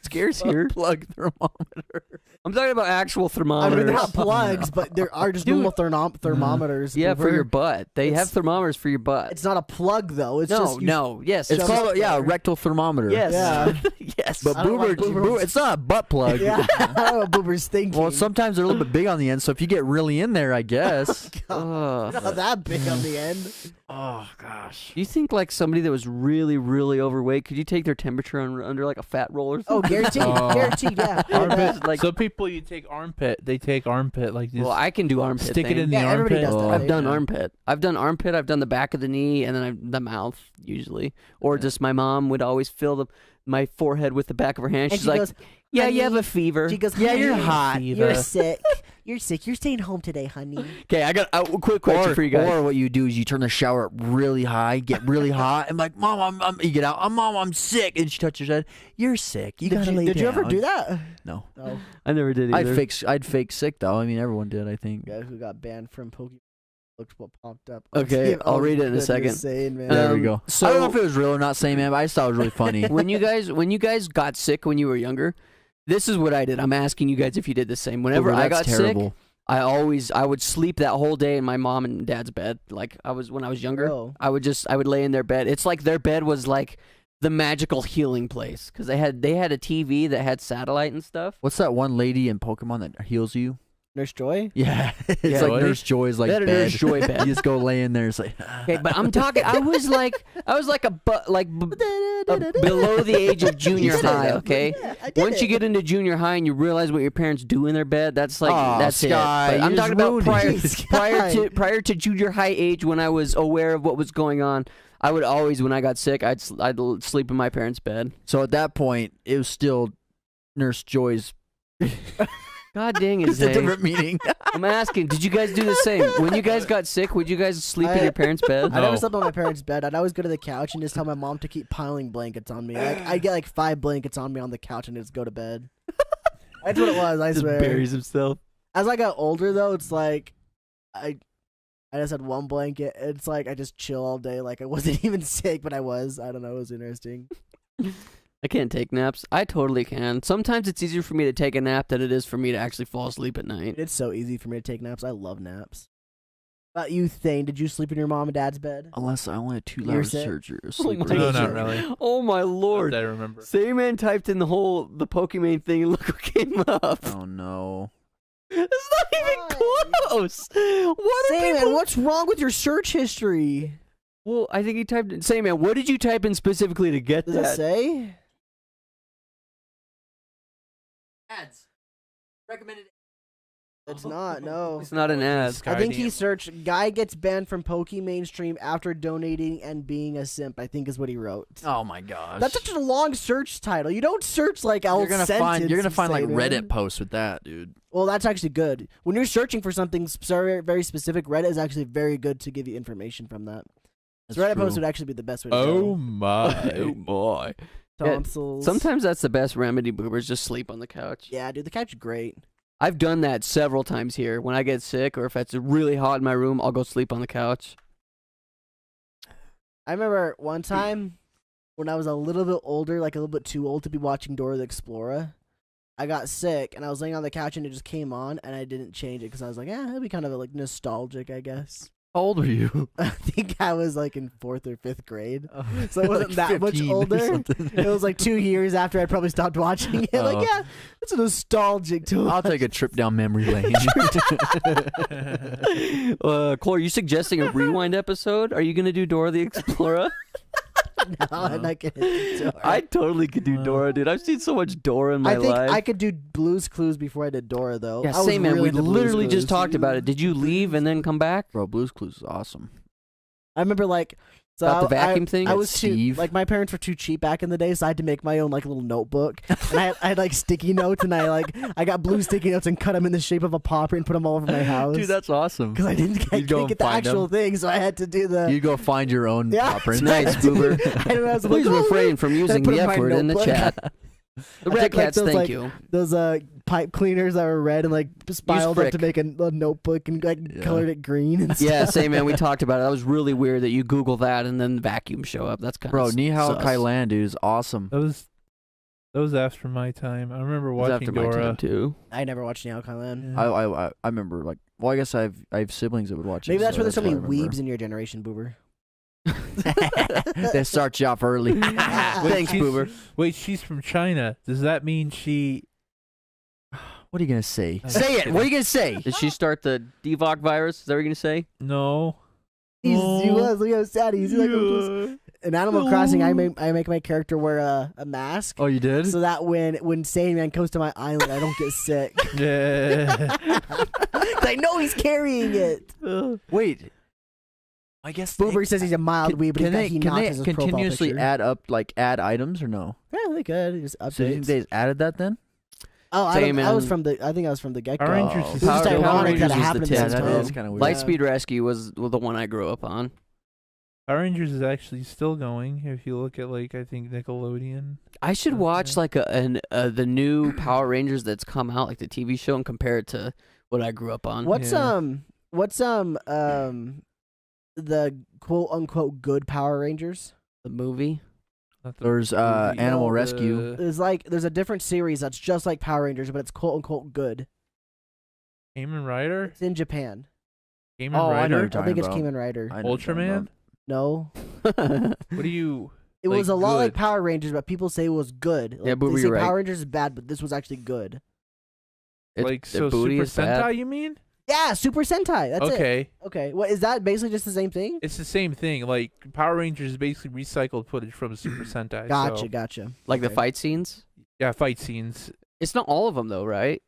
Scarce here. Plug thermometer. I'm talking about actual I thermometers. mean, they're not plugs, but there are just Dude. normal thermometers. Yeah, but for your butt. They have It's- thermometers for your butt. It's not a plug though. It's no, just you- no, yes. It's Shove called it a there. rectal thermometer. Yes. Yeah. yes. But I don't like boomer- it's not a butt plug. Yeah, I don't know what Boober's thinking. Well, sometimes they're a little bit big on the end, so if you get really in there, I guess. Ugh. not that big on the end. Oh gosh. Do you think like somebody that was really, really overweight, could you take their temperature under like a fat roller? Oh, guaranteed, Oh. guaranteed. Yeah. Armpit. Like- So people, you take armpit. They take armpit like this. Well, I can do armpit. stick thing. it in the Yeah, everybody armpit. does that. I've done Yeah. armpit. I've done armpit. I've done the back of the knee, and then the mouth usually. Or just my mom would always fill my forehead with the back of her hand. And She's she like, goes, "Yeah, "Honey," you have a fever." She goes, "Yeah, you're "Honey, hot." You're sick. You're sick. You're staying home today, honey. Okay, I got a quick question for you guys. Or what you do is you turn the shower up really high, get really hot, and like, Mom, you get out. Mom, I'm sick, and she touches your head. You're sick. You gotta lay Did you ever down." do that? No. No. I never did either. I'd fake sick though. I mean, everyone did. I think. Guy who got banned from Pokemon. Looked what popped up. Okay, I'll read it in a second. Insane, man. There we go. So I don't know if it was real or not, same man, but I just thought it was really funny. when you guys got sick when you were younger, this is what I did. I'm asking you guys if you did the same. Whenever Ooh, I that's got terrible. sick, I would sleep that whole day in my mom and dad's bed. Like when I was younger, Oh. I would lay in their bed. It's like their bed was like the magical healing place because they had a TV that had satellite and stuff. What's that one lady in Pokemon that heals you? Nurse Joy. Yeah, it's Yeah. like Joy? Nurse Joy's like They had a bed. Nurse Joy bed. You just go lay in there. It's like Okay, but I'm talking. I was like below the age of junior You did it, high. though. Okay. Yeah, I did Once you it. get into junior high and you realize what your parents do in their bed, that's like Aw, that's Sky, it. But I'm you talking just about ruined it. prior to junior high age when I was aware of what was going on. I would always, when I got sick, I'd sleep in my parents' bed. so. At that point, it was still Nurse Joy's. God dang it, It's a Zay. different meaning. I'm asking, did you guys do the same? When you guys got sick, would you guys sleep in your parents' bed? I never No. slept on my parents' bed. I'd always go to the couch and just tell my mom to keep piling blankets on me. Like I'd get like 5 blankets on me on the couch and just go to bed. That's what it was. I Just swear. buries himself. As I got older, though, it's like I just had one blanket. It's like I just chill all day. Like I wasn't even sick, but I was. I don't know. It was interesting. I can't take naps. I totally can. Sometimes it's easier for me to take a nap than it is for me to actually fall asleep at night. It's so easy for me to take naps. I love naps. About you, Thane, did you sleep in your mom and dad's bed? Unless I only had 2 You're hours sick? surgery or Oh sleep. my No, God. not really. Oh my lord. I remember. Sayman typed in the Pokemon thing and look what came up. Oh no. It's not even Why? close. What are Sayman, people? what's wrong with your search history? Well, I think he typed in. Say, man, what did you type in specifically to get Does that? it say? Ads. Recommended. It's not. No. It's not an ad. I think he searched guy gets banned from Poke mainstream after donating and being a simp. I think is what he wrote. Oh my gosh. That's such a long search title. You don't search like You're gonna find like man. Reddit posts with that, dude. Well, that's actually good. When you're searching for something very specific, Reddit is actually very good to give you information from that. So Reddit posts would actually be the best way to Oh go. my. Oh boy. Tonsils. Sometimes that's the best remedy, boomers. Just sleep on the couch. Yeah, dude, the couch is great. I've done that several times here. When I get sick or if it's really hot in my room, I'll go sleep on the couch. I remember one time when I was a little bit older, like a little bit too old to be watching Dora the Explorer. I got sick and I was laying on the couch and it just came on and I didn't change it because I was like, it'd be kind of like nostalgic, I guess. How old are you? I think I was like in 4th or 5th grade, so it wasn't Like that much 15 or older. something. It was like 2 years after I'd probably stopped watching it. Like, yeah, it's nostalgic to I'll watch. take a trip down memory lane. Cole, are you suggesting a rewind episode? Are you going to do Dora the Explorer? No, I'm not gonna do Dora. I totally could do Dora, dude. I've seen so much Dora in my I think life. I could do Blue's Clues before I did Dora, though. Yeah, I was same, man. really We into Blue's literally just Clues. talked about it. Did you leave and then come back? Bro, Blue's Clues is awesome. I remember like so About the vacuum thing? I was Steve. too like my parents were too cheap back in the day, so I had to make my own like little notebook. And I had like sticky notes, and I got blue sticky notes and cut them in the shape of a popper and put them all over my house. Dude, that's awesome. because I didn't You'd go get the find actual 'em. thing, so I had to do the. You go find your own Yeah. pop prints. Nice, Boober. I don't know. I was Please like, oh, refrain from using put the it in my F word in the notebook. chat. The I Red took, like, Cats, those, thank like, you. Those pipe cleaners that were red and like spiraled up to Frick. make a notebook and like Yeah. colored it green and Yeah, stuff. same, man. We talked about it. That was really weird that you Google that and then the vacuum show up. That's kind Bro, of Ni Hao sus. Kai Lan, dude, is awesome. That was after my time. I remember It was watching after my Dora. time, too. I never watched Neo Kylan. Yeah. I remember like I guess I have siblings that would watch it. Maybe that's why there's so many what I remember. weebs in your generation, Boober. They start you off early. Thanks, she's- Boober. Wait, she's from China. Does that mean she? What are you gonna say? I'm Say it. kidding. What are you gonna say? Did she start the Devok virus? Is that what you're going to say? No. He Oh. was. Look how sad he is. He's like, Yeah. in Animal Crossing, I make my character wear a mask. Oh, you did? So that when Sandman comes to my island, I don't get sick. Yeah. I know he's carrying it. Wait. I guess Boober says he's a mild weeb, but he can notches they his profile continuously picture. add items or no? Yeah, they could. Just So you think updates. they added that then? Oh, Same, I was man. from the. I think I was from the get go. Power Rangers Oh. is This is Power ironic Rangers that it was happened the in tip. this that time. is kind of weird. Light- Lightspeed Rescue was the one I grew up on. Power Rangers is actually still going. If you look at like I think Nickelodeon. I should Okay. watch like the new Power Rangers that's come out, like the TV show, and compare it to what I grew up on. What's Yeah. the quote unquote good Power Rangers? The movie? Not the There's movie. Animal No, Rescue. There's a different series that's just like Power Rangers, but it's quote unquote good. Kamen Rider. It's in Japan. Kamen Oh, I know Rider. you're I think it's about. Kamen Rider. I know what you're talking Ultraman. about. No, What do you? it was a Like, lot like good. Power Rangers, but people say it was good. Yeah, Like, Boober, they say you're right. Power Rangers is bad, but this was actually good. Like the so booty Super is bad. Sentai? You mean? Yeah, Super Sentai. That's it. Okay. Okay. What is that? Basically just the same thing? It's the same thing. Like Power Rangers is basically recycled footage from Super Sentai. Gotcha, so- gotcha. Like the Okay. fight scenes? Yeah, fight scenes. It's not all of them though, right?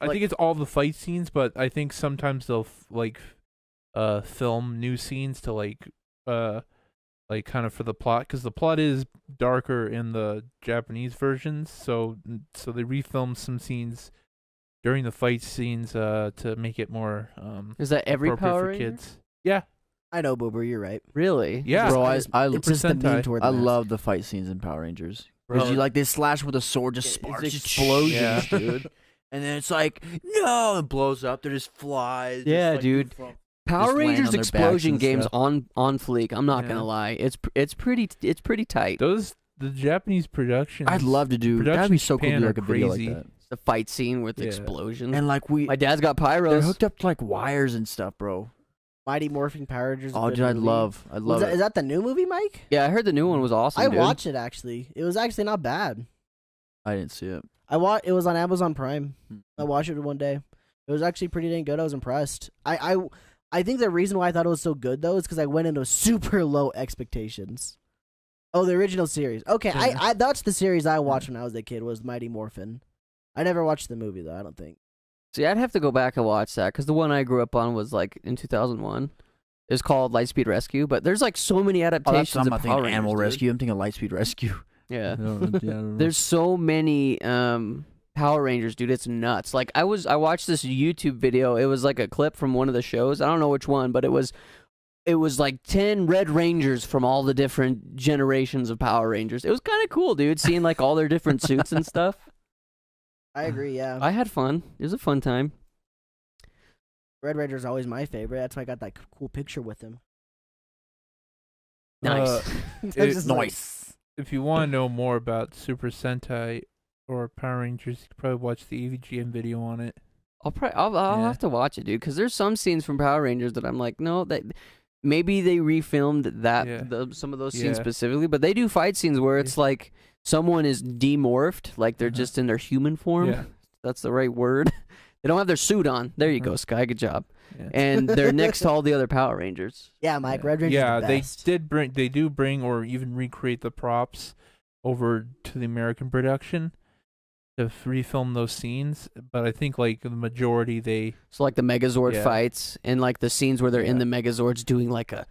I think it's all the fight scenes, but I think sometimes they'll film new scenes to like kind of for the plot, because the plot is darker in the Japanese versions. So they refilm some scenes during the fight scenes to make it more Is that every appropriate Power for Ranger? kids. Yeah, I know, Boober. You're right. Really? yeah. Bro, It's Super just the meme Sentai. toward I the mask. love the fight scenes in Power Rangers. Bro. Because you like they slash with a sword, just It's sparks, just explosions, Yeah. dude. And then it's like no, it blows up. There just flies. Yeah, just, like, dude. from- Power Just land Rangers on their backs explosion and games stuff. on fleek. I'm not Yeah. gonna lie. It's pretty tight. The Japanese productions. I'd love to do. That'd be Productions so cool to Japan do are like a video like crazy. that. The fight scene with Yeah. explosions. And like My dad's got they're pyros. hooked up to like wires and stuff, bro. Mighty Morphin Power Rangers. is a Oh, good dude, I'd movie. love Is it. that the new movie, Mike? Yeah, I heard the new one was awesome. I dude. watched it actually. It was actually not bad. I didn't see it. It was on Amazon Prime. Hmm. I watched it one day. It was actually pretty dang good. I was impressed. I think the reason why I thought it was so good though is because I went into super low expectations. Oh, the original series. Okay, Yeah. I that's the series I watched when I was a kid was Mighty Morphin. I never watched the movie though. I don't think. See, I'd have to go back and watch that because the one I grew up on was like in 2001. It's called Lightspeed Rescue, but there's like so many Oh, adaptations I'm of not Power thinking Rangers, Animal dude. Rescue. I'm thinking Lightspeed Rescue. Yeah. I don't know. There's so many Power Rangers, dude. It's nuts. Like I watched this YouTube video. It was like a clip from one of the shows. I don't know which one, but it was like 10 Red Rangers from all the different generations of Power Rangers. It was kind of cool, dude, seeing like all their different suits and stuff. I agree. Yeah, I had fun. It was a fun time. Red Ranger's always my favorite. That's why I got that cool picture with him. Nice. That's it- just like- Nice. If you want to know more about Super Sentai or Power Rangers, you could probably watch the AVGN video on it. I'll Yeah. have to watch it, dude, because there's some scenes from Power Rangers that I'm like, no, that maybe they refilmed that Yeah. some of those scenes Yeah. specifically, but they do fight scenes where it's like someone is demorphed, like they're Uh-huh. just in their human form. Yeah. That's the right word. They don't have their suit on. There you go, Uh-huh. Sky. Good job. Yeah. And they're next to all the other Power Rangers. Yeah, Mike. Yeah. Red Ranger's Yeah, the best. they do bring or even recreate the props over to the American production to refilm those scenes, but I think like the majority they So like the Megazord Yeah. fights and like the scenes where they're in Yeah. the Megazords doing like a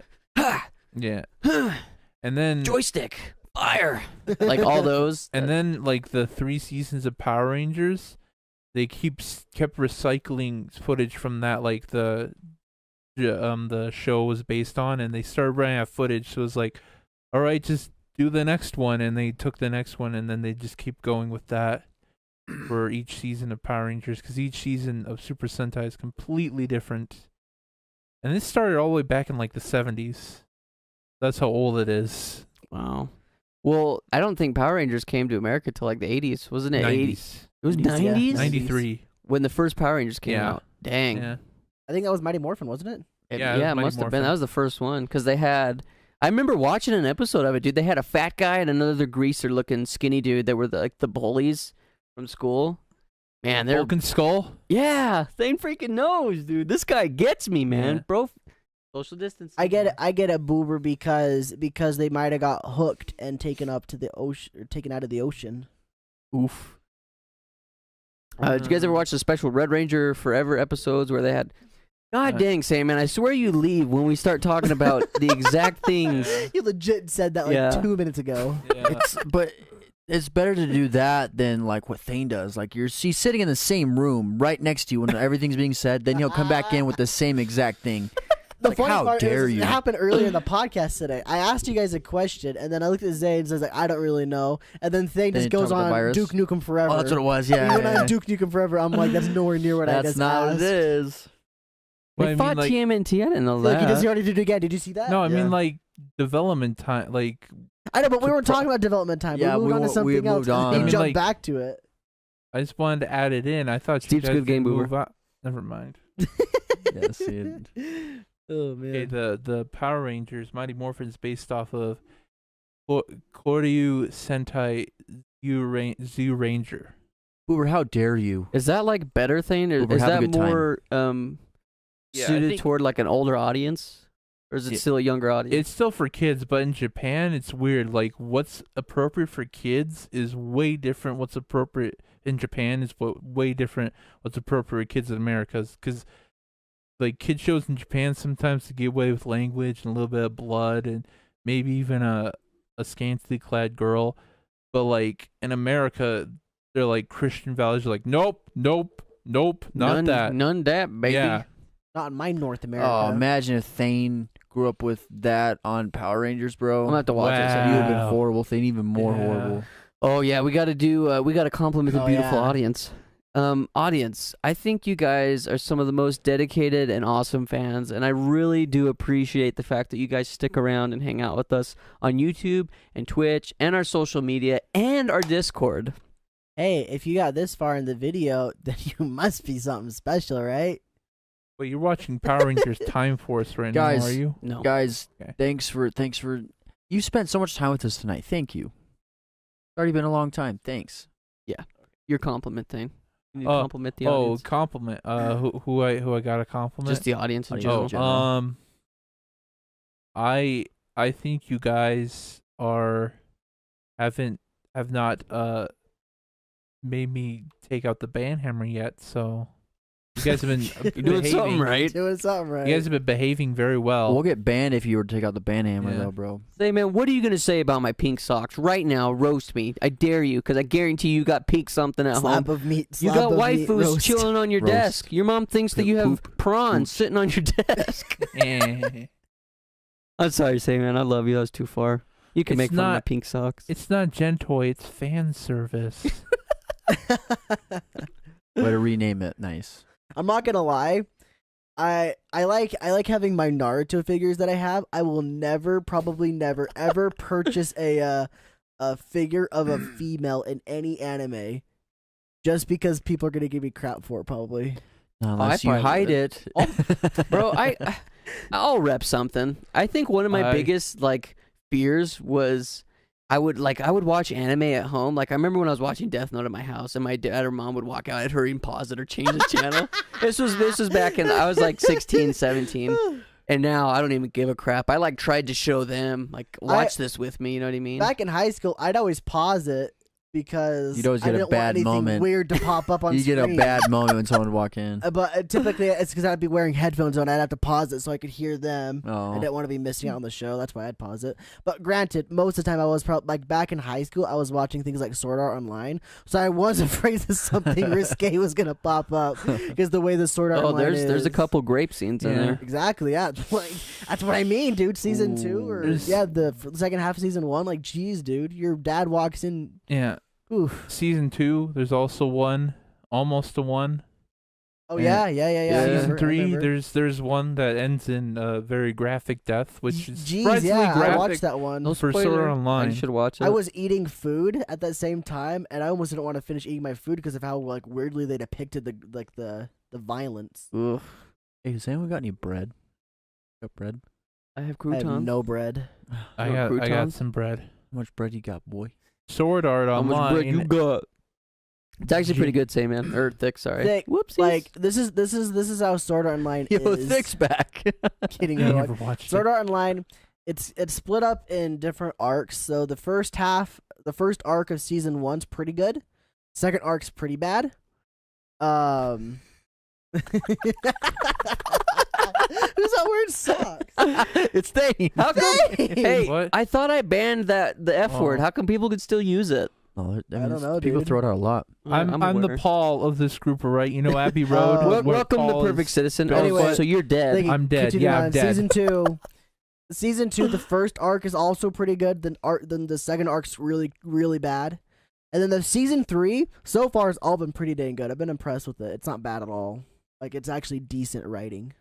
yeah. And then joystick fire, like all those. and then like the 3 seasons of Power Rangers, they kept recycling footage from that, like the show was based on, and they started running out of footage, so it was like, all right, just do the next one, and they took the next one, and then they just keep going with that for each season of Power Rangers, because each season of Super Sentai is completely different. And this started all the way back in like the 70s. That's how old it is. Wow. Well, I don't think Power Rangers came to America till like the 80s, wasn't it? 80s. It was 90s, yeah. 90s? 93. When the first Power Rangers came Yeah. out. Dang. Yeah. I think that was Mighty Morphin, wasn't it? Yeah, it was it Mighty must have been. Morphin. That was the first one because they had. I remember watching an episode of it, dude. They had a fat guy and another greaser-looking skinny dude that were like the bullies from school. Man, they're Vulcan Skull? yeah, same freaking nose, dude. This guy gets me, man, Yeah. bro. Social distance. I get it. I get it, Boober, because they might have got hooked and taken up to the ocean, or taken out of the ocean. Oof. Did you guys ever watch the special Red Ranger Forever episodes where they had? God dang, Sam, man! I swear you leave when we start talking about the exact things. You legit said that like Yeah. 2 minutes ago. Yeah. But it's better to do that than like what Thane does. Like she's sitting in the same room right next to you when everything's being said. Then he'll come back in with the same exact thing. The Like, funny how part dare is, you? it happened earlier in the podcast today. I asked you guys a question, and then I looked at Zay and says like, I don't really know. And then Thane Then just you goes talk about the on virus? Duke Nukem Forever. Oh, that's what it was. And Yeah. when I'm Duke Nukem Forever, I'm like, that's nowhere near what I That's just not what asked. it is. But They I mean, fought like- TMNT. I didn't know Like, he that. does already do it again. Did you see that? No, I Yeah. mean like development time, like I know, but we to weren't pro- talking about development time. Yeah, we moved we on to wa- something we else. moved and on. He I mean, jumped like- back to it. I just wanted to add it in. I thought Steve's you guys good game could mover. move out. Never mind. Yeah, see it. Oh man. Okay, the Power Rangers Mighty Morphin is based off of Koryu Sentai Zoo Ranger. Boober, how dare you? Is that like better thing, or Uber, is have a that good time. more Yeah, I suited think- toward like an older audience, or is it Yeah. still a younger audience? It's still for kids, but in Japan, it's weird. Like, what's appropriate for kids is way different. What's appropriate in Japan is way different. What's appropriate for kids in America, because like kid shows in Japan sometimes to get away with language and a little bit of blood and maybe even a scantily clad girl, but like in America, they're like Christian values. Are like, nope, not that. None that, baby. Yeah. Not in my North America. Oh, imagine if Thane grew up with that on Power Rangers, bro. I'm gonna have to watch You it. would so- have been Wow. horrible. Thane even more Yeah. horrible. Oh yeah, we got to compliment the Oh, beautiful yeah. audience. Audience, I think you guys are some of the most dedicated and awesome fans, and I really do appreciate the fact that you guys stick around and hang out with us on YouTube and Twitch and our social media and our Discord. Hey, if you got this far in the video, then you must be something special, right? Wait, you're watching Power Rangers Time Force right Guys, now, are you? No, Guys, Okay. thanks for you spent so much time with us tonight. Thank you. It's already been a long time. Thanks. your compliment thing. You compliment the audience. Compliment. Who I got a compliment? Just the audience in Oh, general. I think you guys have not made me take out the band hammer yet, so you guys have been You're doing something right. Doing something right. You guys have been behaving very well. We'll get banned if you were to take out the ban hammer, Yeah. though, bro. Say, man, what are you going to say about my pink socks right now? Roast me. I dare you, because I guarantee you got pink something at slab home. of meat. You Slab got of meat waifus roast. chilling on your Roast. desk. Your mom thinks that you have prawns sitting on your desk. I'm sorry, say, man. I love you. That was too far. You can It's make fun of my not- pink socks. It's not Gentoy, it's fan service. Way to rename it. Nice. I'm not gonna lie. I like having my Naruto figures that I have. I will probably never ever purchase a figure of a female in any anime, just because people are gonna give me crap for it. Probably. Unless you probably hide would. it. Bro, I'll rep something. I think one of my biggest fears was I would watch anime at home. Like I remember when I was watching Death Note at my house, and my dad or mom would walk out, I'd hurry and pause it or change the channel. This was back in I was like 16, 17. And now I don't even give a crap. I tried to show them watch this with me, you know what I mean? Back in high school, I'd always pause it because You'd always I get a didn't bad want anything moment. weird to pop up on You screen. get a bad moment when someone would walk in. But typically it's because I'd be wearing headphones on. I'd have to pause it so I could hear them. Oh. I didn't want to be missing out on the show. That's why I'd pause it. But granted, most of the time I was probably back in high school, I was watching things like Sword Art Online, so I was afraid that something risque was gonna pop up because the way the Sword Art Online there's a couple grape scenes in there. Exactly, yeah. That's what I mean, dude. Season 2 or the second half of season 1. Geez, dude, your dad walks in. Yeah. Oof. Season 2, there's also almost a one. Oh And yeah. Season I 3, remember. there's one that ends in very graphic death, which is Jeez, surprisingly yeah, I graphic watched that one. No for spoiler. Sword Art I Online. should watch it. I was eating food at that same time, and I almost didn't want to finish eating my food because of how weirdly they depicted the violence. Ugh. Hey, has anyone got any bread? Got bread? I have I croutons. have no bread. I got croutons? some bread. How much bread you got, boy? Sword Art How much Online. bread you got? It's actually pretty good, say, man. Or thick, sorry. Thick. Whoopsies. This is how Sword Art Online Yo, is. Thick's back. Kidding I me. never watched Sword it. Art Online, it's split up in different arcs. So the first arc of season 1's pretty good. Second arc's pretty bad. Who's not wearing socks? It's Thane. How come? Hey, What? I thought I banned the F word. Oh. How come people could still use it? Oh, I don't know, people dude. throw it out a lot. I'm the aware. Paul of this group, right? You know Abbey Road. Oh. where Welcome to Paul Perfect is- Citizen. Anyway, So you're dead. Thank you. I'm dead. Continue Yeah, on. I'm dead. Season 2, the first arc is also pretty good. Then the second arc's really, really bad. And then the season 3, so far, has all been pretty dang good. I've been impressed with it. It's not bad at all. It's actually decent writing.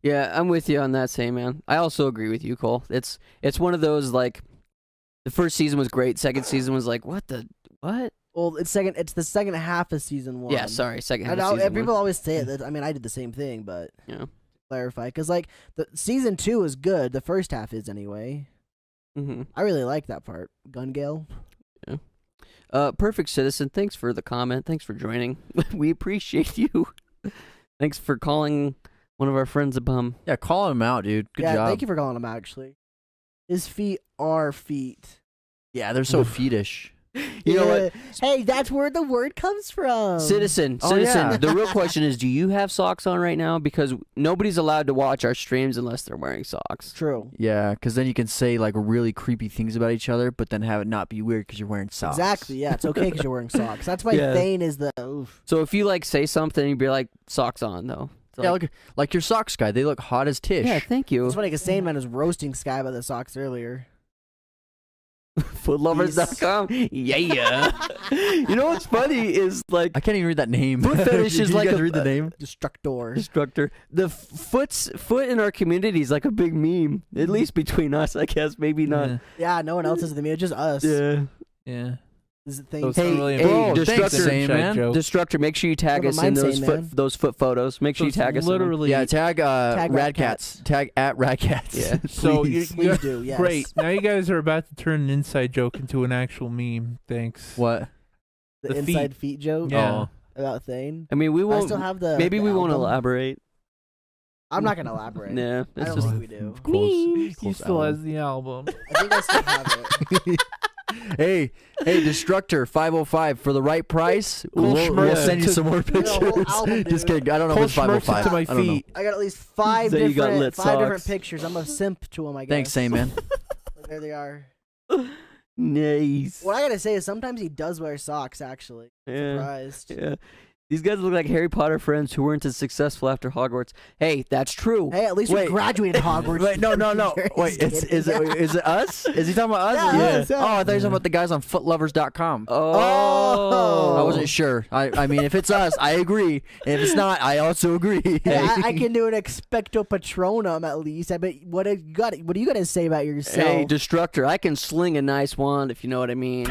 Yeah, I'm with you on that, same man. I also agree with you, Cole. It's one of those the first season was great. Second season was what? Well, it's the second half of season 1. Yeah, sorry, second half I of know season people one. always say it. I mean, I did the same thing, but Yeah. clarify because the season 2 is good. The first half is anyway. Mm-hmm. I really like that part. Gun Gale. Perfect Citizen, thanks for the comment. Thanks for joining. We appreciate you. Thanks for calling one of our friends a bum. Yeah, call him out, dude. Good yeah, job. thank you for calling him. Actually, his feet are feet. Yeah, they're so feetish. You know what? Hey, that's where the word comes from. Citizen, Oh, yeah. the real question is, do you have socks on right now? Because nobody's allowed to watch our streams unless they're wearing socks. True. Yeah, because then you can say really creepy things about each other, but then have it not be weird because you're wearing socks. Exactly. Yeah, it's okay because you're wearing socks. That's why Yeah. Thane is the. Oof. So if you say something, you'd be like, socks on though. It's Yeah, like your socks, guy. They look hot as tish. yeah, thank you. It's funny because Thane Man was roasting Sky about the socks earlier. Footlovers.com. Yeah. You know what's funny is I can't even read that name. Foot fetish Did is you like guys a- read the name. Destructor. instructor. The foot in our community is like a big meme. At least between us, I guess. Maybe not. Yeah, no one else is in the media, just us. Yeah. This is the thing. Those Hey, really hey, important Destructor, things, same, man. joke. Destructor, make sure you tag What us am I in those saying, man? those foot photos. Make sure you So tag it's us. in them. literally Yeah, tag Tag radkatz. Tag at radkatz. Yeah. So Please. Please do, yes. Great. Now you guys are about to turn an inside joke into an actual meme. Thanks. What? The The inside feet joke. Yeah. Oh. about Thane. I mean, we I won't. still have the. Maybe the we won't album. elaborate. I'm not gonna elaborate. Nah, I it's don't just think we do. He Close still album. has the album. I think I still have it. Hey, Destructor 505 for the right price. Cole We'll Schmerz send you to- some more The whole pictures. album, Just dude. kidding. I don't know Cole if it's Schmerz 505. to my I don't know. feet. I got at least five So you got different lit different socks. pictures. I'm a simp to them. I guess. Thanks, same man. There they are. Nice. What I gotta say is sometimes he does wear socks. Actually, Yeah. surprised. Yeah. These guys look like Harry Potter friends who weren't as successful after Hogwarts. Hey, that's true. Hey, at least Wait. we graduated Hogwarts. Wait, no. Wait, Just is it us? Is he talking about us? Yeah, us, yeah. Oh, I thought he was talking about the guys on footlovers.com. Oh. I wasn't sure. I mean, if it's us, I agree. If it's not, I also agree. Hey, I can do an expecto patronum at least. I bet. What do you got to say about yourself? Hey, Destructor, I can sling a nice wand if you know what I mean.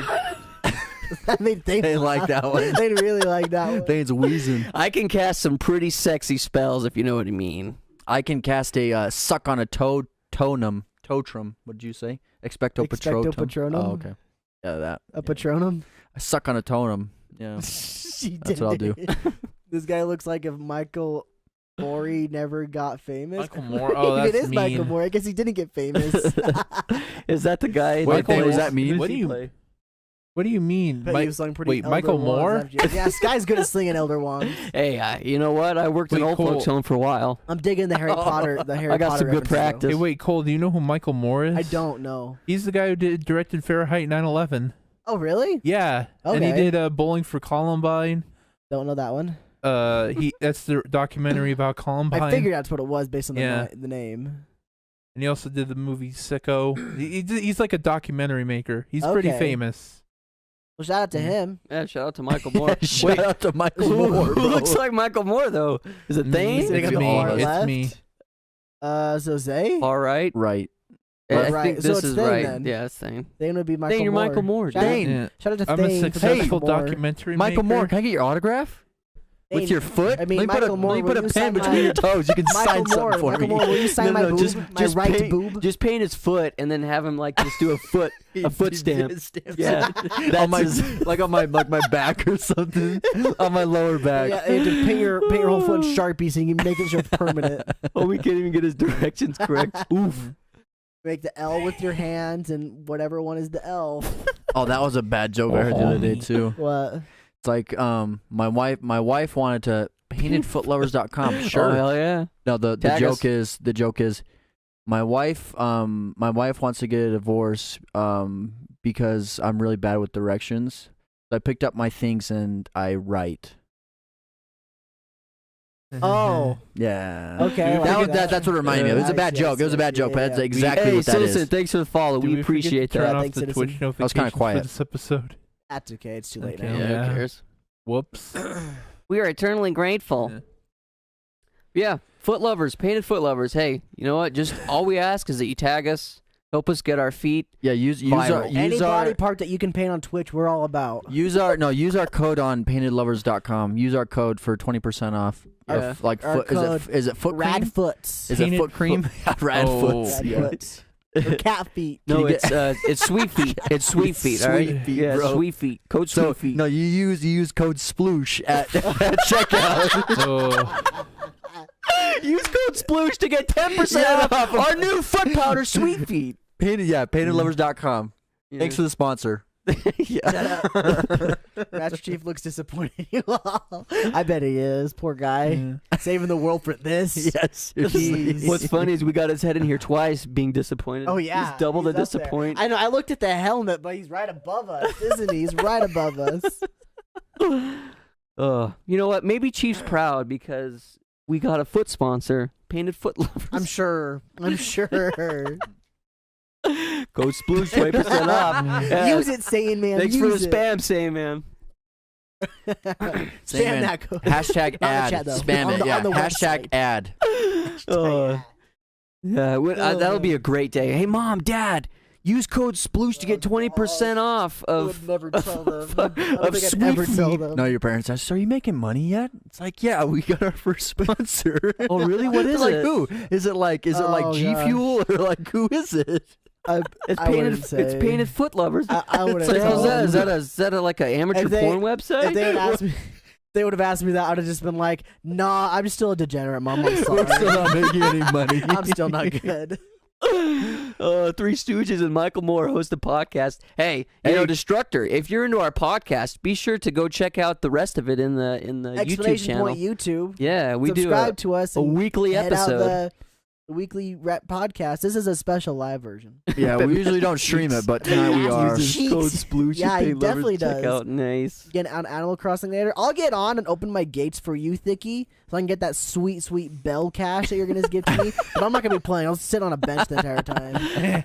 They like that one. They really like that one. Thane's wheezing. I can cast some pretty sexy spells if you know what I mean. I can cast a suck on a totrum. What did you say? Expecto Expecto patronum. patronum? Oh, okay. Yeah, that. A patronum. I suck on a totem. Yeah. That's what I'll do. This guy looks like if Michael Mori never got famous. Michael Moore. Oh, It that's is Michael mean. Moore. I guess he didn't get famous. Is that the guy? Wait, that what does plays- that mean? What do you? What do you mean? But Mi- he was selling pretty wait, Elder Michael wands Moore? after you. Yeah, this guy's good at slinging Elder Wands. Hey, you know what? I worked in Wait, old cool. folks home for a while. I'm digging the Harry Potter. The Harry I got Potter some good references, though. practice. Hey, wait, Cole. Do you know who Michael Moore is? I don't know. He's the guy who directed Fahrenheit 9/11. Oh, really? Yeah, and he Okay. did Bowling for Columbine. Don't know that one. That's the documentary about Columbine. I figured that's what it was based on Yeah. the name. And he also did the movie Sicko. He's like a documentary maker. He's pretty Okay. famous. Well, shout out to him. Yeah, shout out to Michael Moore. Shout out to Michael who, Moore, who bro. looks like Michael Moore though? Is it Thane? Sitting It's on the me. far It's left. me. So Zay? All right. Right. I Right, think so this it's is Thane right. then. Yeah, it's Thane. Thane would be Michael Thane, you're Moore. Michael Moore. Shout out- Thane. Yeah. Shout out to I'm a Thane. successful Michael Moore. documentary Michael maker. Moore, can I get your autograph? Thane, With your foot? I mean, let me Michael Moore, let me put will a you pen sign between my- your toes. You can Michael sign Moore, something for Michael me. Moore, will you sign my boob? My right paint, boob? Just paint his foot and then have him like just do a foot stamp. Yeah, on my his- like on my back or something. On my lower back. Yeah, and to paint your whole foot in Sharpie so you can make it so permanent. Oh, we can't even get his directions correct. Oof. Make the L with your hands and whatever one is the L. Oh, that was a bad joke I heard the other day too. What? It's like my wife wanted to paintedfootlovers.com. Sure. Oh, hell yeah. No, the Tag joke us. is my wife wants to get a divorce because I'm really bad with directions. So I picked up my things and I write. Oh, Yeah. okay. I like that. That's what it reminded me of. It was a bad Nice, joke. It was a bad yes, joke, but that's yeah. exactly Hey, what that Citizen, is. thanks for the follow. Did We forget to appreciate turn that. off Thanks, the Citizen. Twitch was kinda notifications quiet. for this episode. That's okay. It's too late Okay. now. Yeah, Yeah. who cares? Whoops. We are eternally grateful. Yeah, foot lovers, painted foot lovers. Hey, you know what? Just all we ask is that you tag us, help us get our feet. Yeah, use Any our body part that you can paint on Twitch, we're all about. use our code on paintedlovers.com. Use our code for 20% off. Yeah. Like Our foot, code, is it foot cream? Radfoots. Is it Painted foot cream? Rad Oh. foots. Yeah. Radfoots. Or cat feet. No, you it's sweet feet. It's sweet feet. All right. Sweet feet, Yeah, bro. sweet feet. Code So sweet feet. no, you use code sploosh at checkout. Oh, Use code sploosh to get 10% off our new foot powder, sweet feet. paintedlovers.com. Thanks for the sponsor. Yeah. Master Chief looks disappointed in you all. I bet he is. Poor guy. Saving the world for this. Yes. Jeez. What's funny is we got his head in here twice, being disappointed. Oh, yeah. He's double the He's up there. disappoint. I know. I looked at the helmet, but he's right above us, isn't he? He's right above us. You know what? Maybe Chief's proud because we got a foot sponsor, Painted Foot Lovers. I'm sure. Code sploosh 20% off. Yeah. Use it, Saiyan Man. Thanks for the Use it. spam, say man. Same Spam man. that code. Hashtag Not in the ad. chat, though. Spam On it. the- Yeah. on the Hashtag website. ad. Yeah, that'll be a great day. Hey, Mom, Dad, use code sploosh to get 20% off I of would never tell them. I of don't think I'd sweet ever tell feet. them. No, your parents ask, "Are you making money yet?" It's like, yeah, we got our first sponsor. Oh, really? What is like it? who? Is it like Oh, G gosh. Fuel or like who is it? It's I painted. wouldn't say. It's painted foot lovers. I wouldn't What the hell is tell that? them. Is that a like an amateur If they- porn website? If they would ask me, they would have asked me that, I would have just been like, "Nah, I'm still a degenerate, Mom. I'm sorry. We're still not making any money. I'm still not good." Three Stooges and Michael Moore host the podcast. Hey, you know, Destructor, if you're into our podcast, be sure to go check out the rest of it in the YouTube Exclamation channel. point YouTube. Yeah, we Subscribe do to us. a And weekly head out episode. the weekly rap podcast. This is a special live version. Yeah, we usually don't stream it, but tonight we are. Jeez. Code Splooge. Yeah, he definitely Check does. out. Nice. Get on Animal Crossing later. I'll get on and open my gates for you, Thicky, so I can get that sweet, sweet bell cash that you're gonna give to me. But I'm not gonna be playing. I'll sit on a bench the entire time.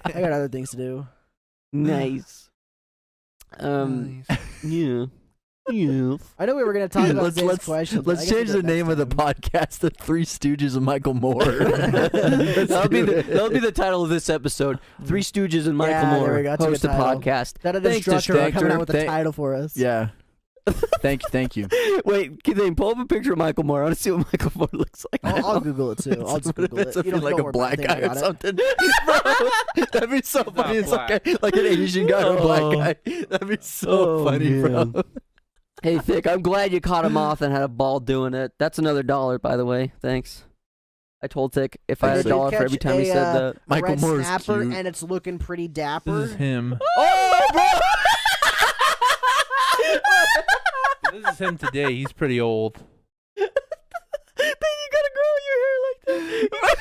I got other things to do. Nice. Yeah. Yeah. I know we were gonna talk about this question. but I Let's guess change we'll the do it name next of the time. podcast to Three Stooges and Michael Moore. That'll be the title of this episode. Three Stooges and Michael Yeah, there Moore we go. That's a host a good title. podcast. That a Thanks, Destructor coming out Destructor. with a title for us. Yeah. Thank you. Wait, can they pull up a picture of Michael Moore? I want to see what Michael Moore looks like. I'll Google it too. I'll just Google it. It's You don't like know a where black I think guy I or got it. something. Bro, that'd be so funny. It's like an Asian guy or a black guy. That'd be so funny, bro. Hey, Thick, I'm glad you caught him off and had a ball doing it. That's another $1, by the way. Thanks. I told Thick if I had Did you $1 for every catch time he a, said that. a Michael red Moore is snapper cute. and it's looking pretty dapper. This is him. Oh, bro! This is him today. He's pretty old. Then you gotta grow your hair like that.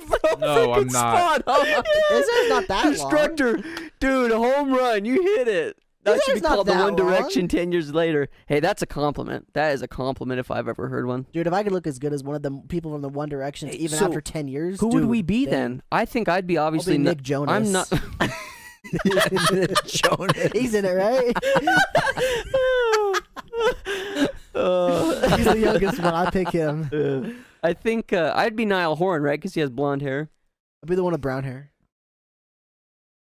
Bro, No, I'm freaking not. spot on. His hair's not that long. Destructor, dude, a home run. You hit it. That His should be hair's not called the that One long. Direction 10 years later. Hey, that's a compliment. That is a compliment if I've ever heard one. Dude, if I could look as good as one of the people from the One Direction, Hey, even so after 10 years, Who would dude, we be dang. then? I think I'd be I'll obviously be not. Nick Jonas. I'm not. Jonas. He's in it, right? He's the youngest one. I pick him. I think I'd be Niall Horan, right? Because he has blonde hair. I'll be the one with brown hair.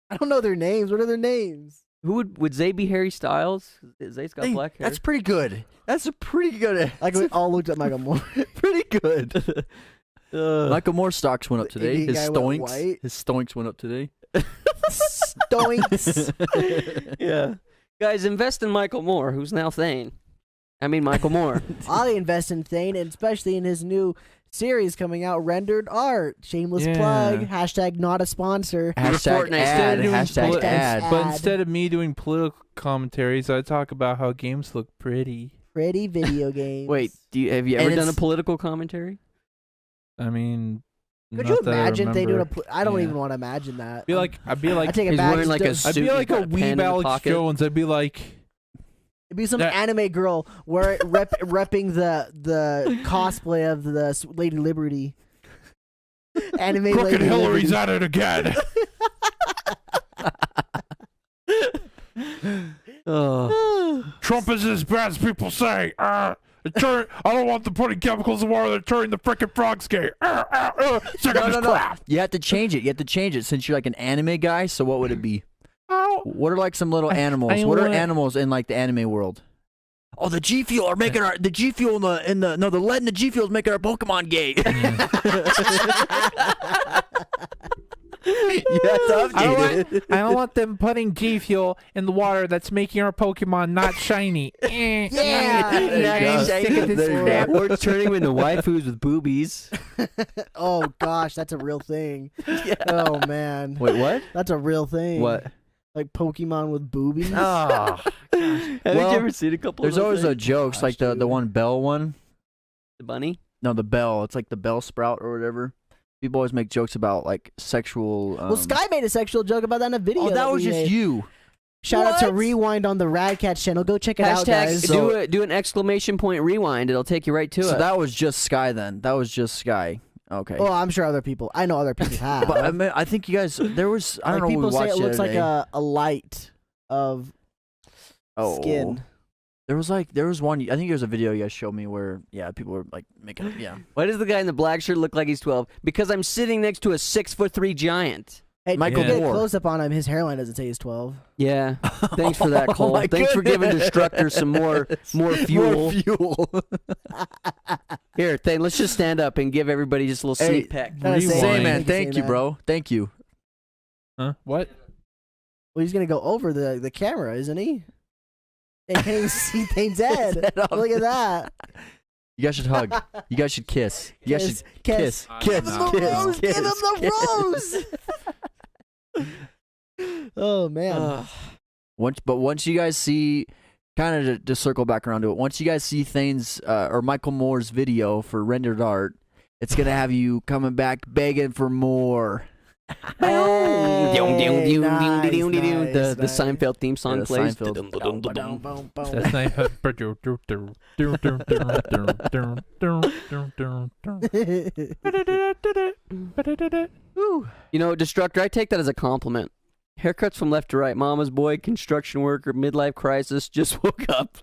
I don't know their names. What are their names? Who would Zay be? Harry Styles? Zay's got Hey, black hair. that's pretty good. That's a pretty good. Like we all looked at Michael Moore. pretty good. Michael Moore's stocks went up today. Indian His guy went stoinks. white. His stoinks went up today. Stoinks. Yeah. Guys, invest in Michael Moore, who's now Thane. I mean, Michael Moore. I invest in Thane, and especially in his new series coming out, Rendered Art. Shameless Yeah. plug. Hashtag not a sponsor. Hashtag Fortnite ad. doing Hashtag poli- ad. ad. But instead of me doing political commentaries, I talk about how games look pretty. Pretty video games. Wait, have you And ever done a it's- political commentary? I mean, Could not you that I imagine they doing a? remember. I don't Yeah. even want to imagine that. I'd be I like, take it He's back. wearing like a Just- I'd suit, be he's like got a pen in weeb the Alex pocket. Jones. I'd be like, It'd be some That- anime girl repping the cosplay of the Lady Liberty. Anime crooked Lady Hillary's Liberty. at it again. Oh. Trump is as bad as people say. I don't want them putting chemicals in water. They're turning the frickin' frogs gay. Sick of this crap. You have to change it. You have to change it since you're like an anime guy. So what would it be? Oh, What are like some little animals? I What are wanna- animals in like the anime world? Oh, the G Fuel are making the G Fuel the lead in the G Fuel is making our Pokemon gay. You have to update it. I don't want them putting G Fuel in the water that's making our Pokemon not shiny. Yeah. There you go. Sick of this There you crap. go. Or turning him into waifus with boobies. Oh gosh, that's a real thing. Oh man, Wait, what? that's a real thing. What? Like Pokemon with boobies. Oh, Haven't Well, you ever seen a couple there's of those always a things? jokes Gosh, like the dude. one Bell one. The bunny? No, the Bell. It's like the Bell Sprout or whatever. People always make jokes about like sexual. Well, Sky made a sexual joke about that in a video. Oh, that was we just made. you. Shout out to What? Rewind on the Radkatz channel. Go check it out, guys. Hashtag do an exclamation point rewind. It'll take you right to So it. that was just Sky then. That was just Sky. Okay. Oh, I'm sure other people. I know other people have. But I mean, I think you guys. There was. I don't like know. people What we say watched it the looks other like day. a light of skin. There was one. I think there was a video you guys showed me where people were like making it. Yeah. Why does the guy in the black shirt look like he's 12? Because I'm sitting next to a 6'3" giant. Hey, Michael get a Moore. close up on him. His hairline doesn't say he's 12. Yeah. Thanks for that, Oh Cole. my Thanks for giving goodness. Destructor some more fuel. More fuel. Here, Thane, let's just stand up and give everybody just a little Hey, sneak peek. Gotta say, Say, man. Thank you, Thank you, man. bro. Thank you. Huh? What? Well, he's gonna go over the camera, isn't he? You can't even see Thane's head. His head off. Look at that. You guys should hug. You guys should kiss. You guys should kiss. Give him the rose. Give him the rose. Oh man. Once you guys see, kind of to circle back around to it, once you guys see Thane's or Michael Moore's video for rendered art, it's gonna have you coming back begging for more. Hey, The Seinfeld theme song Yeah, plays. Seinfeld. That's nice. You know, Destructor, I take that as a compliment. Haircuts from left to right. Mama's boy, construction worker, midlife crisis, just woke up.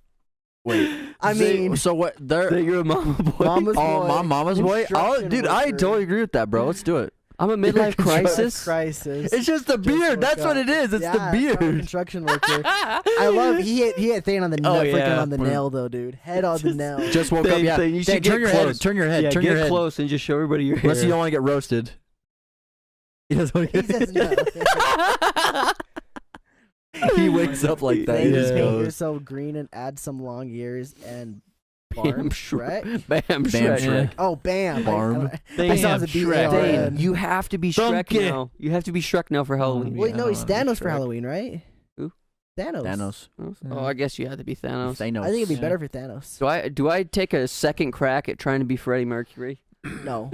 Wait, I mean, so what? So you're a mama boy. Mama's boy. Mama's boy. Oh, construction dude, I worker. totally agree with that, bro. Let's do it. I'm a midlife crisis. Crisis. It's just the beard. That's what it is. It's the beard. Construction worker. I love. He hit Thane on the yeah. on the nail though, dude. Head on the nail. Just woke up. Thing, Yeah. thing. You should Turn get your close. head. Turn your head. Yeah, Turn get your head. close and just show everybody your hair. Unless you don't want to get roasted. He doesn't want to He says no. He wakes up like that. Thane, He just just paint goes. yourself green and add some long ears and Bam Barm Shrek. Bam Bam Shrek. Shrek. Oh, bam. Barm. I saw the Shrek. Dane, you have to be Shrek Donkey. now. You have to be Shrek now for Halloween. Wait, no, he's I don't wanna be Thanos for Shrek. Halloween, right? Who? Thanos. Oh, I guess you have to be Thanos. Thanos. I think it'd be Yeah. better for Thanos. Do I take a second crack at trying to be Freddie Mercury? No.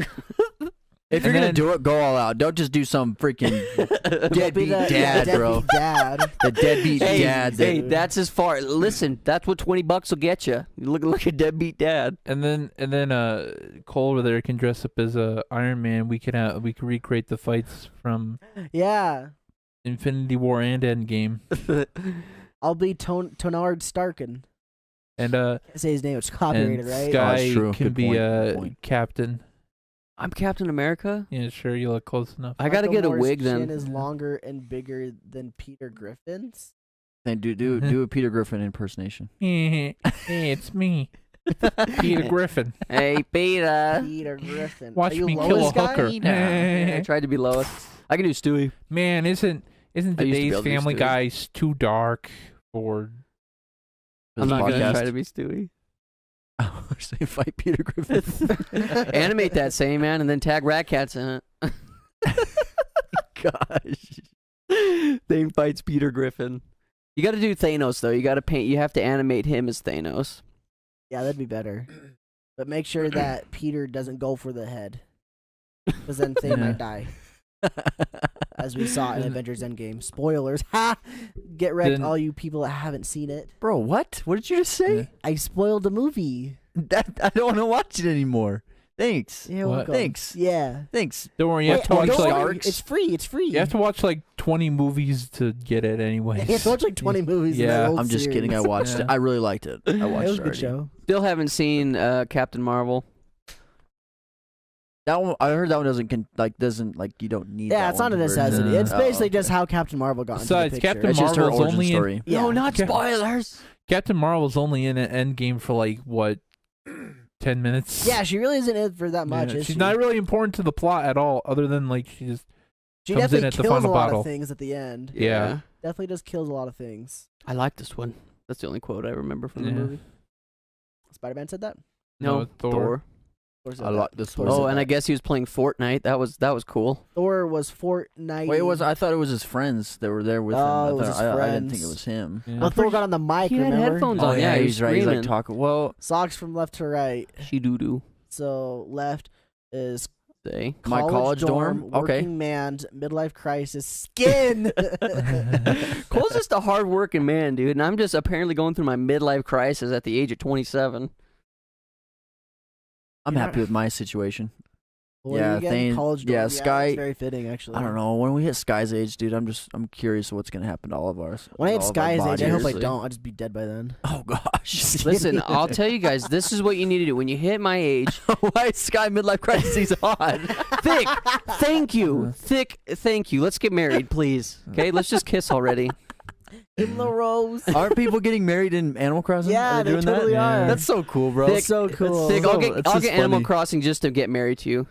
If you're And gonna then- do it, go all out. Don't just do some freaking Be deadbeat the- dad, yeah, bro. deadbeat dad. The deadbeat Hey, dad. hey, that- that's as far. Listen, that's what $20 will get you. You look at deadbeat dad. And then Cole over there can dress up as Iron Man. We can recreate the fights from Yeah. Infinity War and Endgame. I'll be Tonard Starkin. And I say his name. It's copyrighted, right? Sky Oh, it's true. can Good be point, good point. Captain. I'm Captain America. Yeah, sure, you look close enough. I gotta Michael get a Moore's wig chin then. is longer and bigger than Peter Griffin's. Then do a Peter Griffin impersonation. Hey, it's me, Peter Griffin. Hey, Peter. Peter Griffin. Watch Are you me Lois kill a guy? hooker. Yeah, I tried to be Lois. I can do Stewie. Man, isn't I used to be today's able to do Family Stewie. Guys too dark for? I'm not gonna Podcast. try to be Stewie. So you fight Peter Griffin. Animate that same man and then tag radkatz in it. Gosh. Thane fights Peter Griffin. You got to do Thanos though. You got to paint. You have to animate him as Thanos. Yeah, that'd be better. But make sure that Peter doesn't go for the head. Because then Thane might die. As we saw in Avengers Endgame. Spoilers. Ha! Get wrecked, Then- all you people that haven't seen it. Bro, what? What did you just say? I spoiled the movie. That I don't want to watch it anymore. Thanks. You're What? welcome. Thanks. Yeah. Thanks. Don't worry, you have to Wait, watch don't like worry, it's free. It's free. you have to watch like 20 movies to get it anyway. You have to watch like 20 movies. In Yeah. that old I'm just kidding. I series. watched it. Yeah. I really liked it. I It watched was it a good already. show. Still haven't seen Captain Marvel. That one, I heard that one doesn't you don't need. Yeah, that it's not one a to necessity. No. It's basically just how Captain Marvel got into Besides, the picture. Captain It's just her Marvel's origin only in- story. Yeah. No, not Cap- spoilers. Captain Marvel's only in an Endgame for like what, 10 minutes? Yeah, she really isn't in it for that much. Yeah, Is she's she? not really important to the plot at all, other than like she just She comes in definitely at the kills a final lot battle. of things at the end. Yeah. Definitely just kills a lot of things. I like this one. That's the only quote I remember from the Yeah. movie. Spider-Man said that. No, Thor. Thor said I that. like this Thor one. said Oh, and I that. guess he was playing Fortnite. That was cool. Thor was Fortnite. Wait, I thought it was his friends that were there with him. Oh, it was his I didn't think it friends. was him. Yeah. Well, Thor got on the mic. He had remember? headphones Oh on. yeah, he he's was right. He's like screaming. talking. Well, Socks from left to right. She doo doo. So left is Say. my college dorm. Okay. Working man's midlife crisis. Skin. Cole's just a hard-working man, dude, and I'm just apparently going through my midlife crisis at the age of 27. I'm You're happy not- with my situation. What Yeah, are you getting? Thane- College yeah, dorm. Sky- That's very fitting, actually. I don't know. When we hit Sky's age, dude, I'm curious what's gonna happen to all of ours. When I hit all of our Sky's age, I hope I bodies. Seriously. don't. I'll just be dead by then. Oh gosh. Listen, I'll tell you guys, this is what you need to do. When you hit my age, Why is Sky midlife crisis on? Thick, thank you. Thick, thank you. Let's get married, please. Okay, let's just kiss already. Give him the rose. Aren't people getting married in Animal Crossing? Yeah, Are they they doing totally that? are. That's so cool, bro. That's so cool. Thick, I'll get, It's I'll just get Animal funny. Crossing just to get married to you.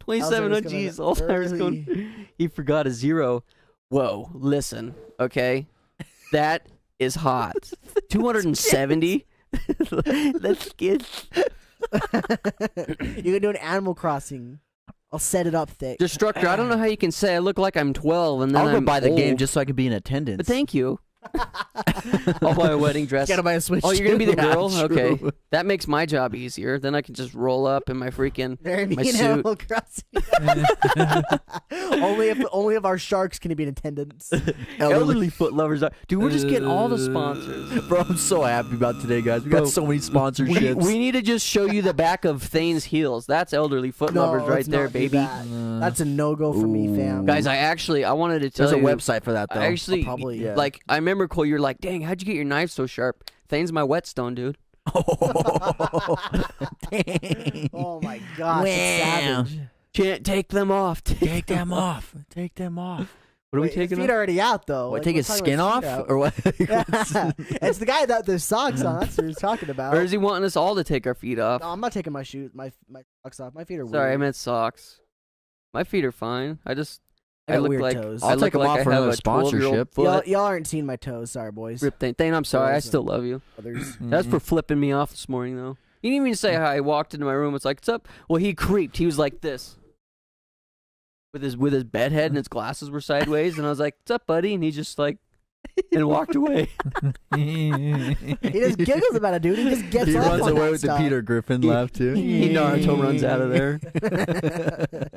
27, oh Alzheimer's coming jeez, Alzheimer's early. going. He forgot a zero. Whoa, listen, okay? That is hot. 270. Let's get. You can do an Animal Crossing. I'll set it up thick. Destructor, I don't know how you can say I look like I'm 12 and then I'll go I'm buy the game old. just so I can be in attendance. But thank you. I'll buy a wedding dress. Gotta buy a Switch. Oh, you're gonna be the too. girl? Yeah, Okay, true. that makes my job easier. Then I can just roll up in my freaking Marry me my in suit. Animal Crossing. only if our sharks can be in attendance. elderly foot lovers. Dude, we're just getting all the sponsors. Bro, I'm so happy about today, guys. We Bro, got so many sponsorships. We need to just show you the back of Thane's heels. That's elderly foot lovers right let's there, not do baby. that. That's a no-go for me, fam. Guys, I wanted to tell There's a you. website for that, though. I actually, probably, yeah. like, I remember, Cole, you're like, dang, how'd you get your knife so sharp? Thane's my whetstone, dude. Dang. Oh my gosh, Wow. it's savage. Can't take them off. Take them off. Take them off. What are we Wait, taking his feet off? are already out though. What, Like, take we're his talking skin about off? his feet out. Or what? It's the guy without the socks on. That's what he's talking about. Or is he wanting us all to take our feet off? No, I'm not taking my shoes, my socks off. My feet are Sorry, I weird. meant socks. My feet are fine. I I got look weird like toes. I I'll look take them like off I for have another a 12-year-old sponsorship. foot. Y'all aren't seeing my toes. Sorry, boys. Rip Thane, I'm sorry. I Toes still and love you. Others. That's for flipping me off this morning, though. You didn't even say how I walked into my room. It's like, what's up? Well, he creeped. He was like this. With his bed head and his glasses were sideways. And I was like, what's up, buddy? And he just like, and walked away. He just giggles about it, dude. He just gets He off runs on away that with the stuff. Peter Griffin laugh, too. He Naruto runs out of there.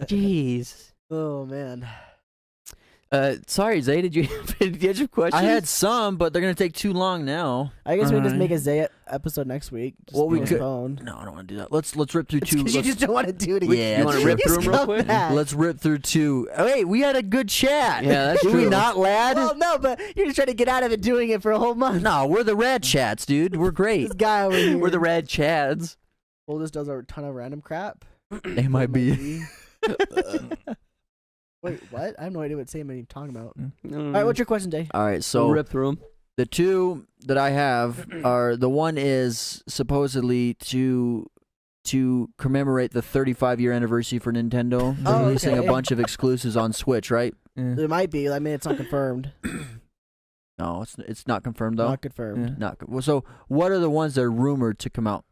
Jeez. Oh man. Sorry, Zay, did you have questions? I had some, but they're going to take too long now. I guess we can just make a Zay episode next week. Just Well, we could- postpone. No, I don't want to do that. Let's rip through It's two. 'cause you just don't want to do it again. Yeah, You wanna that's rip true. through 'em real quick? Let's rip through two. Oh, hey, we had a good chat. Yeah, that's Did we true. not, lad? Well, no, but you're just trying to get out of it doing it for a whole month. No, we're the rad chats, dude. We're great. This guy over here. We're the Rad Chads. Well, just does a ton of random crap. They might be. Wait, what? I have no idea what Sam you're talking about. All All right, what's your question, Dave? All right, so so rip through them. the two that I have are the one is supposedly to commemorate the 35-year anniversary for Nintendo, Oh, releasing okay. a bunch of exclusives on Switch, right? Yeah. There might be. I mean, it's not confirmed. No, it's not confirmed though. Not confirmed. Not well, so what are the ones that are rumored to come out?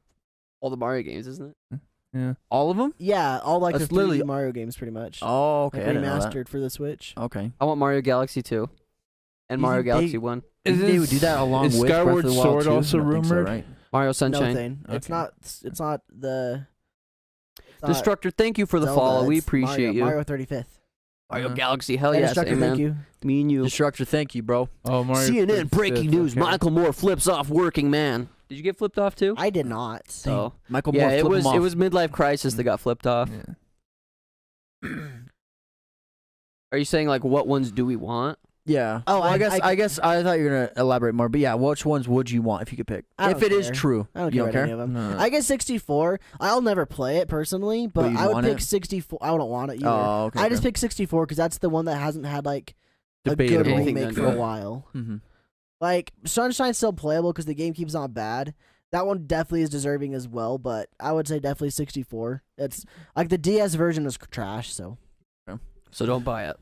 All the Mario games, isn't it? Yeah. All of them? Yeah, all like That's the 3D literally- Mario games, pretty much. Oh, okay. Like I didn't know that. remastered for the Switch. Okay. I want Mario Galaxy 2 and You Mario think they- Galaxy 1. They would do that along is with Breath Skyward of the Wild Sword 2? also I don't think so, rumored? right? Mario No Sunshine. thing. It's Okay. not. It's not the. it's not Destructor, thank you for the Zelda, follow. We it's appreciate you. Mario 35th. Mario Uh-huh. Galaxy, hell Hey, yes, Destructor, amen. thank you. Me and you. Destructor, thank you, bro. Oh, Mario. CNN breaking news: Okay. Michael Moore flips off working man. Did you get flipped off too? I did not. Oh, Michael yeah, Moore, it flip was him off. it was midlife crisis that got flipped off. Yeah. Are you saying like what ones do we want? Yeah. Oh, Well, I- I guess I thought you were gonna elaborate more, but yeah, which ones would you want if you could pick? I If don't it is care. true, I don't you care don't about any care. of them. No. I get 64. I'll never play it personally, but you I would want pick it? 64. I don't want it either. Oh, okay. I just picked 64 because that's the one that hasn't had like a good Debatable. Anything remake done for to a it. while. Mm-hmm. Like Sunshine's still playable because the game keeps on bad. That one definitely is deserving as well, but I would say definitely 64. It's like the DS version is trash, so So don't buy it.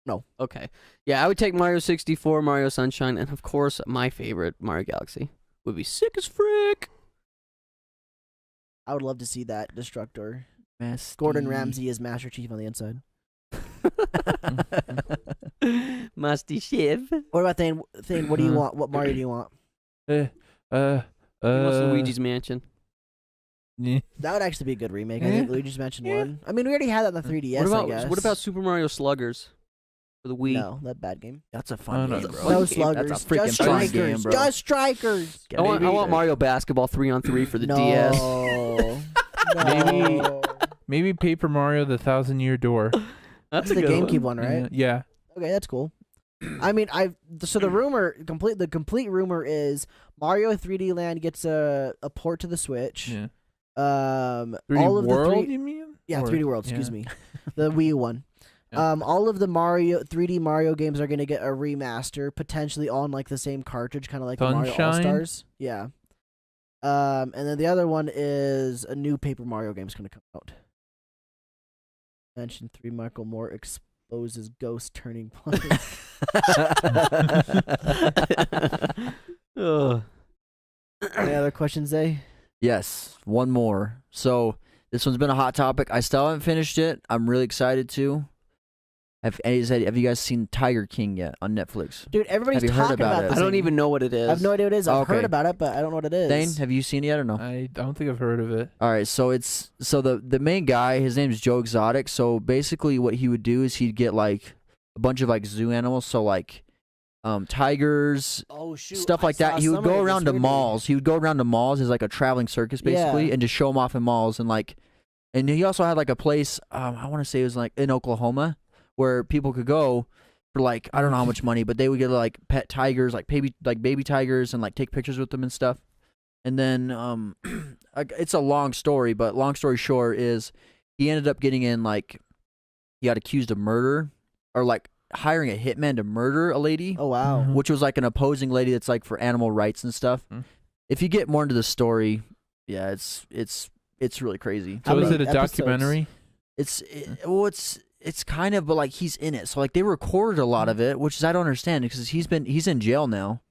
No. Okay. Yeah, I would take Mario 64, Mario Sunshine, and of course my favorite Mario Galaxy would be sick as frick. I would love to see that Destructor. Masty. Gordon Ramsay is Master Chief on the inside. Musty Shiv. What about Thane? Thane, what do you Uh-huh. want? What Mario do you want? He wants Luigi's Mansion. Yeah. That would actually be a good remake. I Yeah. think Luigi's Mansion 1. I mean, we already had that in the 3DS, I guess. What about Super Mario Sluggers for the Wii? No, that bad game. That's a Oh, fun no, game, bro. bro. No game. sluggers. That's a freaking just fun strikers. game, bro. Just strikers. I want Mario Basketball 3-on-3 for the no. DS. Maybe- No. Maybe Paper Mario: The Thousand-Year Door. That's a the good GameCube one. one, right? Yeah. Okay, that's cool. I mean, so the complete rumor is Mario 3D Land gets a port to the Switch. Yeah. 3D all of World, the you mean? yeah, Or- 3D World, excuse yeah. me, the Wii one. Yeah. All of the 3D Mario games are gonna get a remaster, potentially on like the same cartridge, kind of like the Mario All Sunshine? Stars. Yeah. And then the other one is a new Paper Mario game's gonna come out. Mention 3 Michael Moore exposes ghost turning point. Ugh. Any other questions, eh? Yes, one more. So this one's been a hot topic. I still haven't finished it. I'm really excited to. Have you guys seen Tiger King yet on Netflix? Dude, everybody's Have you heard talking about it? this I don't thing. even know what it is. I have no idea what it is. I've Okay. heard about it, but I don't know what it is. Dane, have you seen it yet or no? I don't think I've heard of it. All right, so the main guy, his name's Joe Exotic. So basically, what he would do is he'd get like a bunch of like zoo animals, so like tigers, Oh shoot, stuff I like that. saw He would some go of it. around It's to weird. malls. He would go around to malls as like a traveling circus, basically, Yeah. and just show them off in malls. And like, and he also had like a place. I want to say it was like in Oklahoma, where people could go for like I don't know how much money, but they would get like pet tigers, like baby tigers, and like take pictures with them and stuff. And then it's a long story, but long story short is he ended up getting in like he got accused of murder or like hiring a hitman to murder a lady. Oh wow. Mhm. Which was like an opposing lady that's like for animal rights and stuff. Mm. If you get more into the story, yeah, it's really crazy. How So is many it a episodes? documentary? It's kind of, but like he's in it. So like they recorded a lot of it, which is I don't understand because he's in jail now.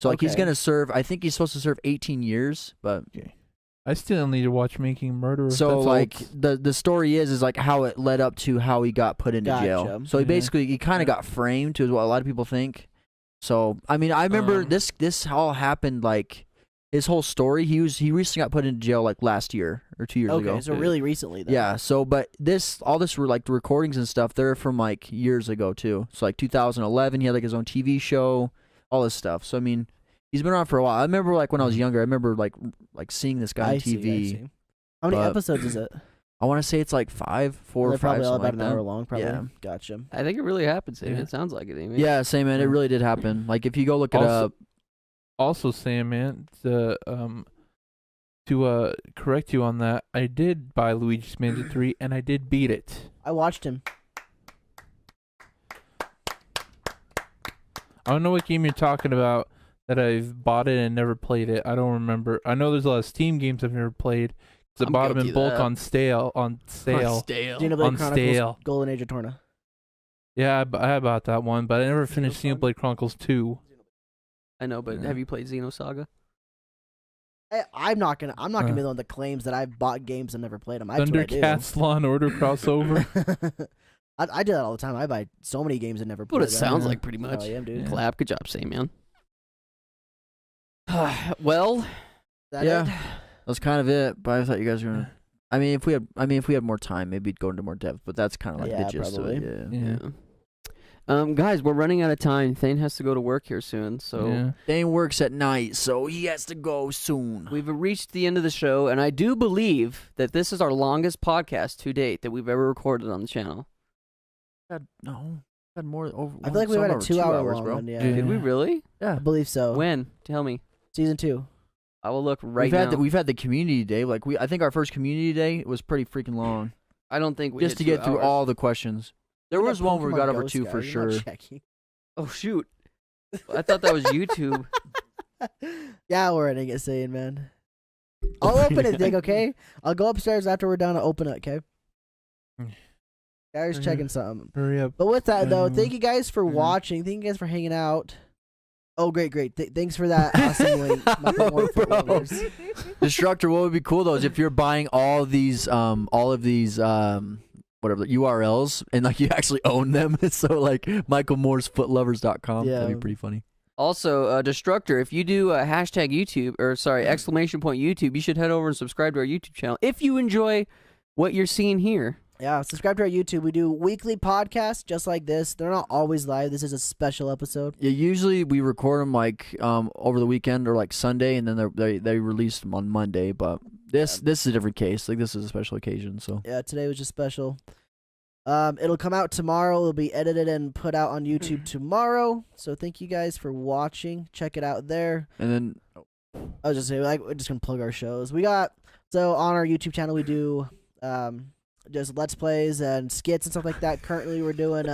So like he's Okay. gonna serve. I think he's supposed to serve 18 years, but I still need to watch Making a Murderer. so That's like old. the story is like how it led up to how he got put into jail. Gotcha. So he Yeah. basically he kind of got framed, is what a lot of people think. So I mean, I remember this all happened like his whole story. He recently got put into jail like last year or 2 years ago. Okay, so really recently then. Yeah. So but all this were like the recordings and stuff. They're from like years ago too. So like 2011, he had like his own TV show, all this stuff. So I mean, he's been around for a while. I remember like when I was younger, I remember like seeing this guy on I see, TV. I see. How many but- episodes is it? I want to say it's like 4 They're or 5, probably all something about like an hour that. long, probably. Yeah. Gotcha. I think it really happened, Sam. Yeah. It sounds like it, Amy. Yeah, same man. It really did happen. Like if you go look it up. Also, Sam, man, to correct you on that, I did buy Luigi's Mansion 3, and I did beat it. I watched him. I don't know what game you're talking about that I've bought it and never played it. I don't remember. I know there's a lot of Steam games I've never played. 'Cause I I'm bought them guilty in of bulk that. on sale. Stale. Xenoblade On Chronicles stale. Golden Age of Torna. Yeah, I bought that one, but I never finished Xenoblade Chronicles 2. I know, but Yeah. have you played Xenosaga? I'm not gonna be the one that claims that I've bought games and never played them. Thundercats Law and Order crossover. I do that all the time. I buy so many games and never What play it them. sounds Yeah. like, pretty much. Oh, yeah, dude. Yeah. Clap. Good job, Sam, man. Well, That Yeah. it? That's kind of it. But I thought you guys were gonna. I mean, if we had more time, maybe we'd go into more depth. But that's kind of like Yeah, the gist probably. of it. Yeah. Yeah. guys, we're running out of time. Thane has to go to work here soon, so Yeah. Dane works at night, so he has to go soon. we've reached the end of the show, and I do believe that this is our longest podcast to date that we've ever recorded on the channel. had more over. I feel like we some had a over 2 hour hours, long bro. one. Yeah. Yeah. Did we really? I believe so. When? Tell me. Season 2. I will look right we've had now. we've had the community day. Like I think our first community day was pretty freaking long. I don't think we Just to hit 2 get through hours. all the questions. There was one where we Pokemon got over Ghost 2 guy, for you're not sure. checking. Oh shoot! I thought that was YouTube. Yeah, we're ending it saying, man. I'll open it, Dick, okay? I'll go upstairs after we're done and open it, okay? Guys checking something. Hurry up. But with that, though, thank you guys for Mhm. watching. Thank you guys for hanging out. Oh, great. Thanks for that awesome link. Michael Moore for Bro. Gamers. Destructor, what would be cool though is if you're buying all of these whatever URLs and like you actually own them. So like michaelmooresfootlovers.com. Yeah. That'd be pretty funny. Also, Destructor, if you do hashtag YouTube, or sorry, exclamation point YouTube, you should head over and subscribe to our YouTube channel if you enjoy what you're seeing here. Yeah, subscribe to our YouTube. We do weekly podcasts just like this. They're not always live. This is a special episode. Yeah, usually we record them like over the weekend or like Sunday, and then they release them on Monday. But this is a different case. Like this is a special occasion. So Yeah, today was just special. It'll come out tomorrow. It'll be edited and put out on YouTube tomorrow. So thank you guys for watching. Check it out there. and then I was just saying, like, we're just gonna plug our shows. So on our YouTube channel we do just let's plays and skits and stuff like that. Currently we're doing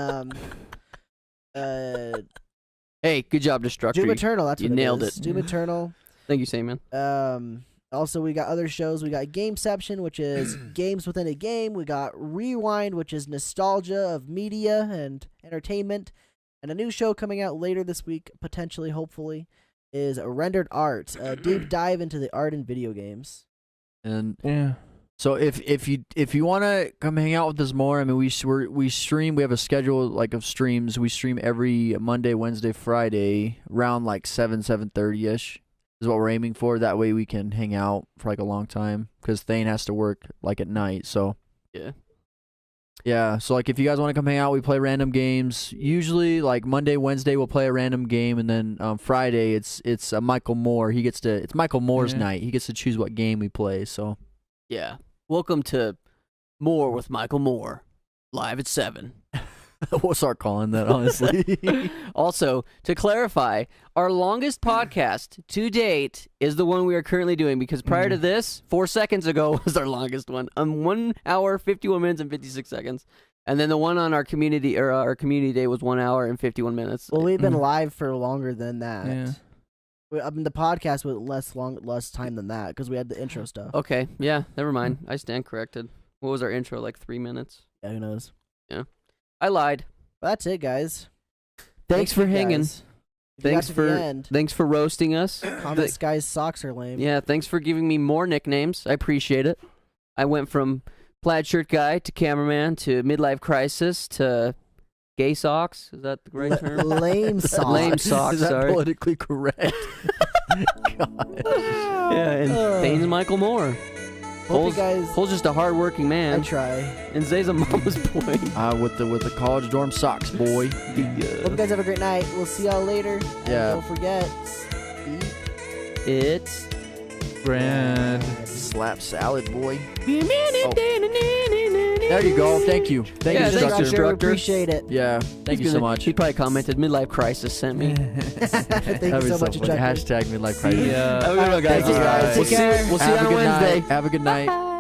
Hey, good job, Destructor. Doom Eternal. That's you what nailed it is. it. Doom Eternal. Thank you, Sam, man. Also, we got other shows. We got Gameception, which is games within a game. We got Rewind, which is nostalgia of media and entertainment. And a new show coming out later this week, potentially, hopefully, is rendered art, a deep dive into the art in video games. And Yeah. so if you want to come hang out with us more, I mean, we stream. We have a schedule like of streams. We stream every Monday, Wednesday, Friday, around like 7:30 ish. Is what we're aiming for. That way we can hang out for like a long time because Thane has to work like at night. So yeah. So like if you guys want to come hang out, we play random games. Usually like Monday, Wednesday we'll play a random game, and then Friday it's Michael Moore. It's Michael Moore's night. He gets to choose what game we play. So Yeah. Welcome to More with Michael Moore, live at 7. we'll start calling that, honestly. Also, to clarify, our longest podcast to date is the one we are currently doing, because prior to this, 4 seconds ago was our longest one. 1 hour, 51 minutes, and 56 seconds. And then the one on our community day was 1 hour and 51 minutes. Well, we've been live for longer than that. Yeah. I mean, the podcast was less time than that because we had the intro stuff. Okay, yeah, never mind. I stand corrected. What was our intro, like 3 minutes? Yeah, who knows? I lied. Well, that's it, guys. Thanks for you hanging. guys. If you got to the end, Thanks for roasting us. this guy's socks are lame. Yeah, thanks for giving me more nicknames. I appreciate it. I went from plaid shirt guy to cameraman to midlife crisis to gay socks. Is that the right term? Lame socks. Lame socks. Is that Sorry. politically correct? God. Yeah, and Thane's Michael Moore. Hope you guys. Cole's just a hard-working I man, try. and Zay's a mama's boy. With the college dorm socks, boy. Hope you guys have a great night. We'll see y'all later. Yeah. And don't forget. It's Grand. Slap salad, boy. There you go. Thank you. Thank Yeah, you, thanks, instructor. instructor. Appreciate it. Yeah. Thank you so much. He probably commented, midlife crisis sent me. Thank you That'd be so much, funny. instructor. Hashtag midlife crisis. Yeah. Have a good one, guys. Thank you, guys. We'll see you on Have a good Wednesday. night. Have a good night.